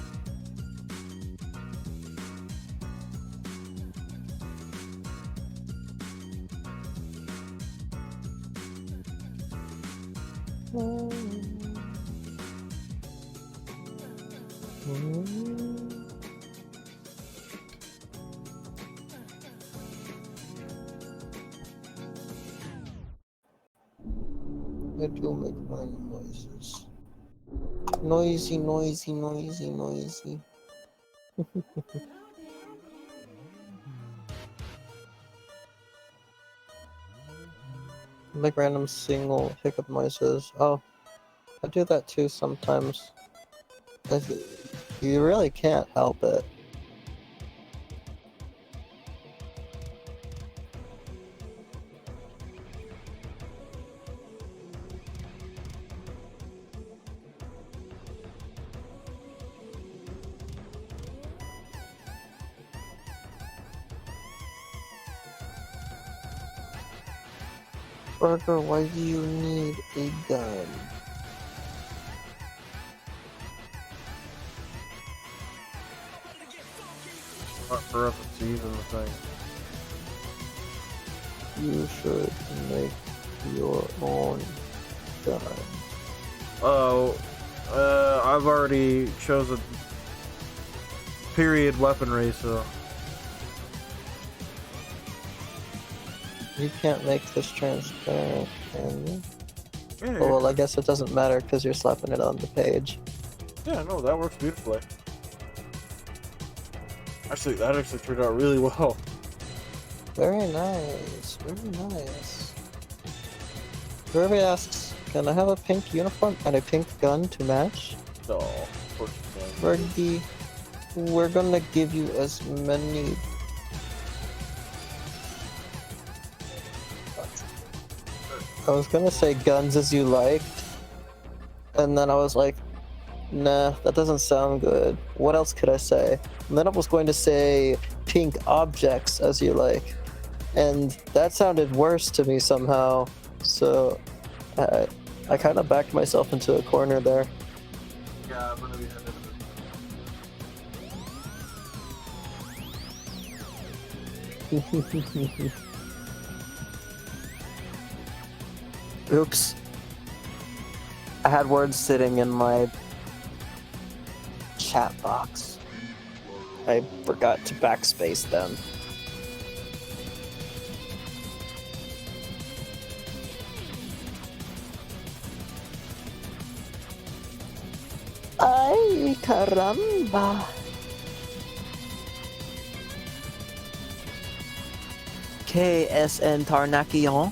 I do make random noises. Noisy, noisy, noisy, noisy. Like random single hiccup noises. Oh, I do that too sometimes. You really can't help it. Burger, why do you need a gun? Not for us, it's even the thing. You should make your own gun. Oh, I've already chosen period weaponry, so. You can't make this transparent, can you? Yeah, Oh, well, I guess it doesn't matter because you're slapping it on the page. yeah, no, that works beautifully. Actually, that actually turned out really well. Very nice, very nice. Kirby asks, can I have a pink uniform and a pink gun to match? No, of course you can. Fergie, we're gonna give you as many... I was gonna say guns as you liked, and then I was like, nah, that doesn't sound good. What else could I say? And then I was going to say pink objects as you like, and that sounded worse to me somehow, so I kind of backed myself into a corner there. Yeah, I'm gonna be headed Oops. I had words sitting in my chat box. I forgot to backspace them. Ay, caramba. KSN Tarnakion.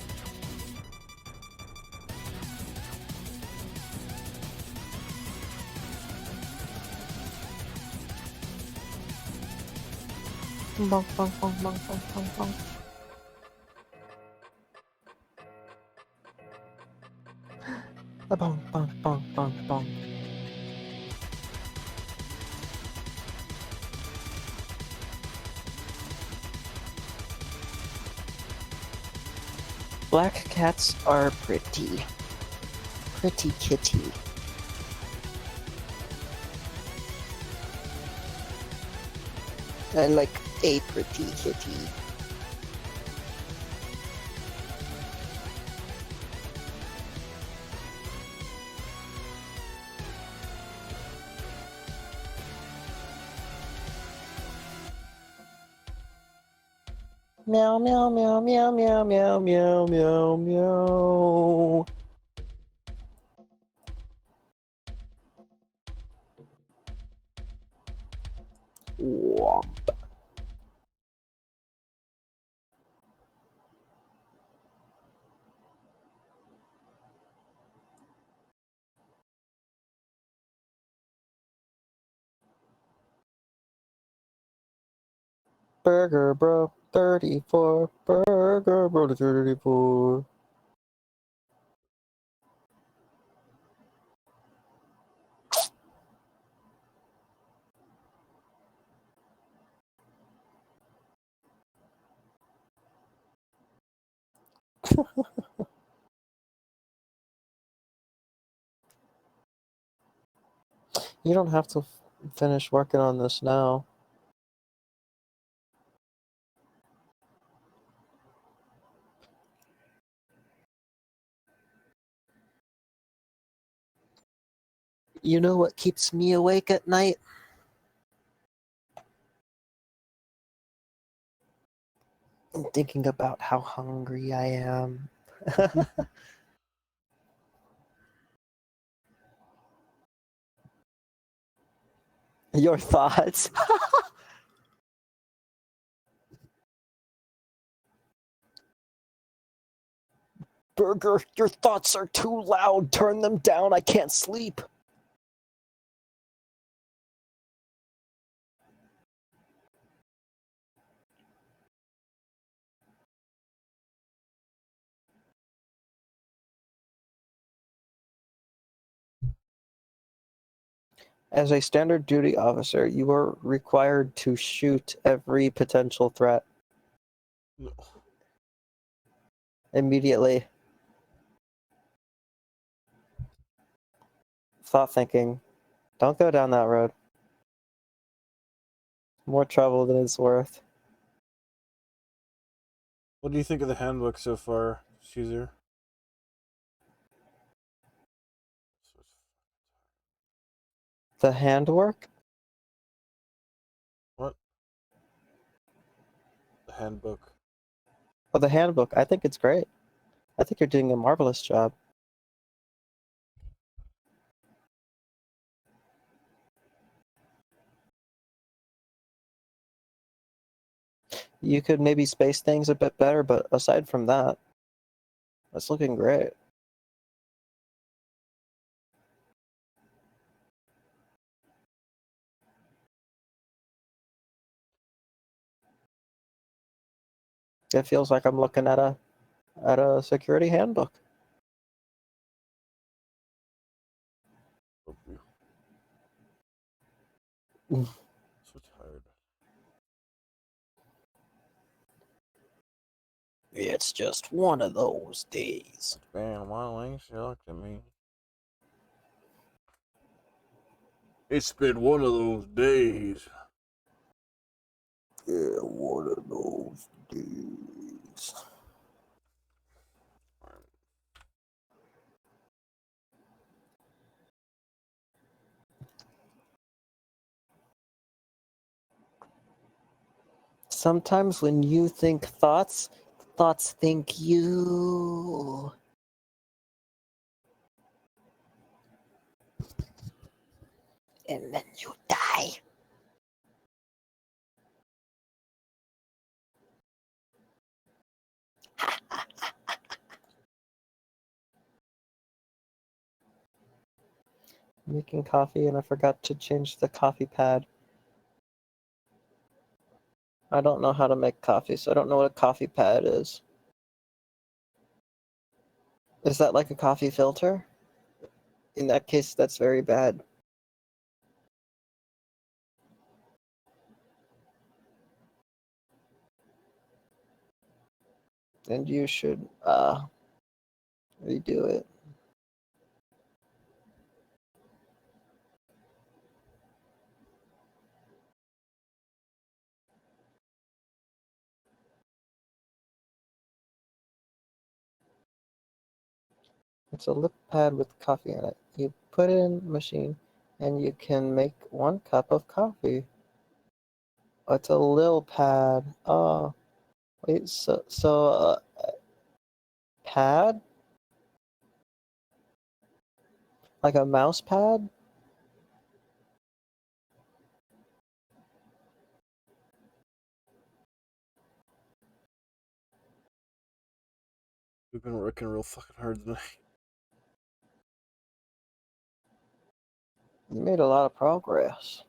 Bong, bong, bong, bong, bong, bong, bong. Bong, bong, bong, bong, bong. Black cats are pretty. Pretty kitty. I like a pretty kitty. Meow meow meow meow meow meow meow meow meow. Womp. Burger bro 34. Burger bro 34. You don't have to finish working on this now. You know what keeps me awake at night? Thinking about how hungry I am. Your thoughts? Burger, your thoughts are too loud. Turn them down. I can't sleep. As a standard duty officer, you are required to shoot every potential threat immediately. Thought thinking. Don't go down that road. More trouble than it's worth. What do you think of the handbook so far, Caesar? The handwork? What? The handbook. Oh, the handbook. I think it's great. I think you're doing a marvelous job. You could maybe space things a bit better, but aside from that, that's looking great. It feels like I'm looking at a security handbook. So tired. It's just one of those days. Man, why ain't she looked at me? It's been one of those days. Yeah, one of those days. Sometimes when you think thoughts, thoughts think you. And then you die. Making coffee and I forgot to change the coffee pad. I don't know how to make coffee, so I don't know what a coffee pad is. Is that like a coffee filter? In that case, that's very bad. And you should redo it. It's a lip pad with coffee in it. You put it in the machine and you can make 1 cup of coffee. It's a lil pad. Oh, wait, so pad? Like a mouse pad? We've been working real fucking hard tonight. You made a lot of progress.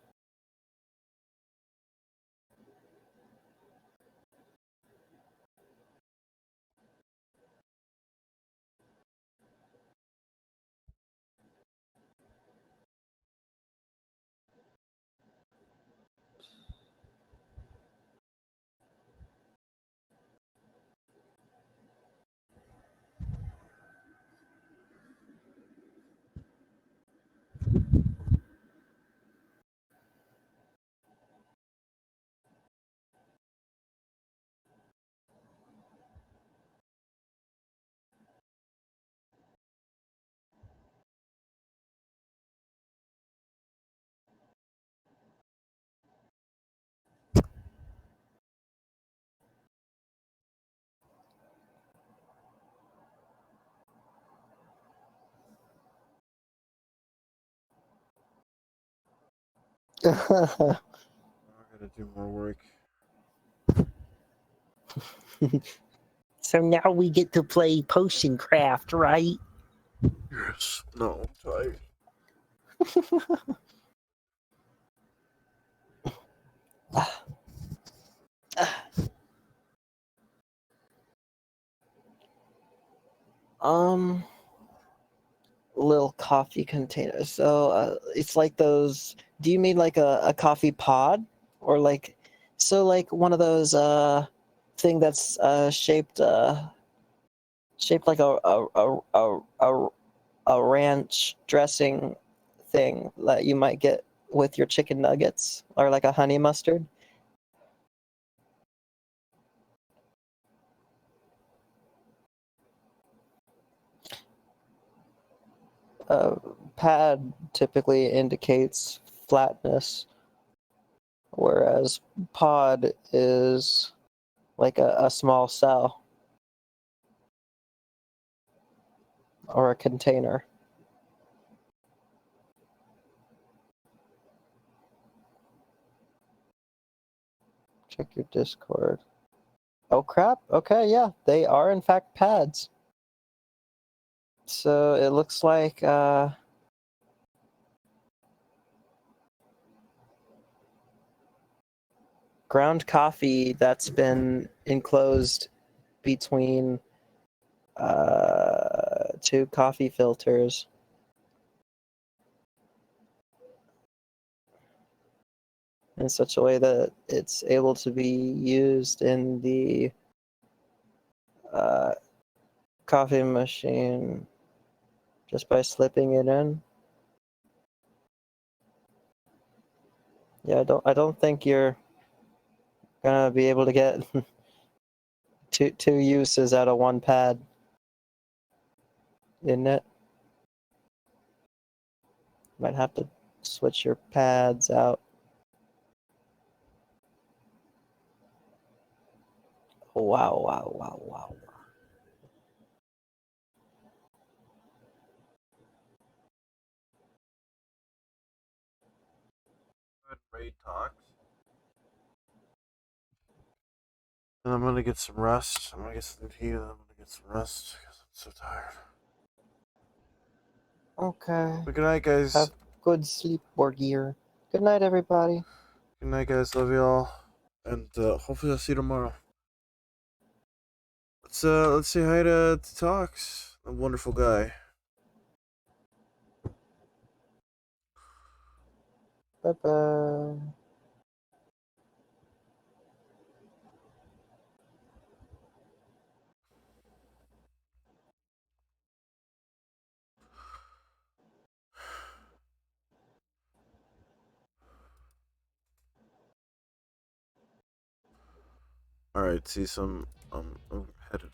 I gotta do more work. So now we get to play potion craft, right? Yes. No, I'm tired. Um, little coffee container. So it's like those. Do you mean like a coffee pod, or like, so like one of those thing that's shaped like a ranch dressing thing that you might get with your chicken nuggets, or like a honey mustard? pad typically indicates flatness, whereas pod is like a small cell or a container. Check your Discord. Oh crap, okay, yeah, they are in fact pads. So it looks like ground coffee that's been enclosed between two coffee filters. In such a way that it's able to be used in the coffee machine just by slipping it in. Yeah, I don't think you're gonna be able to get two uses out of one pad, isn't it? Might have to switch your pads out. Wow, wow, wow, wow. Raid talks. And I'm gonna get some rest. I'm gonna get some tea. And I'm gonna get some rest because I'm so tired. Okay. But good night, guys. Have good sleep, Borgir. Good night, everybody. Good night, guys. Love y'all, and hopefully I'll see you tomorrow. Let's say hi to Talks, a wonderful guy. Bye-bye. All right, see some. I'm headed.